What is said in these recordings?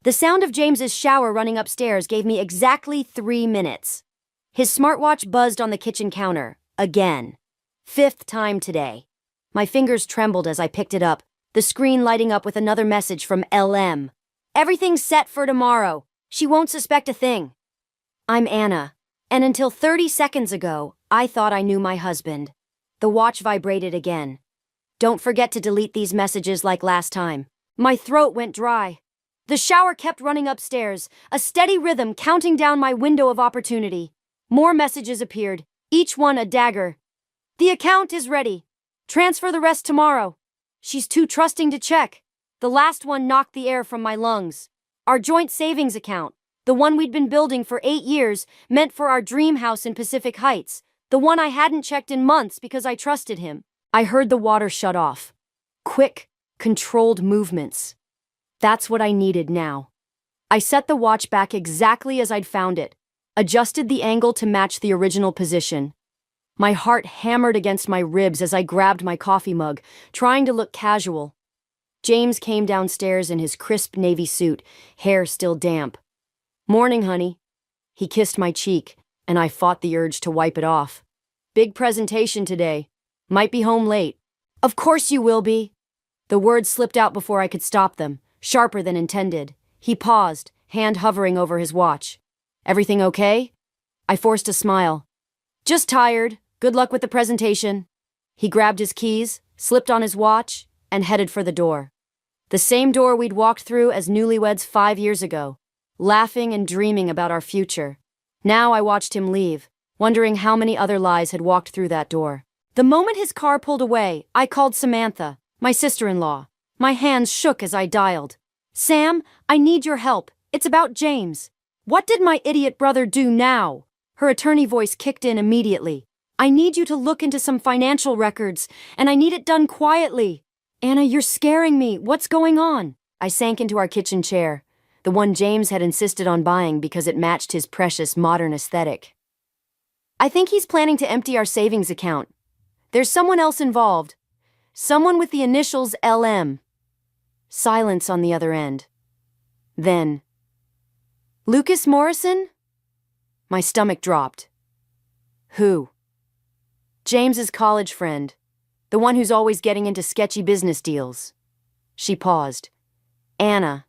The sound of James's shower running upstairs gave me exactly 3 minutes. His smartwatch buzzed on the kitchen counter, again. 5th time today. My fingers trembled as I picked it up, the screen lighting up with another message from LM. Everything's set for tomorrow. She won't suspect a thing. I'm Anna, and until 30 seconds ago, I thought I knew my husband. The watch vibrated again. Don't forget to delete these messages like last time. My throat went dry. The shower kept running upstairs, a steady rhythm counting down my window of opportunity. More messages appeared, each one a dagger. The account is ready. Transfer the rest tomorrow. She's too trusting to check. The last one knocked the air from my lungs. Our joint savings account, the one we'd been building for 8 years, meant for our dream house in Pacific Heights, the one I hadn't checked in months because I trusted him. I heard the water shut off. Quick, controlled movements. That's what I needed now. I set the watch back exactly as I'd found it, adjusted the angle to match the original position. My heart hammered against my ribs as I grabbed my coffee mug, trying to look casual. James came downstairs in his crisp navy suit, hair still damp. "Morning, honey." He kissed my cheek, and I fought the urge to wipe it off. "Big presentation today. Might be home late." "Of course you will be." The words slipped out before I could stop them, sharper than intended. He paused, hand hovering over his watch. "Everything okay?" I forced a smile. "Just tired. Good luck with the presentation." He grabbed his keys, slipped on his watch, and headed for the door. The same door we'd walked through as newlyweds 5 years ago, laughing and dreaming about our future. Now I watched him leave, wondering how many other lies had walked through that door. The moment his car pulled away, I called Samantha, my sister-in-law. My hands shook as I dialed. "Sam, I need your help. It's about James." "What did my idiot brother do now?" Her attorney voice kicked in immediately. "I need you to look into some financial records, and I need it done quietly." "Anna, you're scaring me. What's going on?" I sank into our kitchen chair, the one James had insisted on buying because it matched his precious modern aesthetic. "I think he's planning to empty our savings account. There's someone else involved. Someone with the initials LM. Silence on the other end. Then, "Lucas Morrison?" My stomach dropped. "Who?" "James's college friend. The one who's always getting into sketchy business deals." She paused. "Anna,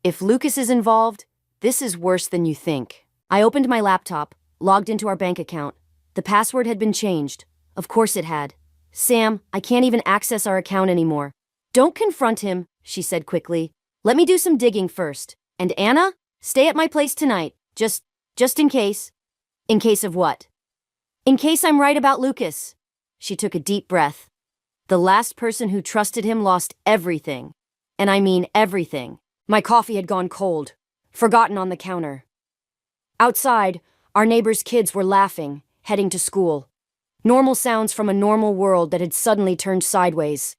if Lucas is involved, this is worse than you think." I opened my laptop, logged into our bank account. The password had been changed. Of course it had. "Sam, I can't even access our account anymore." "Don't confront him," she said quickly. "Let me do some digging first. And Anna, stay at my place tonight, just in case." "In case of what?" "In case I'm right about Lucas." She took a deep breath. The last person who trusted him lost everything. And I mean everything. My coffee had gone cold, forgotten on the counter. Outside, our neighbors' kids were laughing, heading to school. Normal sounds from a normal world that had suddenly turned sideways.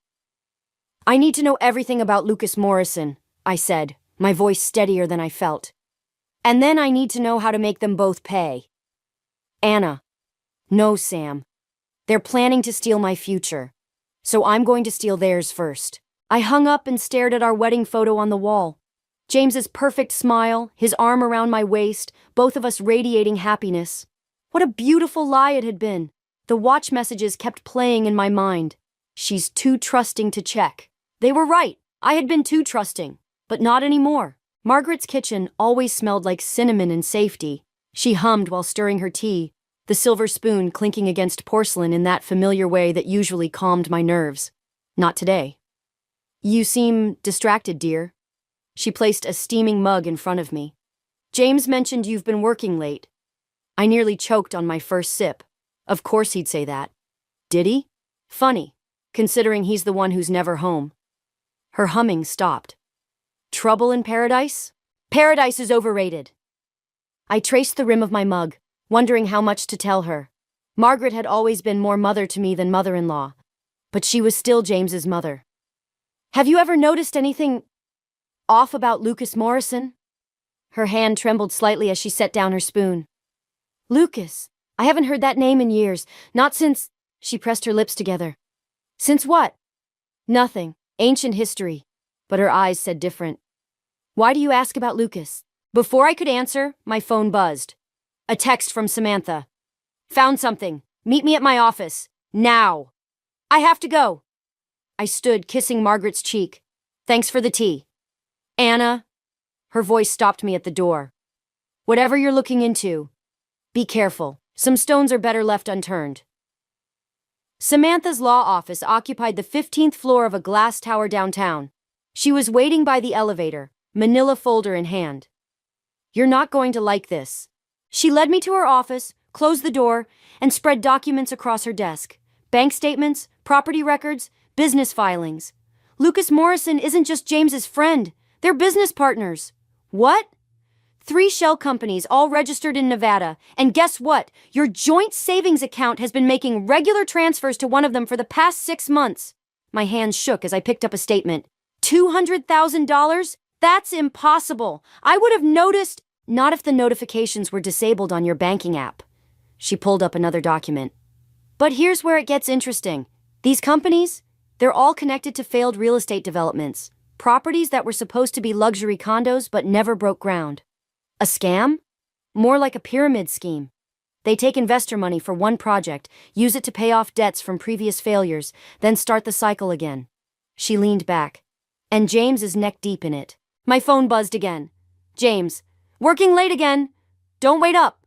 "I need to know everything about Lucas Morrison," I said, my voice steadier than I felt. "And then I need to know how to make them both pay." "Anna." "No, Sam. They're planning to steal my future. So I'm going to steal theirs first." I hung up and stared at our wedding photo on the wall. James's perfect smile, his arm around my waist, both of us radiating happiness. What a beautiful lie it had been. The watch messages kept playing in my mind. "She's too trusting to check." They were right. I had been too trusting. But not anymore. Margaret's kitchen always smelled like cinnamon and safety. She hummed while stirring her tea, the silver spoon clinking against porcelain in that familiar way that usually calmed my nerves. Not today. "You seem distracted, dear." She placed a steaming mug in front of me. "James mentioned you've been working late." I nearly choked on my first sip. Of course he'd say that. Did he? Funny, considering he's the one who's never home. Her humming stopped. "Trouble in paradise?" "Paradise is overrated." I traced the rim of my mug, wondering how much to tell her. Margaret had always been more mother to me than mother-in-law, but she was still James's mother. "Have you ever noticed anything off about Lucas Morrison?" Her hand trembled slightly as she set down her spoon. "Lucas? I haven't heard that name in years, not since—" She pressed her lips together. "Since what?" "Nothing. Ancient history." But her eyes said different. Why do you ask about Lucas? Before I could answer, my phone buzzed. A text from Samantha. Found something. Meet me at my office. Now. I have to go. I stood, kissing Margaret's cheek. Thanks for the tea. Anna. Her voice stopped me at the door. Whatever you're looking into, be careful. Some stones are better left unturned. Samantha's law office occupied the 15th floor of a glass tower downtown. She was waiting by the elevator, manila folder in hand. You're not going to like this. She led me to her office, closed the door, and spread documents across her desk. Bank statements, property records, business filings. Lucas Morrison isn't just James's friend. They're business partners. What? 3 shell companies, all registered in Nevada. And guess what? Your joint savings account has been making regular transfers to one of them for the past 6 months. My hands shook as I picked up a statement. $200,000? That's impossible. I would have noticed. Not if the notifications were disabled on your banking app. She pulled up another document. But here's where it gets interesting. These companies, they're all connected to failed real estate developments. Properties that were supposed to be luxury condos but never broke ground. A scam? More like a pyramid scheme. They take investor money for one project, use it to pay off debts from previous failures, then start the cycle again. She leaned back. And James is neck deep in it. My phone buzzed again. James, working late again. Don't wait up.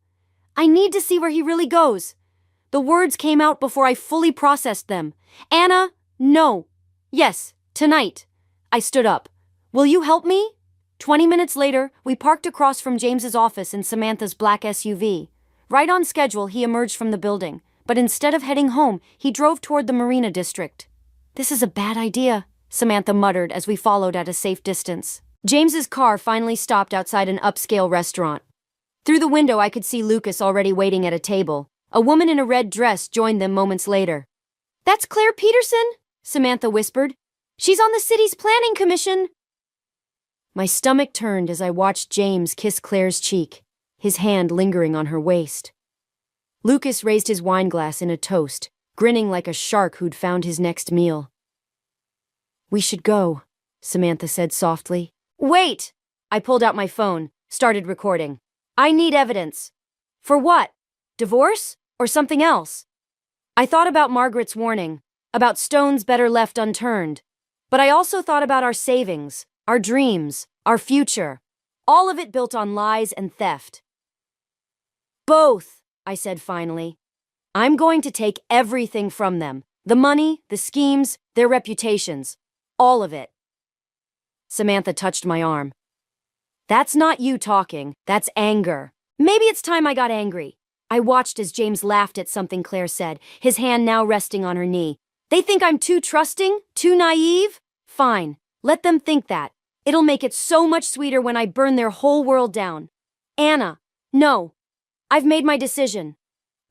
I need to see where he really goes. The words came out before I fully processed them. Anna, no. Yes, tonight. I stood up. Will you help me? 20 minutes later, we parked across from James's office in Samantha's black SUV. Right on schedule, he emerged from the building, but instead of heading home, he drove toward the Marina District. This is a bad idea, Samantha muttered as we followed at a safe distance. James's car finally stopped outside an upscale restaurant. Through the window, I could see Lucas already waiting at a table. A woman in a red dress joined them moments later. That's Claire Peterson, Samantha whispered. She's on the city's planning commission. My stomach turned as I watched James kiss Claire's cheek, his hand lingering on her waist. Lucas raised his wineglass in a toast, grinning like a shark who'd found his next meal. We should go, Samantha said softly. Wait! I pulled out my phone, started recording. I need evidence. For what? Divorce? Or something else? I thought about Margaret's warning, about stones better left unturned. But I also thought about our savings, our dreams, our future. All of it built on lies and theft. Both, I said finally. I'm going to take everything from them. The money, the schemes, their reputations. All of it. Samantha touched my arm. That's not you talking, that's anger. Maybe it's time I got angry. I watched as James laughed at something Claire said, his hand now resting on her knee. They think I'm too trusting? Too naive? Fine, let them think that. It'll make it so much sweeter when I burn their whole world down. Anna, no. I've made my decision.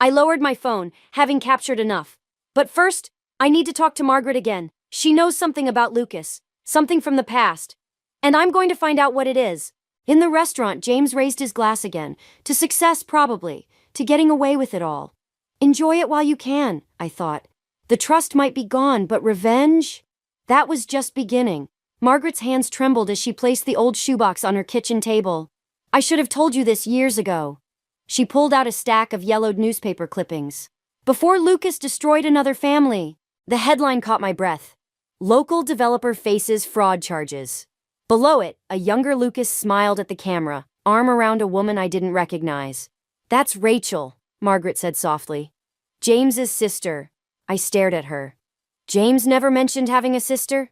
I lowered my phone, having captured enough. But first, I need to talk to Margaret again. She knows something about Lucas, something from the past. And I'm going to find out what it is. In the restaurant, James raised his glass again. To success, probably. To getting away with it all. Enjoy it while you can, I thought. The trust might be gone, but revenge? That was just beginning. Margaret's hands trembled as she placed the old shoebox on her kitchen table. I should have told you this years ago. She pulled out a stack of yellowed newspaper clippings. Before Lucas destroyed another family. The headline caught my breath. Local developer faces fraud charges. Below it, a younger Lucas smiled at the camera, arm around a woman I didn't recognize. That's Rachel, Margaret said softly. James's sister. I stared at her. James never mentioned having a sister?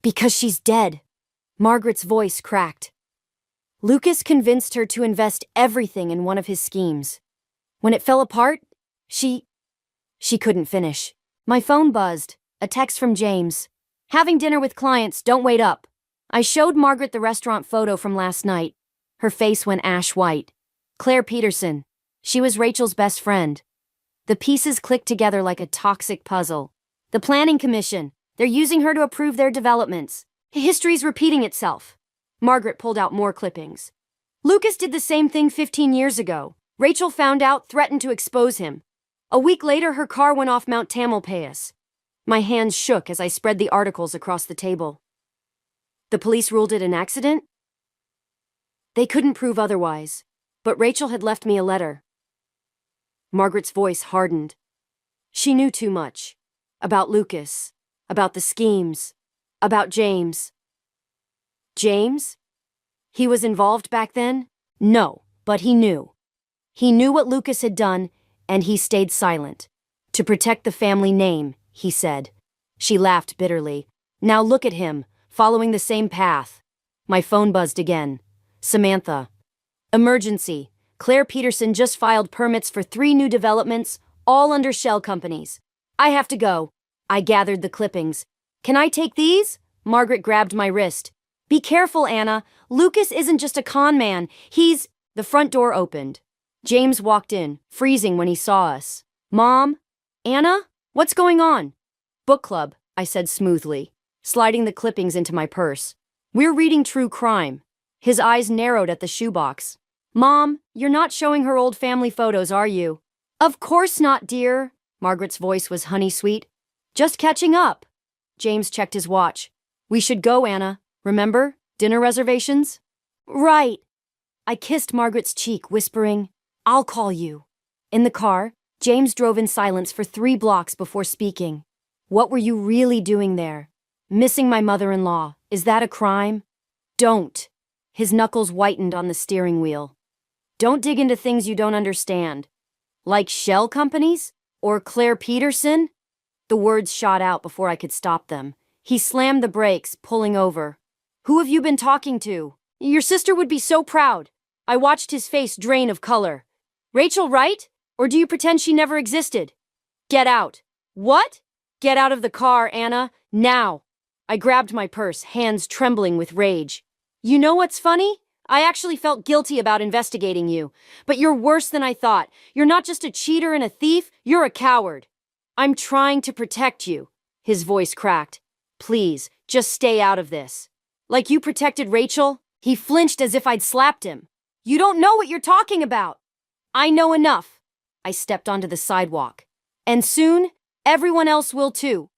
Because she's dead. Margaret's voice cracked. Lucas convinced her to invest everything in one of his schemes. When it fell apart, she couldn't finish. My phone buzzed. A text from James. Having dinner with clients, don't wait up. I showed Margaret the restaurant photo from last night. Her face went ash white. Claire Peterson. She was Rachel's best friend. The pieces clicked together like a toxic puzzle. The planning commission. They're using her to approve their developments. History's repeating itself. Margaret pulled out more clippings. Lucas did the same thing 15 years ago. Rachel found out, threatened to expose him. A week later, her car went off Mount Tamalpais. My hands shook as I spread the articles across the table. The police ruled it an accident? They couldn't prove otherwise, but Rachel had left me a letter. Margaret's voice hardened. She knew too much. About Lucas. About the schemes. About James. James? He was involved back then? No, but he knew. He knew what Lucas had done, and he stayed silent. To protect the family name, he said. She laughed bitterly. Now look at him, following the same path. My phone buzzed again. Samantha. Emergency. Claire Peterson just filed permits for 3 new developments, all under shell companies. I have to go. I gathered the clippings. Can I take these? Margaret grabbed my wrist. Be careful, Anna. Lucas isn't just a con man. He's... The front door opened. James walked in, freezing when he saw us. Mom? Anna? What's going on? Book club, I said smoothly, sliding the clippings into my purse. We're reading true crime. His eyes narrowed at the shoebox. Mom, you're not showing her old family photos, are you? Of course not, dear. Margaret's voice was honey-sweet. Just catching up. James checked his watch. We should go, Anna. Remember? Dinner reservations? Right. I kissed Margaret's cheek, whispering, I'll call you. In the car, James drove in silence for 3 blocks before speaking. What were you really doing there? Missing my mother-in-law. Is that a crime? Don't. His knuckles whitened on the steering wheel. Don't dig into things you don't understand. Like shell companies? Or Claire Peterson? The words shot out before I could stop them. He slammed the brakes, pulling over. Who have you been talking to? Your sister would be so proud. I watched his face drain of color. Rachel, right? Or do you pretend she never existed? Get out. What? Get out of the car, Anna. Now. I grabbed my purse, hands trembling with rage. You know what's funny? I actually felt guilty about investigating you. But you're worse than I thought. You're not just a cheater and a thief, you're a coward. I'm trying to protect you. His voice cracked. Please, just stay out of this. Like you protected Rachel? He flinched as if I'd slapped him. You don't know what you're talking about. I know enough. I stepped onto the sidewalk. And soon, everyone else will too.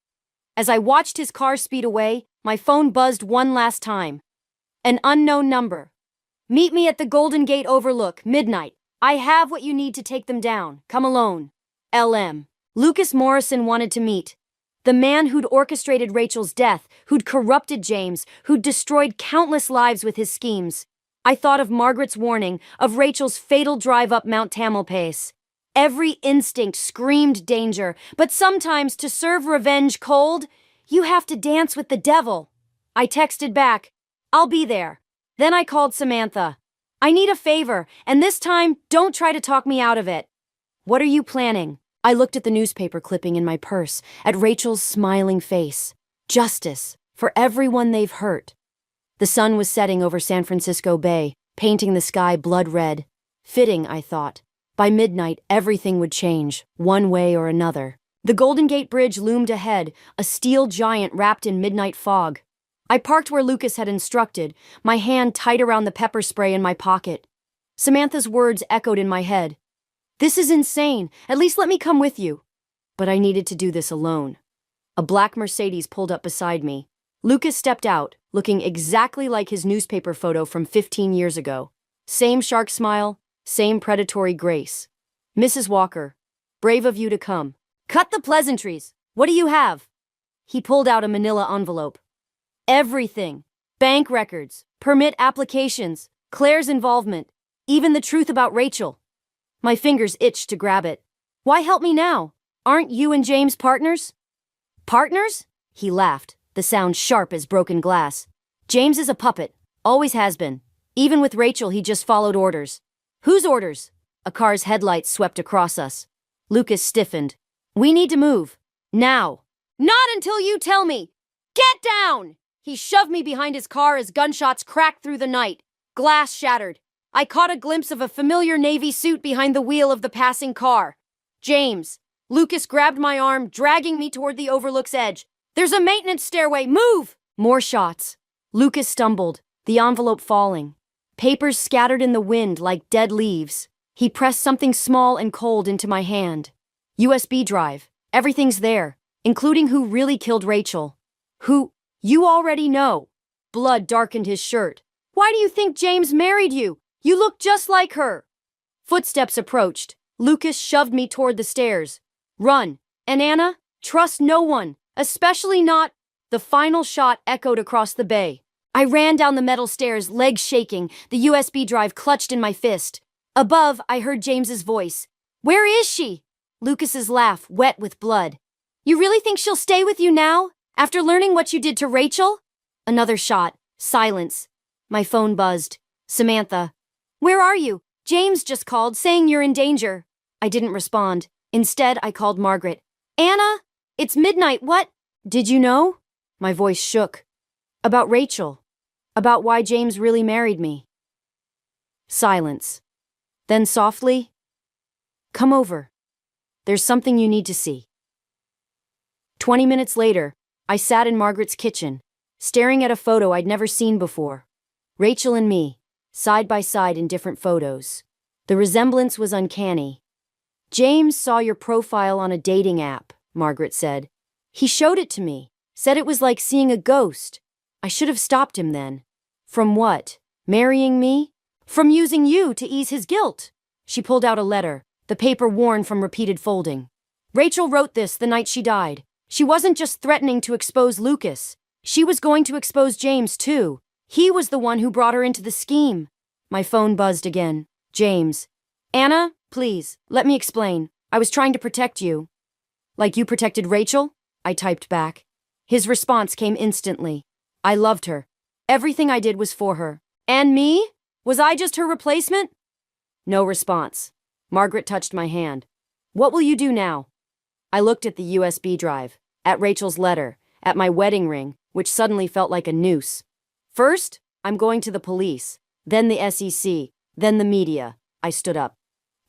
As I watched his car speed away, my phone buzzed one last time. An unknown number. Meet me at the Golden Gate Overlook, midnight. I have what you need to take them down. Come alone. LM. Lucas Morrison wanted to meet. The man who'd orchestrated Rachel's death, who'd corrupted James, who'd destroyed countless lives with his schemes. I thought of Margaret's warning, of Rachel's fatal drive up Mount Tamalpais. Every instinct screamed danger, but sometimes to serve revenge cold, you have to dance with the devil. I texted back, I'll be there. Then I called Samantha. I need a favor, and this time, don't try to talk me out of it. What are you planning? I looked at the newspaper clipping in my purse, at Rachel's smiling face. Justice, for everyone they've hurt. The sun was setting over San Francisco Bay, painting the sky blood red. Fitting, I thought. By midnight, everything would change, one way or another. The Golden Gate Bridge loomed ahead, a steel giant wrapped in midnight fog. I parked where Lucas had instructed, my hand tight around the pepper spray in my pocket. Samantha's words echoed in my head. This is insane. At least let me come with you. But I needed to do this alone. A black Mercedes pulled up beside me. Lucas stepped out, looking exactly like his newspaper photo from 15 years ago. Same shark smile, same predatory grace. Mrs. Walker, brave of you to come. Cut the pleasantries. What do you have? He pulled out a manila envelope. Everything. Bank records, permit applications, Claire's involvement, even the truth about Rachel. My fingers itched to grab it. Why help me now? Aren't you and James partners? Partners? He laughed, the sound sharp as broken glass. James is a puppet, always has been. Even with Rachel, he just followed orders. Whose orders? A car's headlights swept across us. Lucas stiffened. We need to move. Now. Not until you tell me. Get down! He shoved me behind his car as gunshots cracked through the night. Glass shattered. I caught a glimpse of a familiar Navy suit behind the wheel of the passing car. James. Lucas grabbed my arm, dragging me toward the overlook's edge. There's a maintenance stairway. Move! More shots. Lucas stumbled, the envelope falling. Papers scattered in the wind like dead leaves. He pressed something small and cold into my hand. USB drive. Everything's there, including who really killed Rachel. Who? You already know. Blood darkened his shirt. Why do you think James married you? You look just like her. Footsteps approached. Lucas shoved me toward the stairs. Run. And Anna, trust no one, especially not. The final shot echoed across the bay. I ran down the metal stairs, legs shaking, the USB drive clutched in my fist. Above, I heard James's voice. Where is she? Lucas's laugh, wet with blood. You really think she'll stay with you now, after learning what you did to Rachel? Another shot. Silence. My phone buzzed. Samantha. Where are you? James just called, saying you're in danger. I didn't respond. Instead, I called Margaret. Anna? It's midnight, what? Did you know? My voice shook. About Rachel. About why James really married me. Silence. Then softly, come over. There's something you need to see. 20 minutes later, I sat in Margaret's kitchen, staring at a photo I'd never seen before. Rachel and me, side by side in different photos. The resemblance was uncanny. James saw your profile on a dating app, Margaret said. He showed it to me, said it was like seeing a ghost. I should have stopped him then. From what? Marrying me? From using you to ease his guilt. She pulled out a letter, the paper worn from repeated folding. Rachel wrote this the night she died. She wasn't just threatening to expose Lucas. She was going to expose James, too. He was the one who brought her into the scheme. My phone buzzed again. James. Anna, please, let me explain. I was trying to protect you. Like you protected Rachel? I typed back. His response came instantly. I loved her. Everything I did was for her. And me? Was I just her replacement? No response. Margaret touched my hand. What will you do now? I looked at the USB drive, at Rachel's letter, at my wedding ring, which suddenly felt like a noose. First, I'm going to the police, then the SEC, then the media. I stood up.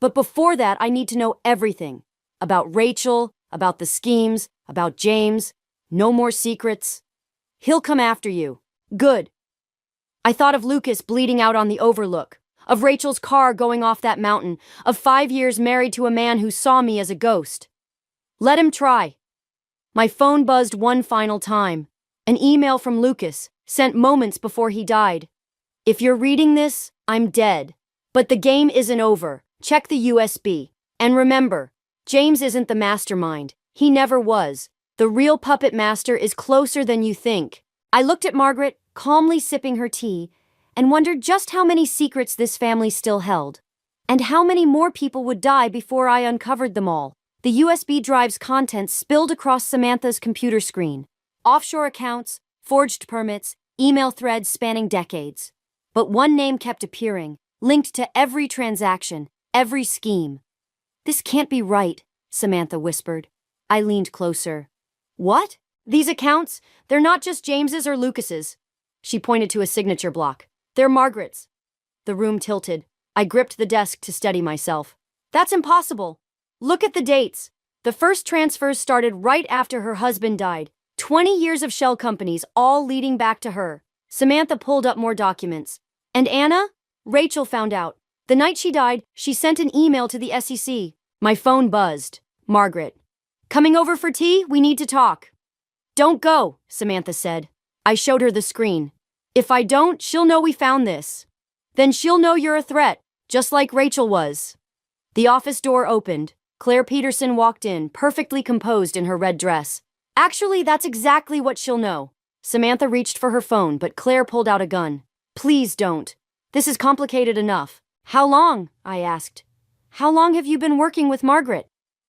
But before that, I need to know everything. About Rachel, about the schemes, about James. No more secrets. He'll come after you. Good. I thought of Lucas bleeding out on the overlook, of Rachel's car going off that mountain, of 5 years married to a man who saw me as a ghost. Let him try. My phone buzzed one final time. An email from Lucas, sent moments before he died. If you're reading this, I'm dead. But the game isn't over. Check the USB. And remember, James isn't the mastermind. He never was. The real puppet master is closer than you think. I looked at Margaret, calmly sipping her tea, and wondered just how many secrets this family still held, and how many more people would die before I uncovered them all. The USB drive's contents spilled across Samantha's computer screen. Offshore accounts, forged permits, email threads spanning decades. But one name kept appearing, linked to every transaction, every scheme. This can't be right, Samantha whispered. I leaned closer. What? These accounts? They're not just James's or Lucas's. She pointed to a signature block. They're Margaret's. The room tilted. I gripped the desk to steady myself. That's impossible. Look at the dates. The first transfers started right after her husband died. 20 years of shell companies, all leading back to her. Samantha pulled up more documents. And Anna? Rachel found out. The night she died, she sent an email to the SEC. My phone buzzed. Margaret. Coming over for tea? We need to talk. Don't go, Samantha said. I showed her the screen. If I don't, she'll know we found this. Then she'll know you're a threat, just like Rachel was. The office door opened. Claire Peterson walked in, perfectly composed in her red dress. Actually, that's exactly what she'll know. Samantha reached for her phone, but Claire pulled out a gun. Please don't. This is complicated enough. How long? I asked. How long have you been working with Margaret?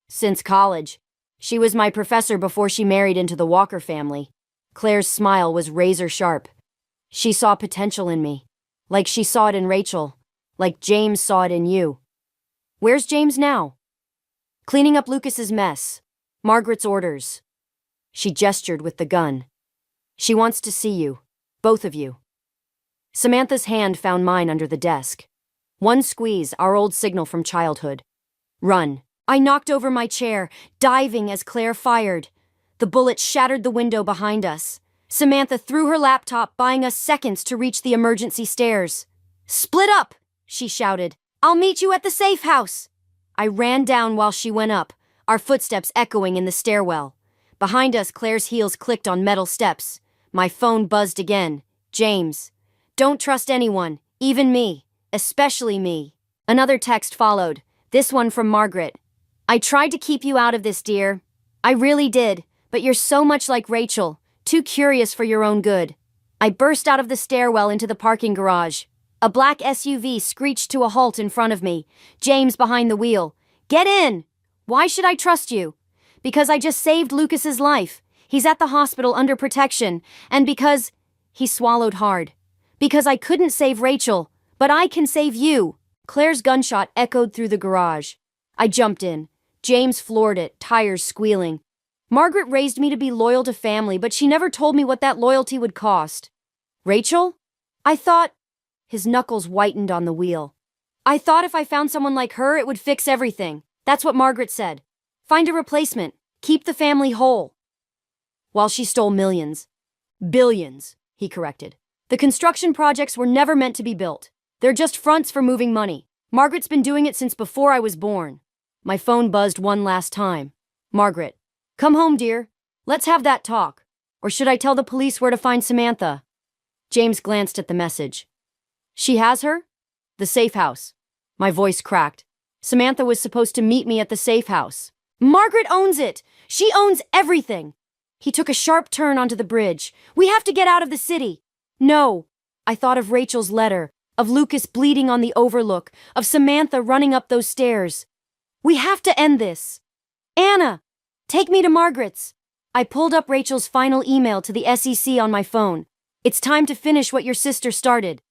Since college. She was my professor before she married into the Walker family. Claire's smile was razor sharp. She saw potential in me. Like she saw it in Rachel. Like James saw it in you. Where's James now? Cleaning up Lucas's mess. Margaret's orders. She gestured with the gun. She wants to see you. Both of you. Samantha's hand found mine under the desk. One squeeze, our old signal from childhood. Run. I knocked over my chair, diving as Claire fired. The bullet shattered the window behind us. Samantha threw her laptop, buying us seconds to reach the emergency stairs. Split up, she shouted. I'll meet you at the safe house. I ran down while she went up, our footsteps echoing in the stairwell. Behind us, Claire's heels clicked on metal steps. My phone buzzed again. James. Don't trust anyone, even me, especially me. Another text followed, this one from Margaret. I tried to keep you out of this, dear. I really did, but you're so much like Rachel, too curious for your own good. I burst out of the stairwell into the parking garage. A black SUV screeched to a halt in front of me, James behind the wheel. Get in! Why should I trust you? Because I just saved Lucas's life. He's at the hospital under protection, and because... He swallowed hard. Because I couldn't save Rachel, but I can save you. Claire's gunshot echoed through the garage. I jumped in. James floored it, tires squealing. Margaret raised me to be loyal to family, but she never told me what that loyalty would cost. Rachel? I thought... His knuckles whitened on the wheel. I thought if I found someone like her, it would fix everything. That's what Margaret said. Find a replacement. Keep the family whole. While she stole millions. Billions, he corrected. The construction projects were never meant to be built. They're just fronts for moving money. Margaret's been doing it since before I was born. My phone buzzed one last time. Margaret. Come home, dear. Let's have that talk. Or should I tell the police where to find Samantha? James glanced at the message. She has her? The safe house. My voice cracked. Samantha was supposed to meet me at the safe house. Margaret owns it! She owns everything! He took a sharp turn onto the bridge. We have to get out of the city. No. I thought of Rachel's letter, of Lucas bleeding on the overlook, of Samantha running up those stairs. We have to end this. Anna! Take me to Margaret's. I pulled up Rachel's final email to the SEC on my phone. It's time to finish what your sister started.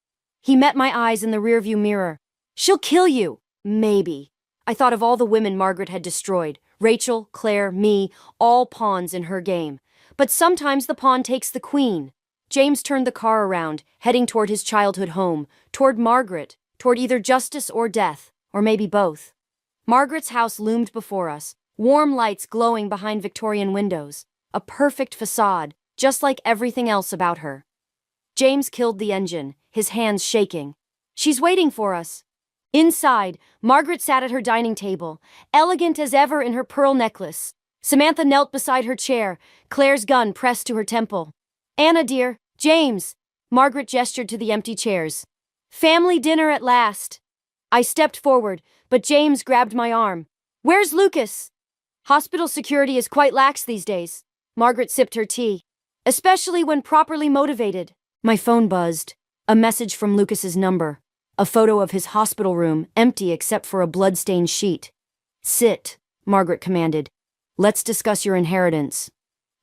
He met my eyes in the rearview mirror. She'll kill you. Maybe. I thought of all the women Margaret had destroyed. Rachel, Claire, me, all pawns in her game. But sometimes the pawn takes the queen. James turned the car around, heading toward his childhood home, toward Margaret, toward either justice or death, or maybe both. Margaret's house loomed before us, warm lights glowing behind Victorian windows. A perfect facade, just like everything else about her. James killed the engine, his hands shaking. She's waiting for us. Inside, Margaret sat at her dining table, elegant as ever in her pearl necklace. Samantha knelt beside her chair, Claire's gun pressed to her temple. Anna, dear, James. Margaret gestured to the empty chairs. Family dinner at last. I stepped forward, but James grabbed my arm. Where's Lucas? Hospital security is quite lax these days. Margaret sipped her tea. Especially when properly motivated. My phone buzzed. A message from Lucas's number. A photo of his hospital room, empty except for a blood-stained sheet. Sit, Margaret commanded. Let's discuss your inheritance.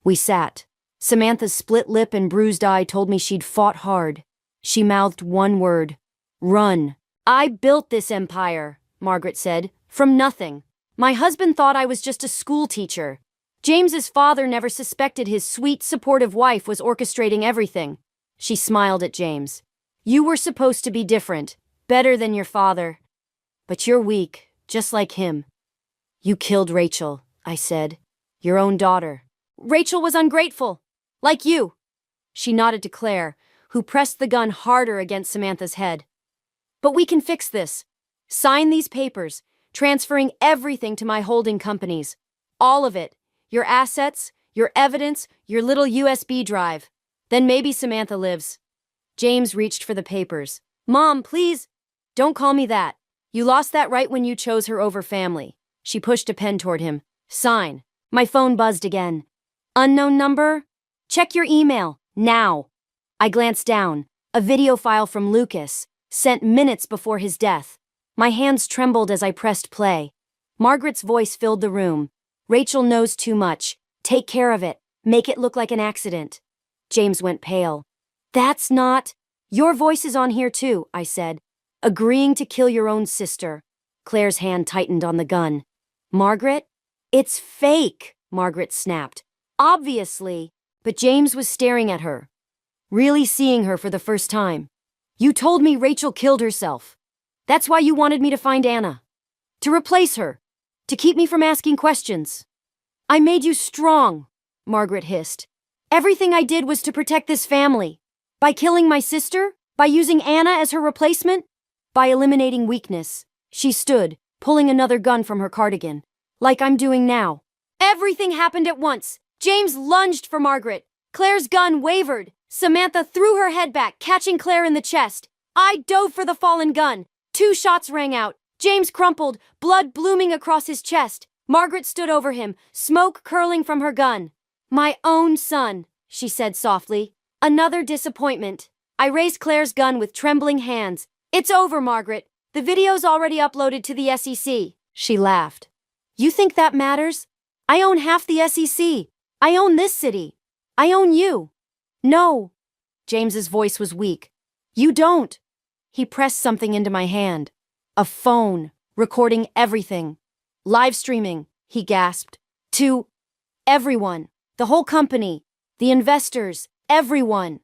We sat. Samantha's split lip and bruised eye told me she'd fought hard. She mouthed one word. Run. I built this empire, Margaret said, from nothing. My husband thought I was just a school teacher. James's father never suspected his sweet, supportive wife was orchestrating everything. She smiled at James. You were supposed to be different, better than your father. But you're weak, just like him. You killed Rachel, I said. Your own daughter. Rachel was ungrateful. Like you. She nodded to Claire, who pressed the gun harder against Samantha's head. But we can fix this. Sign these papers, transferring everything to my holding companies. All of it. Your assets, your evidence, your little USB drive. Then maybe Samantha lives. James reached for the papers. Mom, please. Don't call me that. You lost that right when you chose her over family. She pushed a pen toward him. Sign. My phone buzzed again. Unknown number? Check your email, now. I glanced down. A video file from Lucas, sent minutes before his death. My hands trembled as I pressed play. Margaret's voice filled the room. Rachel knows too much. Take care of it. Make it look like an accident. James went pale. That's not... Your voice is on here too, I said. Agreeing to kill your own sister. Claire's hand tightened on the gun. Margaret? It's fake, Margaret snapped. Obviously. But James was staring at her. Really seeing her for the first time. You told me Rachel killed herself. That's why you wanted me to find Anna. To replace her. To keep me from asking questions. I made you strong, Margaret hissed. Everything I did was to protect this family. By killing my sister? By using Anna as her replacement? By eliminating weakness. She stood, pulling another gun from her cardigan. Like I'm doing now. Everything happened at once. James lunged for Margaret. Claire's gun wavered. Samantha threw her head back, catching Claire in the chest. I dove for the fallen gun. 2 shots rang out. James crumpled, blood blooming across his chest. Margaret stood over him, smoke curling from her gun. My own son, she said softly. Another disappointment. I raised Claire's gun with trembling hands. It's over, Margaret. The video's already uploaded to the SEC. She laughed. You think that matters? I own half the SEC. I own this city. I own you. No. James's voice was weak. You don't. He pressed something into my hand. A phone, recording everything. Live streaming, he gasped. To everyone. The whole company. The investors. Everyone.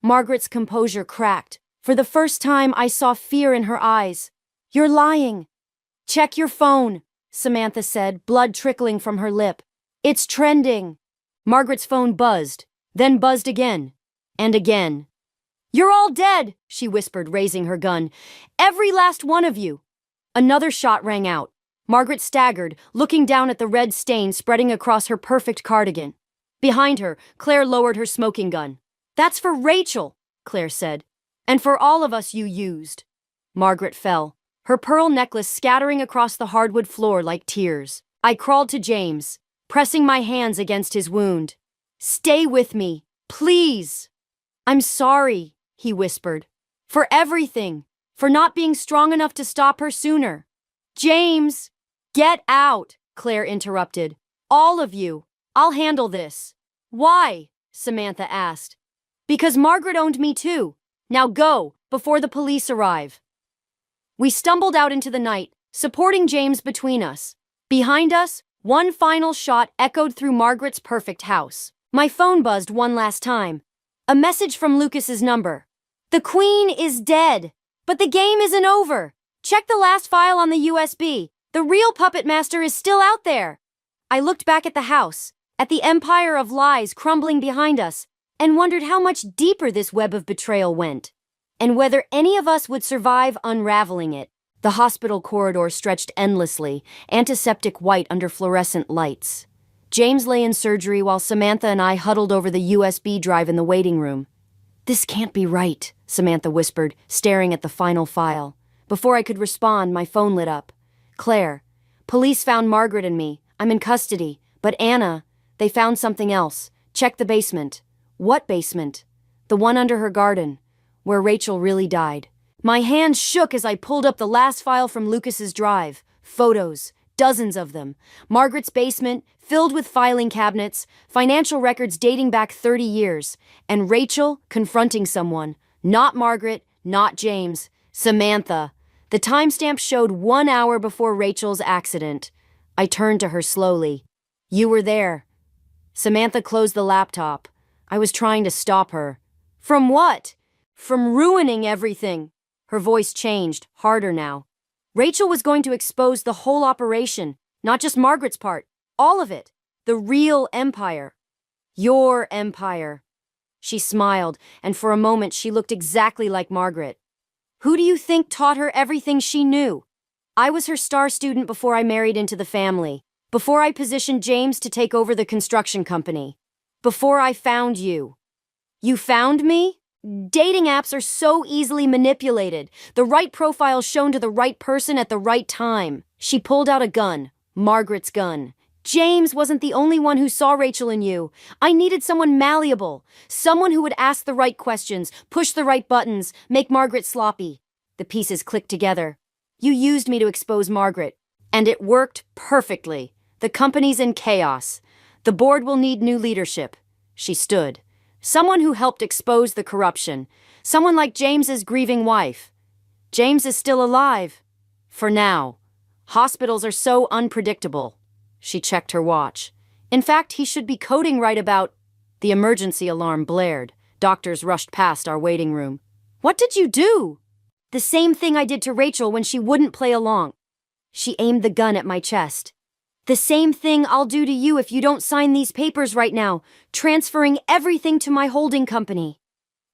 Margaret's composure cracked. For the first time, I saw fear in her eyes. You're lying. Check your phone, Samantha said, blood trickling from her lip. It's trending. Margaret's phone buzzed, then buzzed again, and again. You're all dead, she whispered, raising her gun. Every last one of you. Another shot rang out. Margaret staggered, looking down at the red stain spreading across her perfect cardigan. Behind her, Claire lowered her smoking gun. That's for Rachel, Claire said. And for all of us you used. Margaret fell, her pearl necklace scattering across the hardwood floor like tears. I crawled to James, pressing my hands against his wound. Stay with me, please. I'm sorry, he whispered. For everything. For not being strong enough to stop her sooner. James! Get out, Claire interrupted. All of you. I'll handle this. Why? Samantha asked. Because Margaret owned me too. Now go, before the police arrive. We stumbled out into the night, supporting James between us. Behind us, one final shot echoed through Margaret's perfect house. My phone buzzed one last time. A message from Lucas's number. The Queen is dead, but the game isn't over. Check the last file on the USB. The real puppet master is still out there. I looked back at the house, at the empire of lies crumbling behind us, and wondered how much deeper this web of betrayal went, and whether any of us would survive unraveling it. The hospital corridor stretched endlessly, antiseptic white under fluorescent lights. James lay in surgery while Samantha and I huddled over the USB drive in the waiting room. This can't be right, Samantha whispered, staring at the final file. Before I could respond, my phone lit up. Claire, police found Margaret and me. I'm in custody. But Anna, they found something else. Check the basement. What basement? The one under her garden, where Rachel really died. My hand shook as I pulled up the last file from Lucas's drive. Photos, dozens of them. Margaret's basement, filled with filing cabinets, financial records dating back 30 years, and Rachel confronting someone. Not Margaret, not James, Samantha. The timestamp showed 1 hour before Rachel's accident. I turned to her slowly. You were there. Samantha closed the laptop. I was trying to stop her. From what? From ruining everything. Her voice changed, harder now. Rachel was going to expose the whole operation, not just Margaret's part, all of it. The real empire. Your empire. She smiled, and for a moment she looked exactly like Margaret. Who do you think taught her everything she knew? I was her star student before I married into the family, before I positioned James to take over the construction company, before I found you. You found me? Dating apps are so easily manipulated. The right profile shown to the right person at the right time. She pulled out a gun, Margaret's gun. James wasn't the only one who saw Rachel in you. I needed someone malleable, someone who would ask the right questions, push the right buttons, make Margaret sloppy. The pieces clicked together. You used me to expose Margaret, and it worked perfectly. The company's in chaos. The board will need new leadership. She stood. Someone who helped expose the corruption. Someone like James's grieving wife. James is still alive. For now. Hospitals are so unpredictable. She checked her watch. In fact, he should be coding right about... The emergency alarm blared. Doctors rushed past our waiting room. What did you do? The same thing I did to Rachel when she wouldn't play along. She aimed the gun at my chest. The same thing I'll do to you if you don't sign these papers right now, transferring everything to my holding company.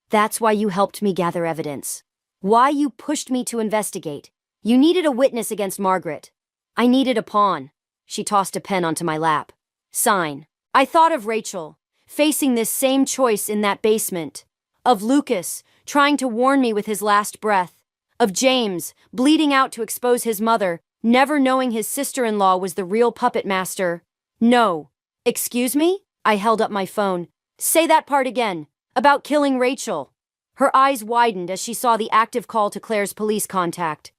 That's why you helped me gather evidence. Why you pushed me to investigate. You needed a witness against Margaret. I needed a pawn. She tossed a pen onto my lap. Sign. I thought of Rachel, facing this same choice in that basement. Of Lucas, trying to warn me with his last breath. Of James, bleeding out to expose his mother, never knowing his sister-in-law was the real puppet master. No. Excuse me? I held up my phone. Say that part again. About killing Rachel. Her eyes widened as she saw the active call to Claire's police contact.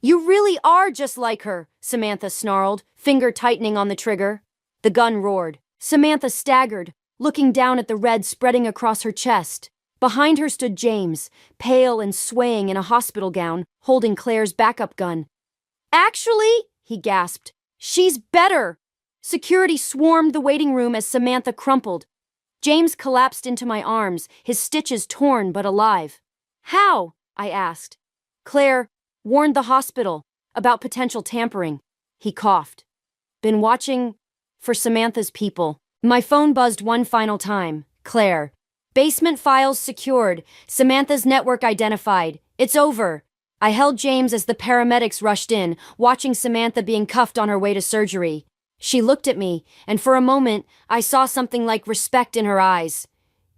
You really are just like her, Samantha snarled, finger tightening on the trigger. The gun roared. Samantha staggered, looking down at the red spreading across her chest. Behind her stood James, pale and swaying in a hospital gown, holding Claire's backup gun. Actually, he gasped, she's better. Security swarmed the waiting room as Samantha crumpled. James collapsed into my arms, his stitches torn but alive. How? I asked. Claire warned the hospital about potential tampering. He coughed. Been watching for Samantha's people. My phone buzzed one final time. Claire. Basement files secured. Samantha's network identified. It's over. I held James as the paramedics rushed in, watching Samantha being cuffed on her way to surgery. She looked at me, and for a moment, I saw something like respect in her eyes.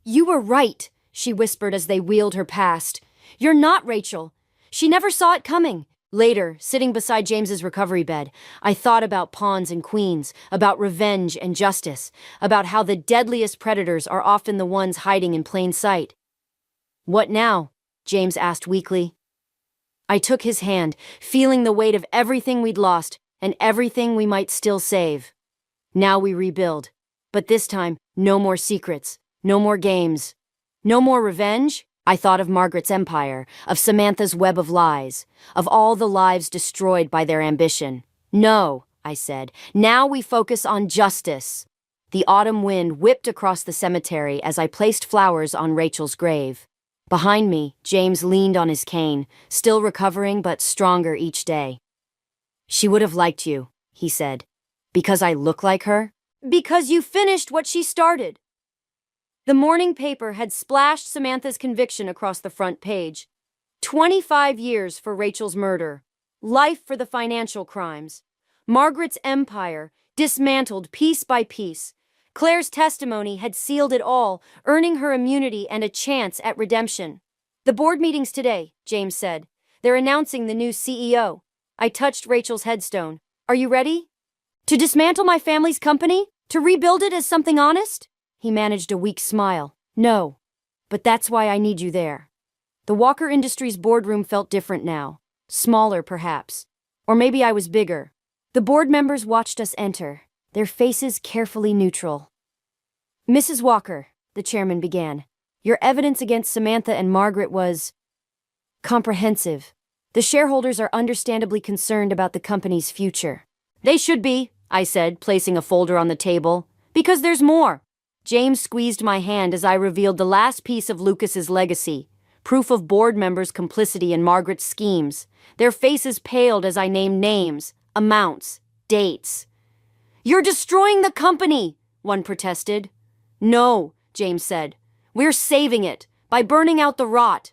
You were right, she whispered as they wheeled her past. You're not Rachel. She never saw it coming. Later, sitting beside James's recovery bed, I thought about pawns and queens, about revenge and justice, about how the deadliest predators are often the ones hiding in plain sight. What now? James asked weakly. I took his hand, feeling the weight of everything we'd lost and everything we might still save. Now we rebuild. But this time, no more secrets, no more games, no more revenge. I thought of Margaret's empire, of Samantha's web of lies, of all the lives destroyed by their ambition. No, I said, now we focus on justice. The autumn wind whipped across the cemetery as I placed flowers on Rachel's grave. Behind me, James leaned on his cane, still recovering but stronger each day. She would have liked you, he said. Because I look like her? Because you finished what she started. The morning paper had splashed Samantha's conviction across the front page. 25 years for Rachel's murder. Life for the financial crimes. Margaret's empire, dismantled piece by piece. Claire's testimony had sealed it all, earning her immunity and a chance at redemption. The board meeting's today, James said. They're announcing the new CEO. I touched Rachel's headstone. Are you ready? To dismantle my family's company? To rebuild it as something honest? He managed a weak smile. No, but that's why I need you there. The Walker Industries boardroom felt different now. Smaller, perhaps. Or maybe I was bigger. The board members watched us enter, their faces carefully neutral. Mrs. Walker, the chairman began, your evidence against Samantha and Margaret was comprehensive. The shareholders are understandably concerned about the company's future. They should be, I said, placing a folder on the table, because there's more. James squeezed my hand as I revealed the last piece of Lucas's legacy, proof of board members' complicity in Margaret's schemes. Their faces paled as I named names, amounts, dates. You're destroying the company, one protested. No, James said. We're saving it by burning out the rot.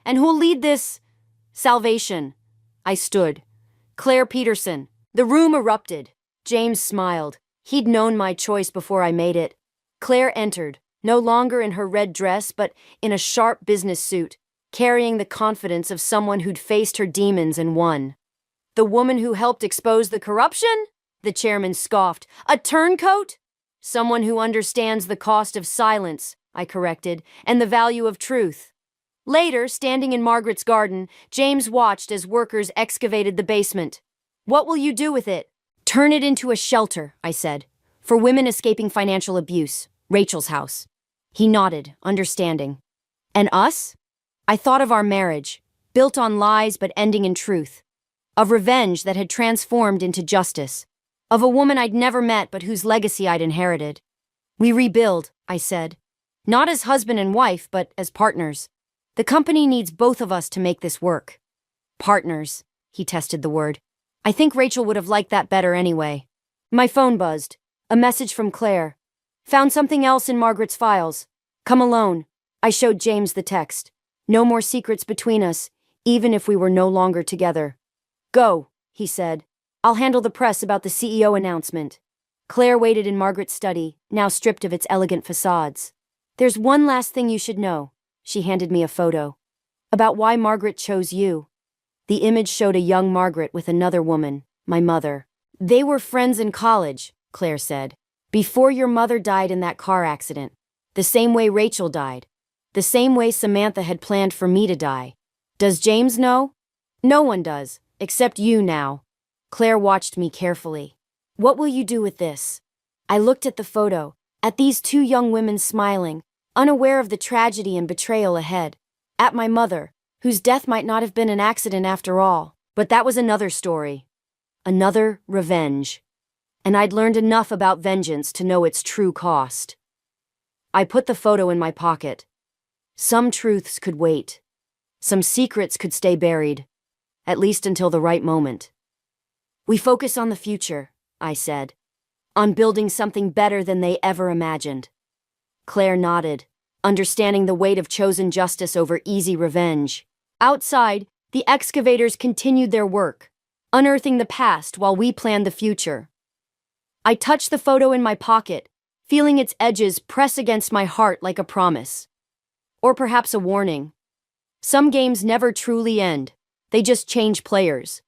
And who'll lead this salvation? I stood. Claire Peterson. The room erupted. James smiled. He'd known my choice before I made it. Claire entered, no longer in her red dress, but in a sharp business suit, carrying the confidence of someone who'd faced her demons and won. The woman who helped expose the corruption? The chairman scoffed. A turncoat? Someone who understands the cost of silence, I corrected, and the value of truth. Later, standing in Margaret's garden, James watched as workers excavated the basement. What will you do with it? Turn it into a shelter, I said, for women escaping financial abuse. Rachel's house. He nodded, understanding. And us? I thought of our marriage, built on lies but ending in truth. Of revenge that had transformed into justice. Of a woman I'd never met but whose legacy I'd inherited. We rebuild, I said. Not as husband and wife, but as partners. The company needs both of us to make this work. Partners, he tested the word. I think Rachel would have liked that better anyway. My phone buzzed. A message from Claire. Found something else in Margaret's files. Come alone. I showed James the text. No more secrets between us, even if we were no longer together. Go, he said. I'll handle the press about the CEO announcement. Claire waited in Margaret's study, now stripped of its elegant facades. There's one last thing you should know, She handed me a photo. About why Margaret chose you. The image showed a young Margaret with another woman, my mother. They were friends in college, Claire said. Before your mother died in that car accident. The same way Rachel died. The same way Samantha had planned for me to die. Does James know? No one does, except you now. Claire watched me carefully. What will you do with this? I looked at the photo, at these two young women smiling, unaware of the tragedy and betrayal ahead. At my mother, whose death might not have been an accident after all. But that was another story. Another revenge. And I'd learned enough about vengeance to know its true cost. I put the photo in my pocket. Some truths could wait. Some secrets could stay buried, at least until the right moment. We focus on the future, I said, on building something better than they ever imagined. Claire nodded, understanding the weight of chosen justice over easy revenge. Outside, the excavators continued their work, unearthing the past while we planned the future. I touched the photo in my pocket, feeling its edges press against my heart like a promise. Or perhaps a warning. Some games never truly end. They just change players.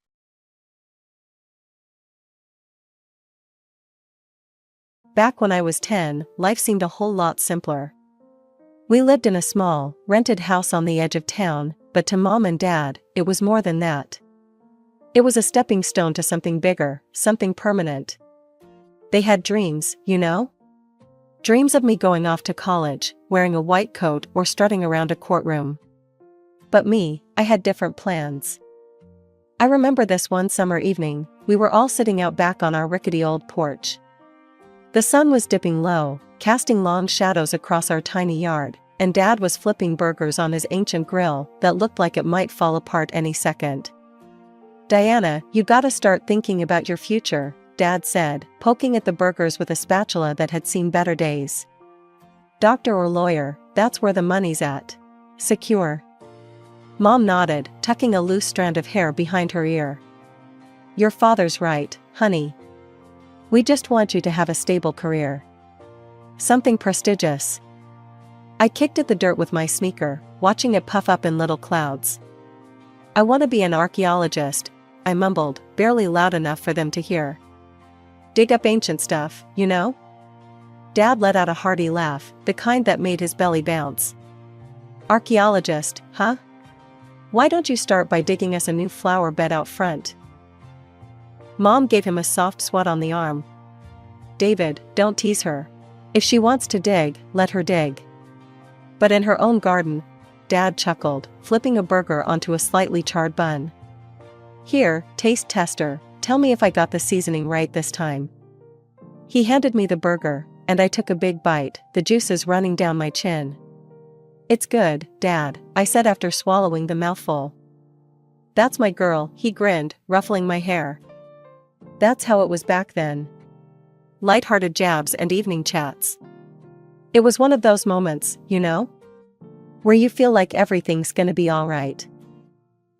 Back when I was 10, life seemed a whole lot simpler. We lived in a small, rented house on the edge of town, but to Mom and Dad, it was more than that. It was a stepping stone to something bigger, something permanent. They had dreams, you know? Dreams of me going off to college, wearing a white coat or strutting around a courtroom. But me, I had different plans. I remember this one summer evening, we were all sitting out back on our rickety old porch. The sun was dipping low, casting long shadows across our tiny yard, and Dad was flipping burgers on his ancient grill that looked like it might fall apart any second. "Diana, you gotta start thinking about your future," Dad said, poking at the burgers with a spatula that had seen better days. "Doctor or lawyer, that's where the money's at. Secure." Mom nodded, tucking a loose strand of hair behind her ear. "Your father's right, honey. We just want you to have a stable career. Something prestigious." I kicked at the dirt with my sneaker, watching it puff up in little clouds. "I want to be an archaeologist," I mumbled, barely loud enough for them to hear. "Dig up ancient stuff, you know?" Dad let out a hearty laugh, the kind that made his belly bounce. "Archaeologist, huh? Why don't you start by digging us a new flower bed out front?" Mom gave him a soft swat on the arm. "David, don't tease her. If she wants to dig, let her dig." "But in her own garden," Dad chuckled, flipping a burger onto a slightly charred bun. "Here, taste tester, tell me if I got the seasoning right this time." He handed me the burger, and I took a big bite, the juices running down my chin. "It's good, Dad," I said after swallowing the mouthful. "That's my girl," he grinned, ruffling my hair. That's how it was back then. Light-hearted jabs and evening chats. It was one of those moments, you know? Where you feel like everything's gonna be alright.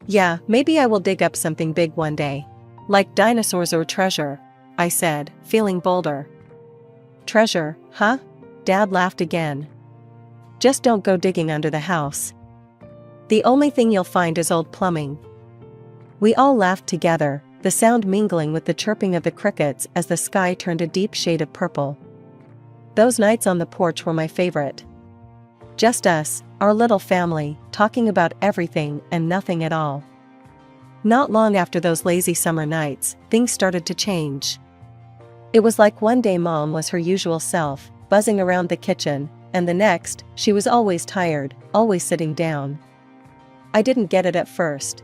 "Yeah, maybe I will dig up something big one day. Like dinosaurs or treasure," I said, feeling bolder. "Treasure, huh?" Dad laughed again. "Just don't go digging under the house. The only thing you'll find is old plumbing." We all laughed together, the sound mingling with the chirping of the crickets as the sky turned a deep shade of purple. Those nights on the porch were my favorite. Just us, our little family, talking about everything and nothing at all. Not long after those lazy summer nights, things started to change. It was like one day Mom was her usual self, buzzing around the kitchen, and the next, she was always tired, always sitting down. I didn't get it at first.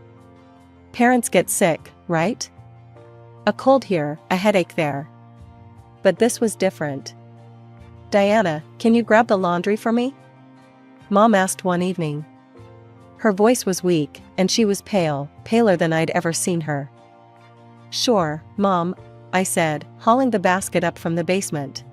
Parents get sick, right? A cold here, a headache there. But this was different. "Diana, can you grab the laundry for me?" Mom asked one evening. Her voice was weak, and she was pale, paler than I'd ever seen her. "Sure, Mom," I said, hauling the basket up from the basement.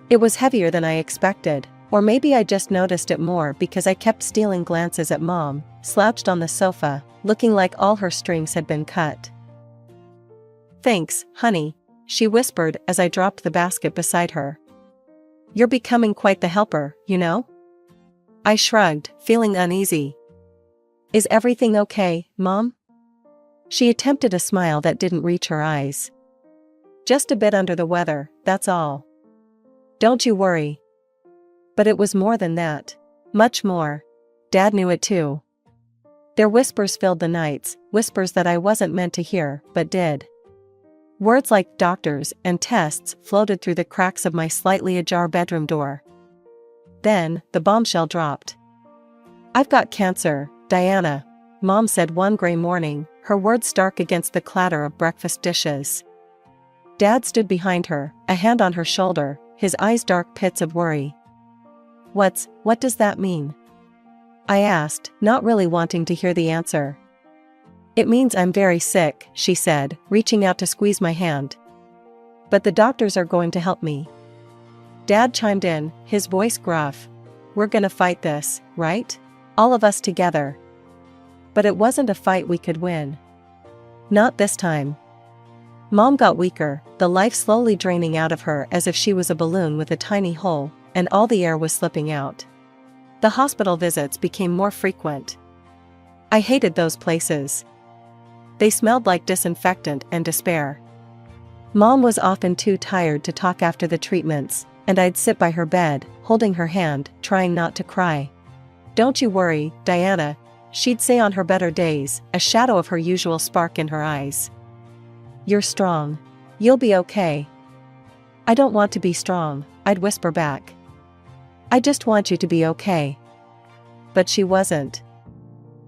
It was heavier than I expected, or maybe I just noticed it more because I kept stealing glances at Mom, slouched on the sofa, looking like all her strings had been cut. "Thanks, honey," she whispered as I dropped the basket beside her. "You're becoming quite the helper, you know?" I shrugged, feeling uneasy. Is everything okay, Mom? She attempted a smile that didn't reach her eyes. Just a bit under the weather, that's all. Don't you worry. But it was more than that. Much more. Dad knew it too. Their whispers filled the nights, whispers that I wasn't meant to hear, but did. Words like doctors and tests floated through the cracks of my slightly ajar bedroom door. Then, the bombshell dropped. I've got cancer, Diana, Mom said one gray morning, her words stark against the clatter of breakfast dishes. Dad stood behind her, a hand on her shoulder, his eyes dark pits of worry. What does that mean? I asked, not really wanting to hear the answer. It means I'm very sick, she said, reaching out to squeeze my hand. But the doctors are going to help me. Dad chimed in, his voice gruff. We're gonna fight this, right? All of us together. But it wasn't a fight we could win. Not this time. Mom got weaker, the life slowly draining out of her as if she was a balloon with a tiny hole, and all the air was slipping out. The hospital visits became more frequent. I hated those places. They smelled like disinfectant and despair. Mom was often too tired to talk after the treatments, and I'd sit by her bed, holding her hand, trying not to cry. Don't you worry, Diana, she'd say on her better days, a shadow of her usual spark in her eyes. You're strong. You'll be okay. I don't want to be strong, I'd whisper back. I just want you to be okay. But she wasn't.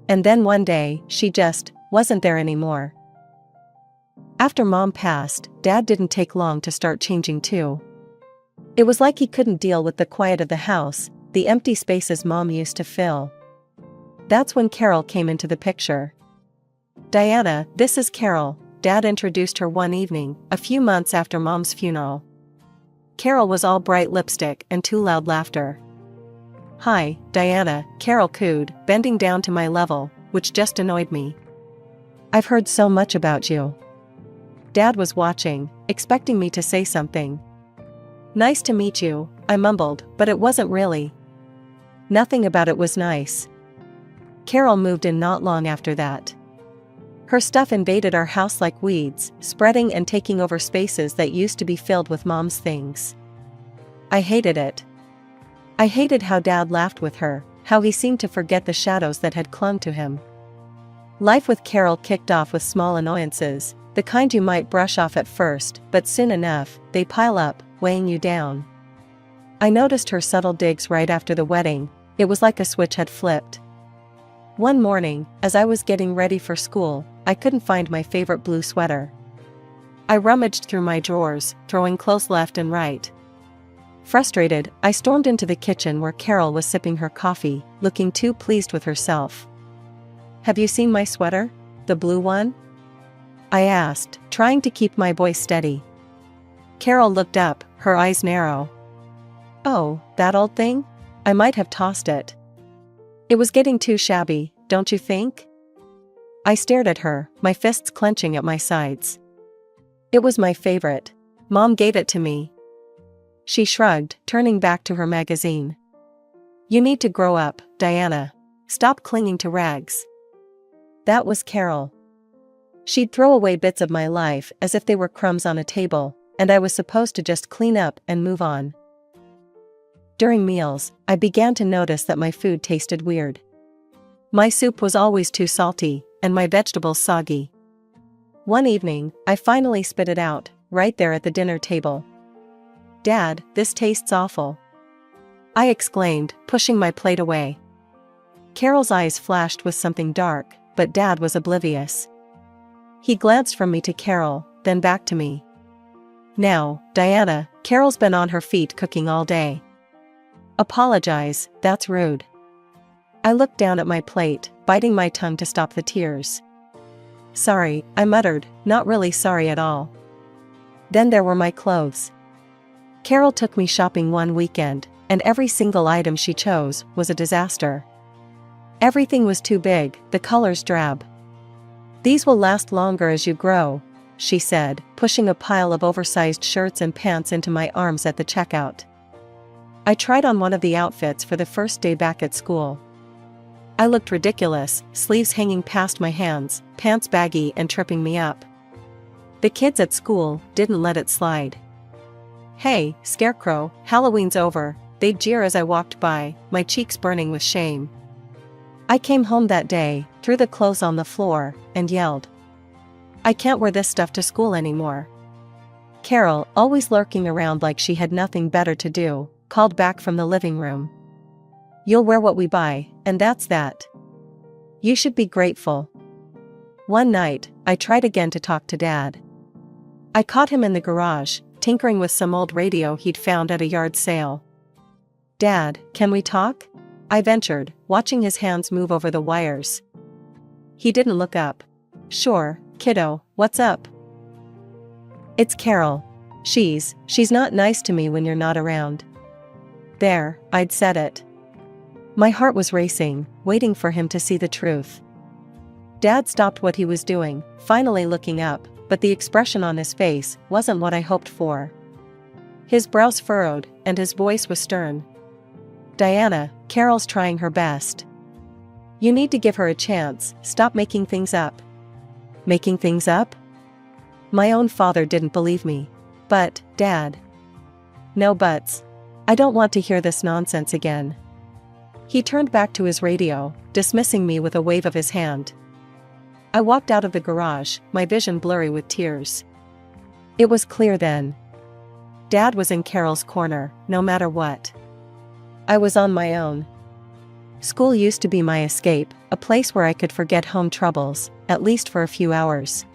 And then one day, she just wasn't there anymore. After Mom passed, Dad didn't take long to start changing too. It was like he couldn't deal with the quiet of the house, the empty spaces Mom used to fill. That's when Carol came into the picture. Diana, this is Carol, Dad introduced her one evening, a few months after Mom's funeral. Carol was all bright lipstick and too loud laughter. Hi, Diana, Carol cooed, bending down to my level, which just annoyed me. I've heard so much about you. Dad was watching, expecting me to say something. Nice to meet you, I mumbled, but it wasn't really. Nothing about it was nice. Carol moved in not long after that. Her stuff invaded our house like weeds, spreading and taking over spaces that used to be filled with Mom's things. I hated it. I hated how Dad laughed with her, how he seemed to forget the shadows that had clung to him. Life with Carol kicked off with small annoyances, the kind you might brush off at first, but soon enough, they pile up, weighing you down. I noticed her subtle digs right after the wedding. It was like a switch had flipped. One morning, as I was getting ready for school, I couldn't find my favorite blue sweater. I rummaged through my drawers, throwing clothes left and right. Frustrated, I stormed into the kitchen where Carol was sipping her coffee, looking too pleased with herself. Have you seen my sweater? The blue one? I asked, trying to keep my voice steady. Carol looked up, her eyes narrow. Oh, that old thing? I might have tossed it. It was getting too shabby, don't you think? I stared at her, my fists clenching at my sides. It was my favorite. Mom gave it to me. She shrugged, turning back to her magazine. You need to grow up, Diana. Stop clinging to rags. That was Carol. She'd throw away bits of my life as if they were crumbs on a table, and I was supposed to just clean up and move on. During meals, I began to notice that my food tasted weird. My soup was always too salty, and my vegetables soggy. One evening, I finally spit it out, right there at the dinner table. Dad, this tastes awful. I exclaimed, pushing my plate away. Carol's eyes flashed with something dark, but Dad was oblivious. He glanced from me to Carol, then back to me. Now, Diana, Carol's been on her feet cooking all day. Apologize, that's rude. I looked down at my plate, biting my tongue to stop the tears. Sorry, I muttered, not really sorry at all. Then there were my clothes. Carol took me shopping one weekend, and every single item she chose was a disaster. Everything was too big, the colors drab. These will last longer as you grow, she said, pushing a pile of oversized shirts and pants into my arms at the checkout. I tried on one of the outfits for the first day back at school. I looked ridiculous, sleeves hanging past my hands, pants baggy and tripping me up. The kids at school didn't let it slide. "Hey, Scarecrow, Halloween's over," they'd jeer as I walked by, my cheeks burning with shame. I came home that day, threw the clothes on the floor, and yelled, "I can't wear this stuff to school anymore." Carol, always lurking around like she had nothing better to do, called back from the living room. "You'll wear what we buy, and that's that. You should be grateful." One night, I tried again to talk to Dad. I caught him in the garage, tinkering with some old radio he'd found at a yard sale. "Dad, can we talk?" I ventured, watching his hands move over the wires. He didn't look up. "Sure, kiddo, what's up?" "It's Carol. She's not nice to me when you're not around." There, I'd said it. My heart was racing, waiting for him to see the truth. Dad stopped what he was doing, finally looking up, but the expression on his face wasn't what I hoped for. His brows furrowed, and his voice was stern. "Diana, Carol's trying her best. You need to give her a chance, stop making things up." Making things up? My own father didn't believe me. "But, Dad." "No buts. I don't want to hear this nonsense again." He turned back to his radio, dismissing me with a wave of his hand. I walked out of the garage, my vision blurry with tears. It was clear then. Dad was in Carol's corner, no matter what. I was on my own. School used to be my escape, a place where I could forget home troubles, at least for a few hours.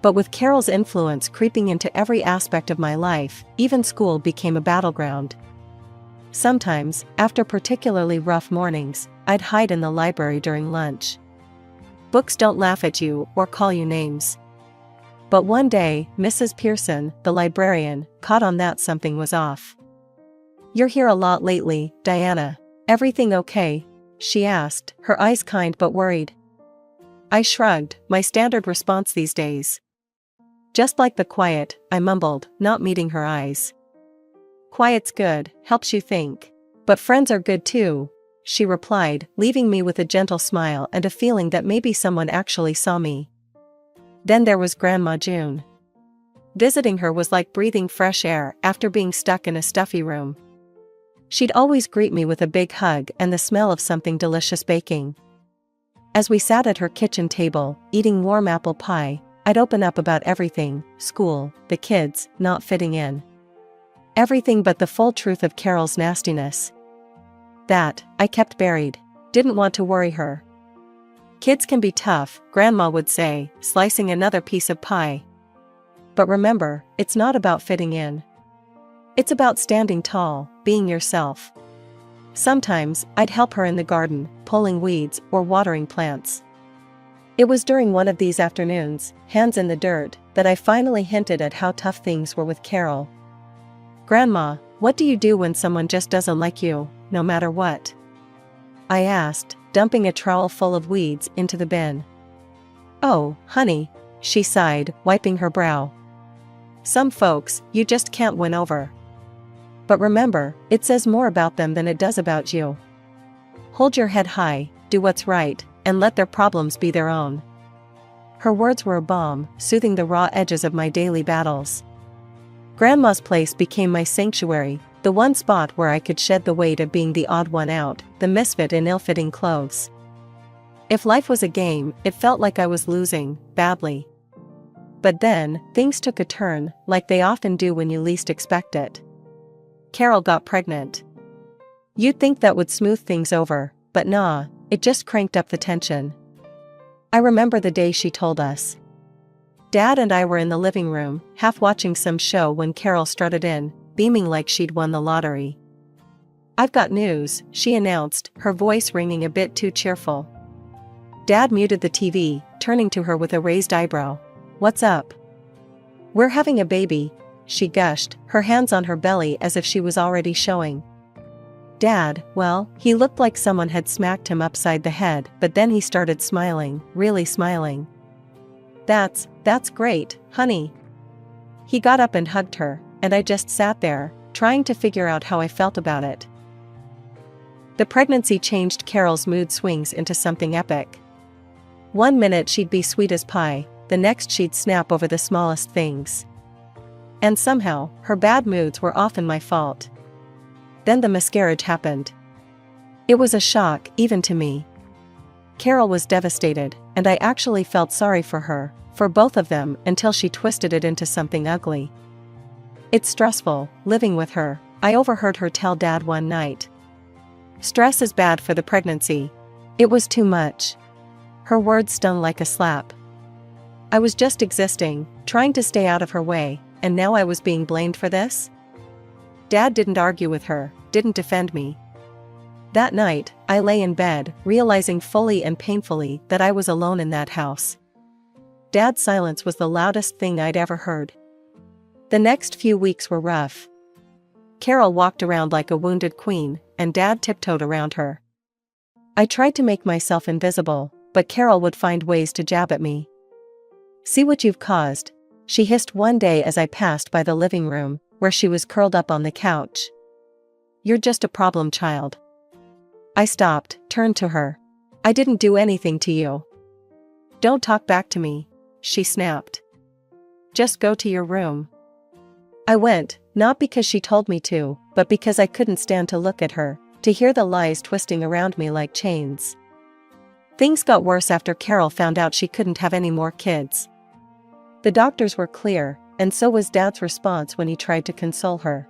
But with Carol's influence creeping into every aspect of my life, even school became a battleground. Sometimes, after particularly rough mornings, I'd hide in the library during lunch. Books don't laugh at you or call you names. But one day, Mrs. Pearson, the librarian, caught on that something was off. "You're here a lot lately, Diana. Everything okay?" she asked, her eyes kind but worried. I shrugged, my standard response these days. "Just like the quiet," I mumbled, not meeting her eyes. "Quiet's good, helps you think. But friends are good too," she replied, leaving me with a gentle smile and a feeling that maybe someone actually saw me. Then there was Grandma June. Visiting her was like breathing fresh air after being stuck in a stuffy room. She'd always greet me with a big hug and the smell of something delicious baking. As we sat at her kitchen table, eating warm apple pie, I'd open up about everything: school, the kids, not fitting in. Everything but the full truth of Carol's nastiness. That, I kept buried. Didn't want to worry her. "Kids can be tough," Grandma would say, slicing another piece of pie. "But remember, it's not about fitting in. It's about standing tall, being yourself." Sometimes, I'd help her in the garden, pulling weeds or watering plants. It was during one of these afternoons, hands in the dirt, that I finally hinted at how tough things were with Carol. "Grandma, what do you do when someone just doesn't like you, no matter what?" I asked, dumping a trowel full of weeds into the bin. "Oh, honey," she sighed, wiping her brow. "Some folks, you just can't win over. But remember, it says more about them than it does about you. Hold your head high, do what's right, and let their problems be their own." Her words were a balm, soothing the raw edges of my daily battles. Grandma's place became my sanctuary, the one spot where I could shed the weight of being the odd one out, the misfit in ill-fitting clothes. If life was a game, it felt like I was losing, badly. But then, things took a turn, like they often do when you least expect it. Carol got pregnant. You'd think that would smooth things over, but nah, it just cranked up the tension. I remember the day she told us. Dad and I were in the living room, half watching some show when Carol strutted in, beaming like she'd won the lottery. "I've got news," she announced, her voice ringing a bit too cheerful. Dad muted the TV, turning to her with a raised eyebrow. "What's up?" "We're having a baby," she gushed, her hands on her belly as if she was already showing. Dad, well, he looked like someone had smacked him upside the head, but then he started smiling, really smiling. That's great, honey." He got up and hugged her, and I just sat there, trying to figure out how I felt about it. The pregnancy changed Carol's mood swings into something epic. One minute she'd be sweet as pie, the next she'd snap over the smallest things. And somehow, her bad moods were often my fault. Then the miscarriage happened. It was a shock, even to me. Carol was devastated, and I actually felt sorry for her, for both of them, until she twisted it into something ugly. It's stressful, living with her, I overheard her tell Dad one night. Stress is bad for the pregnancy. It was too much. Her words stung like a slap. I was just existing, trying to stay out of her way, and now I was being blamed for this? Dad didn't argue with her, didn't defend me. That night, I lay in bed, realizing fully and painfully that I was alone in that house. Dad's silence was the loudest thing I'd ever heard. The next few weeks were rough. Carol walked around like a wounded queen, and Dad tiptoed around her. I tried to make myself invisible, but Carol would find ways to jab at me. "See what you've caused," she hissed one day as I passed by the living room, where she was curled up on the couch. "You're just a problem child." I stopped, turned to her. "I didn't do anything to you." "Don't talk back to me," she snapped. "Just go to your room." I went, not because she told me to, but because I couldn't stand to look at her, to hear the lies twisting around me like chains. Things got worse after Carol found out she couldn't have any more kids. The doctors were clear, and so was Dad's response when he tried to console her.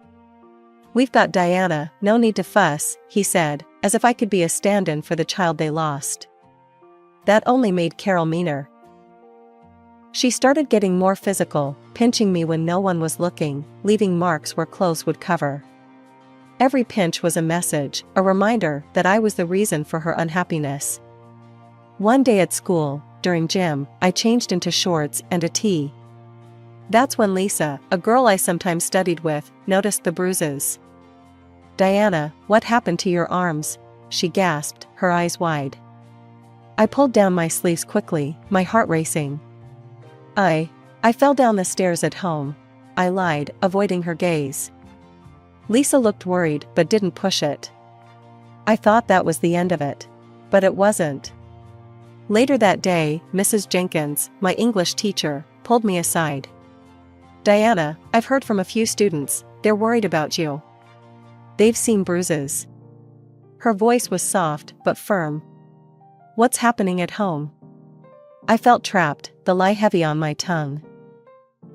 "We've got Diana, no need to fuss," he said, as if I could be a stand-in for the child they lost. That only made Carol meaner. She started getting more physical, pinching me when no one was looking, leaving marks where clothes would cover. Every pinch was a message, a reminder that I was the reason for her unhappiness. One day at school, during gym, I changed into shorts and a tee. That's when Lisa, a girl I sometimes studied with, noticed the bruises. "Diana, what happened to your arms?" she gasped, her eyes wide. I pulled down my sleeves quickly, my heart racing. I fell down the stairs at home," I lied, avoiding her gaze. Lisa looked worried but didn't push it. I thought that was the end of it. But it wasn't. Later that day, Mrs. Jenkins, my English teacher, pulled me aside. "Diana, I've heard from a few students, they're worried about you. They've seen bruises." Her voice was soft but firm. "What's happening at home?" I felt trapped, the lie heavy on my tongue.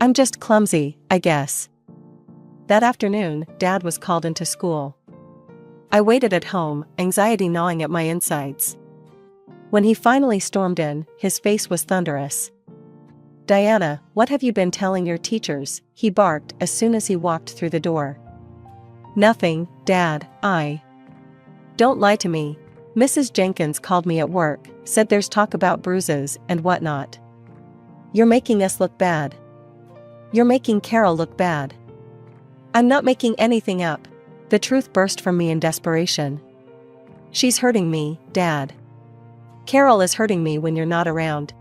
"I'm just clumsy, I guess." That afternoon, Dad was called into school. I waited at home, anxiety gnawing at my insides. When he finally stormed in, his face was thunderous. "Diana, what have you been telling your teachers?" he barked as soon as he walked through the door. "Nothing, Dad, Don't lie to me. Mrs. Jenkins called me at work, said there's talk about bruises and whatnot. You're making us look bad. You're making Carol look bad." "I'm not making anything up." The truth burst from me in desperation. "She's hurting me, Dad. Carol is hurting me when you're not around."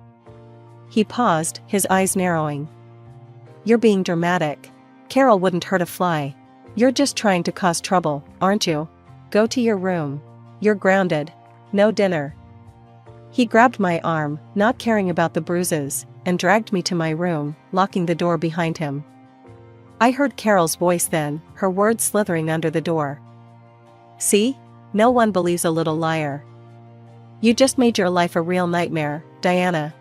He paused, his eyes narrowing. "You're being dramatic. Carol wouldn't hurt a fly. You're just trying to cause trouble, aren't you? Go to your room. You're grounded. No dinner." He grabbed my arm, not caring about the bruises, and dragged me to my room, locking the door behind him. I heard Carol's voice then, her words slithering under the door. "See? No one believes a little liar. You just made your life a real nightmare, Diana."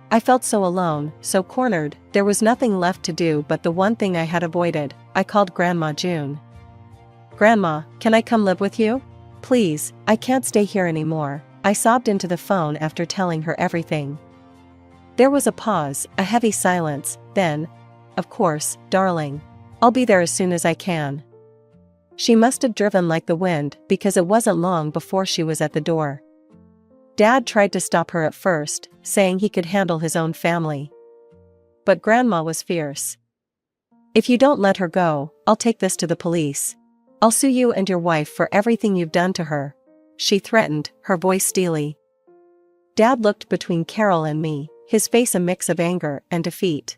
I felt so alone, so cornered, there was nothing left to do but the one thing I had avoided. I called Grandma June. "Grandma, can I come live with you? Please, I can't stay here anymore," I sobbed into the phone after telling her everything. There was a pause, a heavy silence, then, "Of course, darling. I'll be there as soon as I can." She must have driven like the wind because it wasn't long before she was at the door. Dad tried to stop her at first, saying he could handle his own family. But Grandma was fierce. "If you don't let her go, I'll take this to the police. I'll sue you and your wife for everything you've done to her," she threatened, her voice steely. Dad looked between Carol and me, his face a mix of anger and defeat.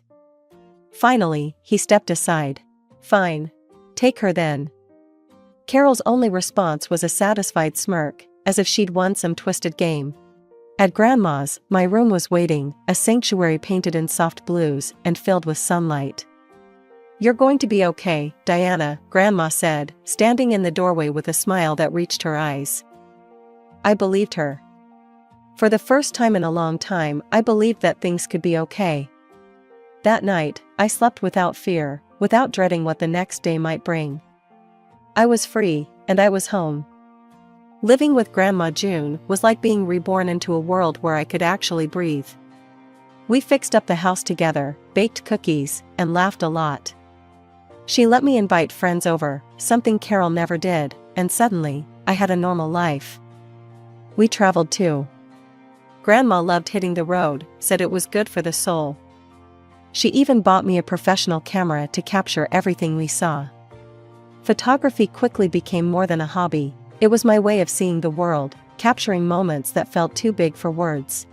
Finally, he stepped aside. Fine, Take her then. Carol's only response was a satisfied smirk, as if she'd won some twisted game. At Grandma's, my room was waiting, a sanctuary painted in soft blues and filled with sunlight. You're going to be okay, Diana, Grandma said, standing in the doorway with a smile that reached her eyes. I believed her. For the first time in a long time, I believed that things could be okay. That night, I slept without fear, without dreading what the next day might bring. I was free, and I was home. Living with Grandma June was like being reborn into a world where I could actually breathe. We fixed up the house together, baked cookies, and laughed a lot. She let me invite friends over, something Carol never did, and suddenly, I had a normal life. We traveled too. Grandma loved hitting the road, said it was good for the soul. She even bought me a professional camera to capture everything we saw. Photography quickly became more than a hobby. It was my way of seeing the world, capturing moments that felt too big for words.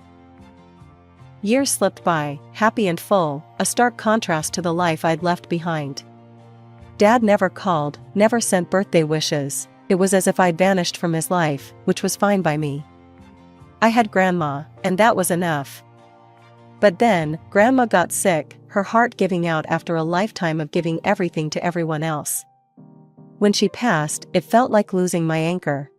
Years slipped by, happy and full, a stark contrast to the life I'd left behind. Dad never called, never sent birthday wishes. It was as if I'd vanished from his life, which was fine by me. I had Grandma, and that was enough. But then, Grandma got sick, her heart giving out after a lifetime of giving everything to everyone else. When she passed, it felt like losing my anchor.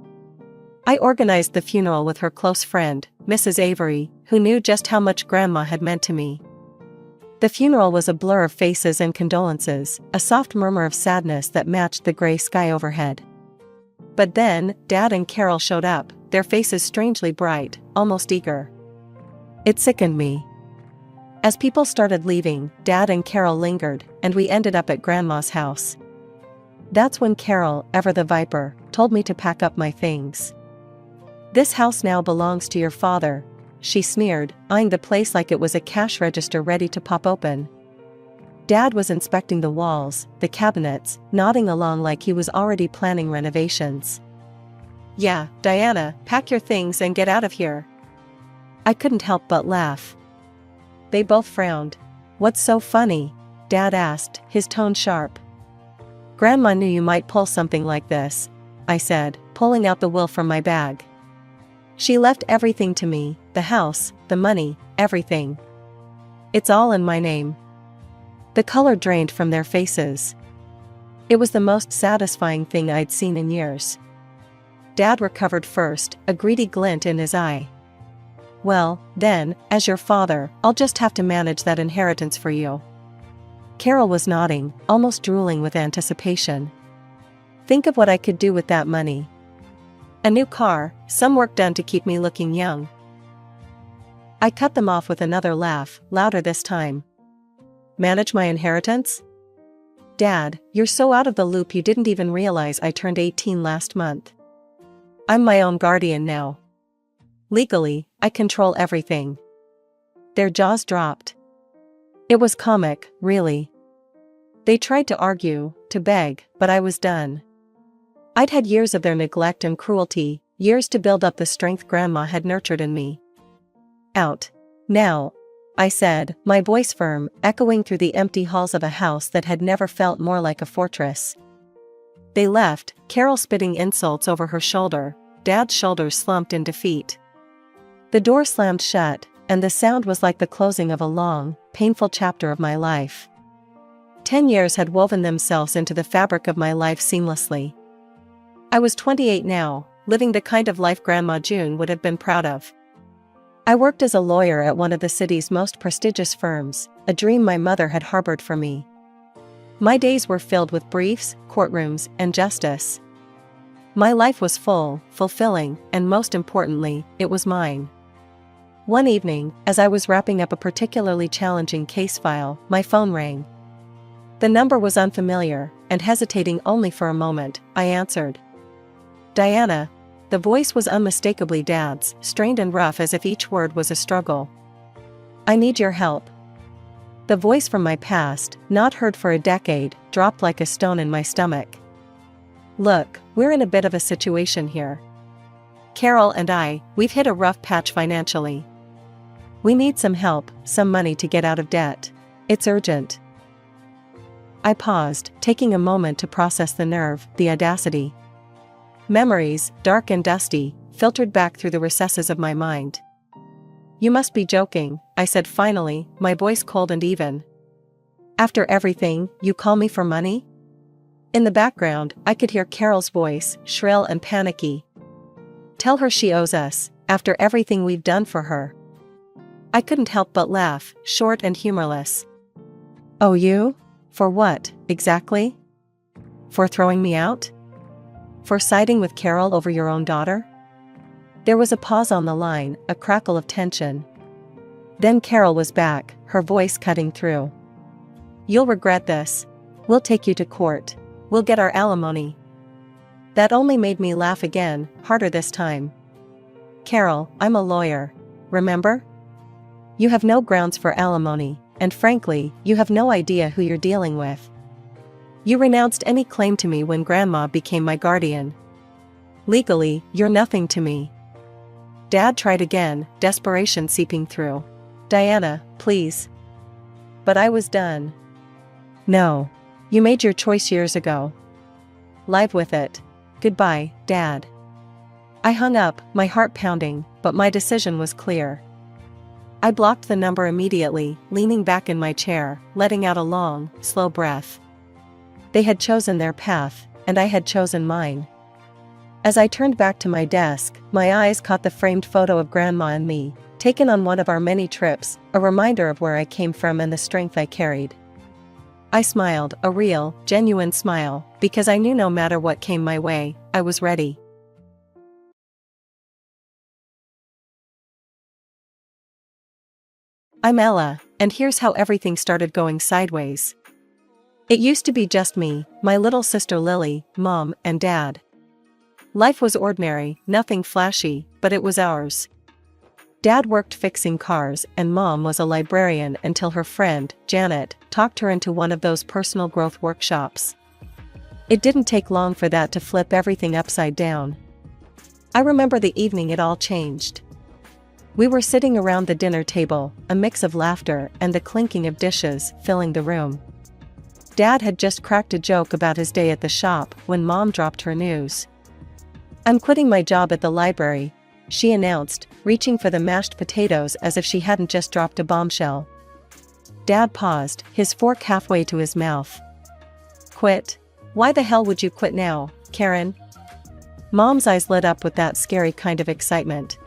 I organized the funeral with her close friend, Mrs. Avery, who knew just how much Grandma had meant to me. The funeral was a blur of faces and condolences, a soft murmur of sadness that matched the gray sky overhead. But then, Dad and Carol showed up, their faces strangely bright, almost eager. It sickened me. As people started leaving, Dad and Carol lingered, and we ended up at Grandma's house. That's when Carol, ever the viper, told me to pack up my things. This house now belongs to your father, she sneered, eyeing the place like it was a cash register ready to pop open. Dad was inspecting the walls, the cabinets, nodding along like he was already planning renovations. Yeah, Diana, pack your things and get out of here. I couldn't help but laugh. They both frowned. What's so funny? Dad asked, his tone sharp. Grandma knew you might pull something like this, I said, pulling out the will from my bag. She left everything to me, the house, the money, everything. It's all in my name. The color drained from their faces. It was the most satisfying thing I'd seen in years. Dad recovered first, a greedy glint in his eye. Well, then, as your father, I'll just have to manage that inheritance for you. Carol was nodding, almost drooling with anticipation. Think of what I could do with that money. A new car, some work done to keep me looking young. I cut them off with another laugh, louder this time. Manage my inheritance? Dad, you're so out of the loop you didn't even realize I turned 18 last month. I'm my own guardian now. Legally, I control everything. Their jaws dropped. It was comic, really. They tried to argue, to beg, but I was done. I'd had years of their neglect and cruelty, years to build up the strength Grandma had nurtured in me. Out. Now, I said, my voice firm, echoing through the empty halls of a house that had never felt more like a fortress. They left, Carol spitting insults over her shoulder, Dad's shoulders slumped in defeat. The door slammed shut, and the sound was like the closing of a long, painful chapter of my life. 10 years had woven themselves into the fabric of my life seamlessly. I was 28 now, living the kind of life Grandma June would have been proud of. I worked as a lawyer at one of the city's most prestigious firms, a dream my mother had harbored for me. My days were filled with briefs, courtrooms, and justice. My life was full, fulfilling, and most importantly, it was mine. One evening, as I was wrapping up a particularly challenging case file, my phone rang. The number was unfamiliar, and hesitating only for a moment, I answered. Diana. The voice was unmistakably Dad's, strained and rough as if each word was a struggle. I need your help. The voice from my past, not heard for a decade, dropped like a stone in my stomach. Look, we're in a bit of a situation here. Carol and we've hit a rough patch financially. We need some help, some money to get out of debt. It's urgent. I paused, taking a moment to process the nerve, the audacity. Memories, dark and dusty, filtered back through the recesses of my mind. You must be joking, I said finally, my voice cold and even. After everything, you call me for money? In the background, I could hear Carol's voice, shrill and panicky. Tell her she owes us, after everything we've done for her. I couldn't help but laugh, short and humorless. Oh, you? For what, exactly? For throwing me out? For siding with Carol over your own daughter? There was a pause on the line, a crackle of tension. Then Carol was back, her voice cutting through. You'll regret this. We'll take you to court. We'll get our alimony. That only made me laugh again, harder this time. Carol, I'm a lawyer. Remember? You have no grounds for alimony, and frankly, you have no idea who you're dealing with. You renounced any claim to me when Grandma became my guardian. Legally, you're nothing to me. Dad tried again, desperation seeping through. Diana, please. But I was done. No. You made your choice years ago. Live with it. Goodbye, Dad. I hung up, my heart pounding, but my decision was clear. I blocked the number immediately, leaning back in my chair, letting out a long, slow breath. They had chosen their path, and I had chosen mine. As I turned back to my desk, my eyes caught the framed photo of Grandma and me, taken on one of our many trips, a reminder of where I came from and the strength I carried. I smiled, a real, genuine smile, because I knew no matter what came my way, I was ready. I'm Ella, and here's how everything started going sideways. It used to be just me, my little sister Lily, Mom, and Dad. Life was ordinary, nothing flashy, but it was ours. Dad worked fixing cars, and Mom was a librarian until her friend, Janet, talked her into one of those personal growth workshops. It didn't take long for that to flip everything upside down. I remember the evening it all changed. We were sitting around the dinner table, a mix of laughter and the clinking of dishes filling the room. Dad had just cracked a joke about his day at the shop when Mom dropped her news. I'm quitting my job at the library, she announced, reaching for the mashed potatoes as if she hadn't just dropped a bombshell. Dad paused, his fork halfway to his mouth. Quit? Why the hell would you quit now, Karen? Mom's eyes lit up with that scary kind of excitement.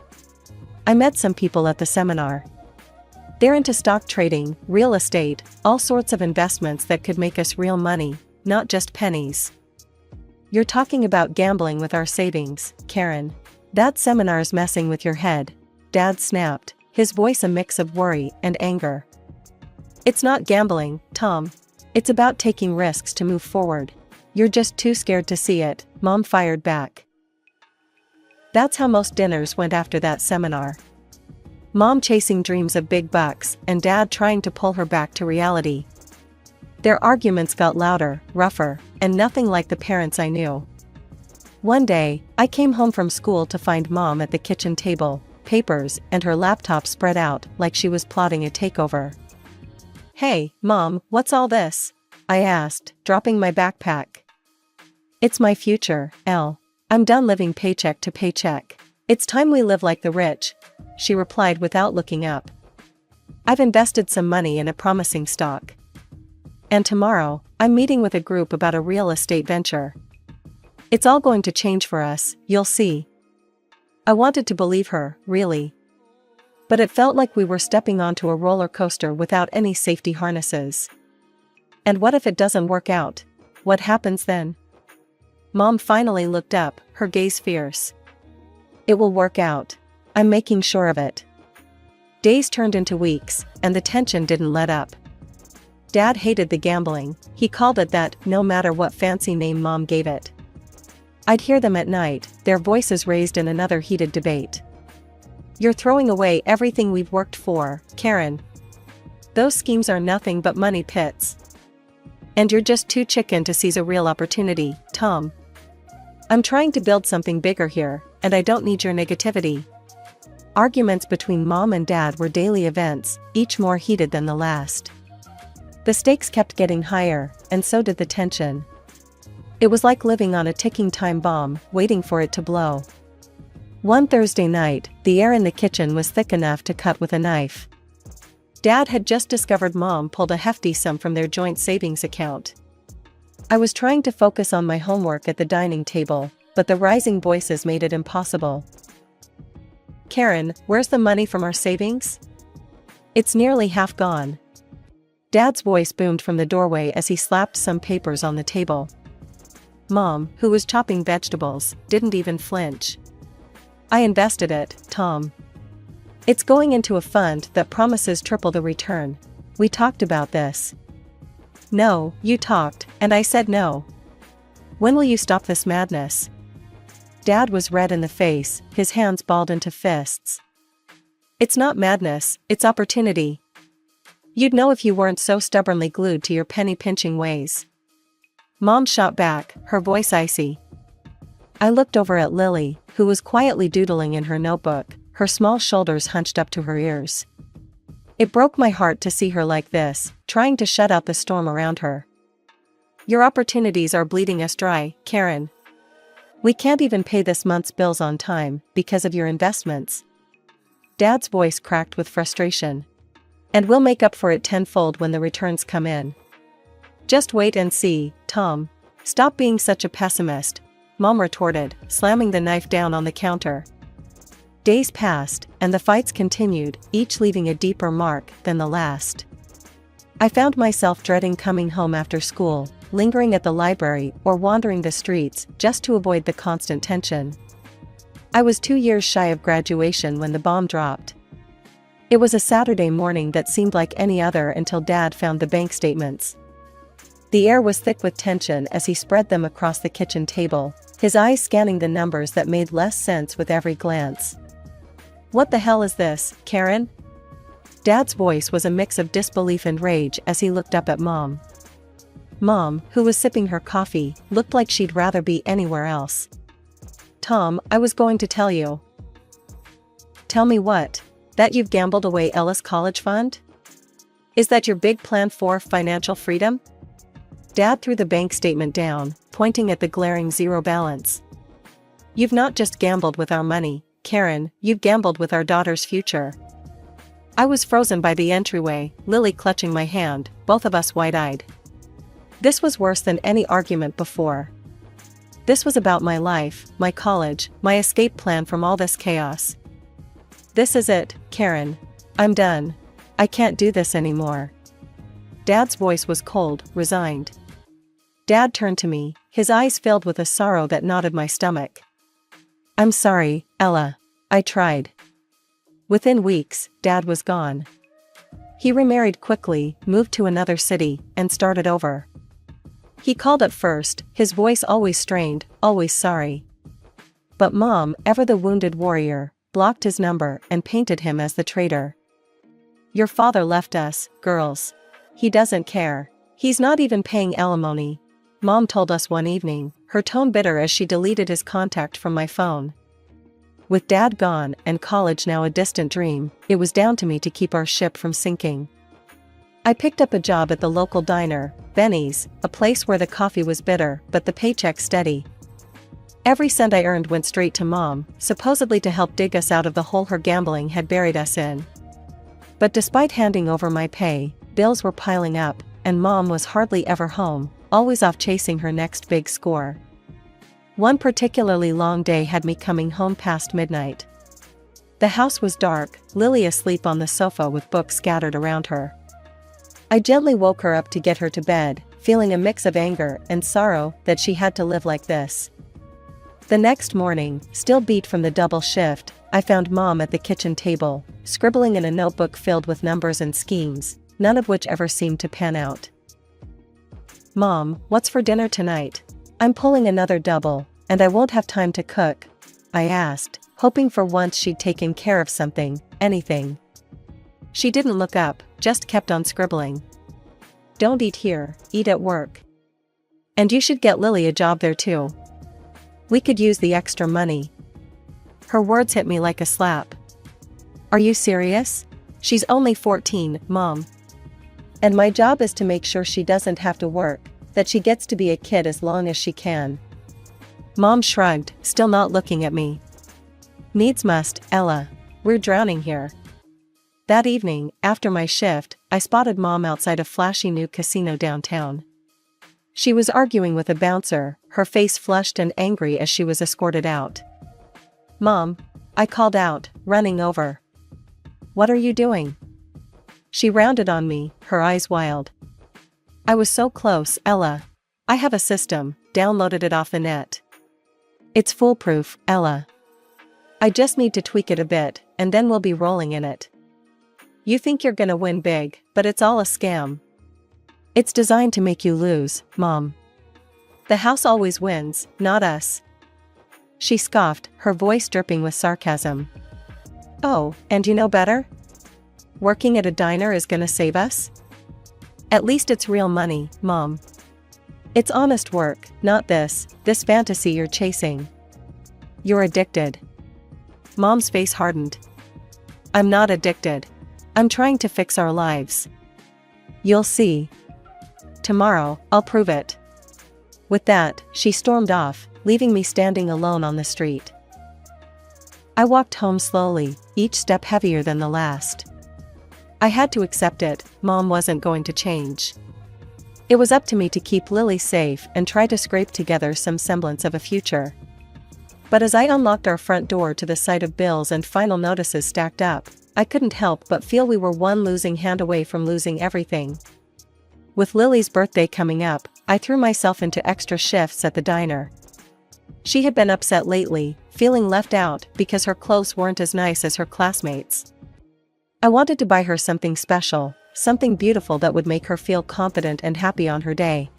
I met some people at the seminar. They're into stock trading, real estate, all sorts of investments that could make us real money, not just pennies. You're talking about gambling with our savings, Karen. That seminar's messing with your head, Dad snapped, his voice a mix of worry and anger. It's not gambling, Tom. It's about taking risks to move forward. You're just too scared to see it, Mom fired back. That's how most dinners went after that seminar. Mom chasing dreams of big bucks, and Dad trying to pull her back to reality. Their arguments got louder, rougher, and nothing like the parents I knew. One day, I came home from school to find Mom at the kitchen table, papers and her laptop spread out like she was plotting a takeover. Hey, Mom, what's all this? I asked, dropping my backpack. It's my future, Elle. I'm done living paycheck to paycheck. It's time we live like the rich, she replied without looking up. I've invested some money in a promising stock. And tomorrow, I'm meeting with a group about a real estate venture. It's all going to change for us, you'll see. I wanted to believe her, really. But it felt like we were stepping onto a roller coaster without any safety harnesses. And what if it doesn't work out? What happens then? Mom finally looked up, her gaze fierce. It will work out. I'm making sure of it. Days turned into weeks, and the tension didn't let up. Dad hated the gambling, he called it that no matter what fancy name Mom gave it. I'd hear them at night, their voices raised in another heated debate. You're throwing away everything we've worked for, Karen. Those schemes are nothing but money pits. And you're just too chicken to seize a real opportunity, Tom. I'm trying to build something bigger here, and I don't need your negativity. Arguments between Mom and Dad were daily events, each more heated than the last. The stakes kept getting higher, and so did the tension. It was like living on a ticking time bomb, waiting for it to blow. One Thursday night, the air in the kitchen was thick enough to cut with a knife. Dad had just discovered Mom pulled a hefty sum from their joint savings account. I was trying to focus on my homework at the dining table, but the rising voices made it impossible. "Karen, where's the money from our savings? It's nearly half gone." Dad's voice boomed from the doorway as he slapped some papers on the table. Mom, who was chopping vegetables, didn't even flinch. "I invested it, Tom. It's going into a fund that promises triple the return. We talked about this." "No, you talked, and I said no. When will you stop this madness?" Dad was red in the face, his hands balled into fists. "It's not madness, it's opportunity. You'd know if you weren't so stubbornly glued to your penny-pinching ways." Mom shot back, her voice icy. I looked over at Lily, who was quietly doodling in her notebook, her small shoulders hunched up to her ears. It broke my heart to see her like this, trying to shut out the storm around her. "Your opportunities are bleeding us dry, Karen. We can't even pay this month's bills on time, because of your investments." Dad's voice cracked with frustration. "And we'll make up for it tenfold when the returns come in. Just wait and see, Tom. Stop being such a pessimist," Mom retorted, slamming the knife down on the counter. Days passed, and the fights continued, each leaving a deeper mark than the last. I found myself dreading coming home after school, lingering at the library or wandering the streets just to avoid the constant tension. I was 2 years shy of graduation when the bomb dropped. It was a Saturday morning that seemed like any other until Dad found the bank statements. The air was thick with tension as he spread them across the kitchen table, his eyes scanning the numbers that made less sense with every glance. "What the hell is this, Karen?" Dad's voice was a mix of disbelief and rage as he looked up at Mom. Mom, who was sipping her coffee, looked like she'd rather be anywhere else. "Tom, I was going to tell you." "Tell me what? That you've gambled away Ella's college fund? Is that your big plan for financial freedom?" Dad threw the bank statement down, pointing at the glaring zero balance. "You've not just gambled with our money, Karen, you've gambled with our daughter's future." I was frozen by the entryway, Lily clutching my hand, both of us wide-eyed. This was worse than any argument before. This was about my life, my college, my escape plan from all this chaos. "This is it, Karen. I'm done. I can't do this anymore." Dad's voice was cold, resigned. Dad turned to me, his eyes filled with a sorrow that knotted my stomach. "I'm sorry, Ella. I tried." Within weeks, Dad was gone. He remarried quickly, moved to another city, and started over. He called at first, his voice always strained, always sorry. But Mom, ever the wounded warrior, blocked his number and painted him as the traitor. "Your father left us, girls. He doesn't care. He's not even paying alimony," Mom told us one evening, her tone bitter as she deleted his contact from my phone. With Dad gone and college now a distant dream, it was down to me to keep our ship from sinking. I picked up a job at the local diner, Benny's, a place where the coffee was bitter but the paycheck steady. Every cent I earned went straight to Mom, supposedly to help dig us out of the hole her gambling had buried us in. But despite handing over my pay, bills were piling up, and Mom was hardly ever home, always off chasing her next big score. One particularly long day had me coming home past midnight. The house was dark, Lily asleep on the sofa with books scattered around her. I gently woke her up to get her to bed, feeling a mix of anger and sorrow that she had to live like this. The next morning, still beat from the double shift, I found Mom at the kitchen table, scribbling in a notebook filled with numbers and schemes, none of which ever seemed to pan out. "Mom, what's for dinner tonight? I'm pulling another double, and I won't have time to cook," I asked, hoping for once she'd taken care of something, anything. She didn't look up, just kept on scribbling. "Don't eat here, eat at work. And you should get Lily a job there too. We could use the extra money." Her words hit me like a slap. "Are you serious? She's only 14, Mom. And my job is to make sure she doesn't have to work, That she gets to be a kid as long as she can. Mom shrugged, still not looking at me. Needs must, Ella. We're drowning here. That evening, after my shift, I spotted Mom outside a flashy new casino downtown. She was arguing with a bouncer, her face flushed and angry as she was escorted out. Mom, I called out, running over. What are you doing? She rounded on me, her eyes wild. I was so close, Ella. I have a system, downloaded it off the net. It's foolproof, Ella. I just need to tweak it a bit, and then we'll be rolling in it. You think you're gonna win big, but it's all a scam. It's designed to make you lose, Mom. The house always wins, not us. She scoffed, her voice dripping with sarcasm. Oh, and you know better? Working at a diner is gonna save us? At least it's real money, Mom. It's honest work, not this fantasy you're chasing. You're addicted. Mom's face hardened. I'm not addicted. I'm trying to fix our lives. You'll see. Tomorrow, I'll prove it. With that, she stormed off, leaving me standing alone on the street. I walked home slowly, each step heavier than the last. I had to accept it, Mom wasn't going to change. It was up to me to keep Lily safe and try to scrape together some semblance of a future. But as I unlocked our front door to the sight of bills and final notices stacked up, I couldn't help but feel we were one losing hand away from losing everything. With Lily's birthday coming up, I threw myself into extra shifts at the diner. She had been upset lately, feeling left out because her clothes weren't as nice as her classmates. I wanted to buy her something special, something beautiful that would make her feel confident and happy on her day.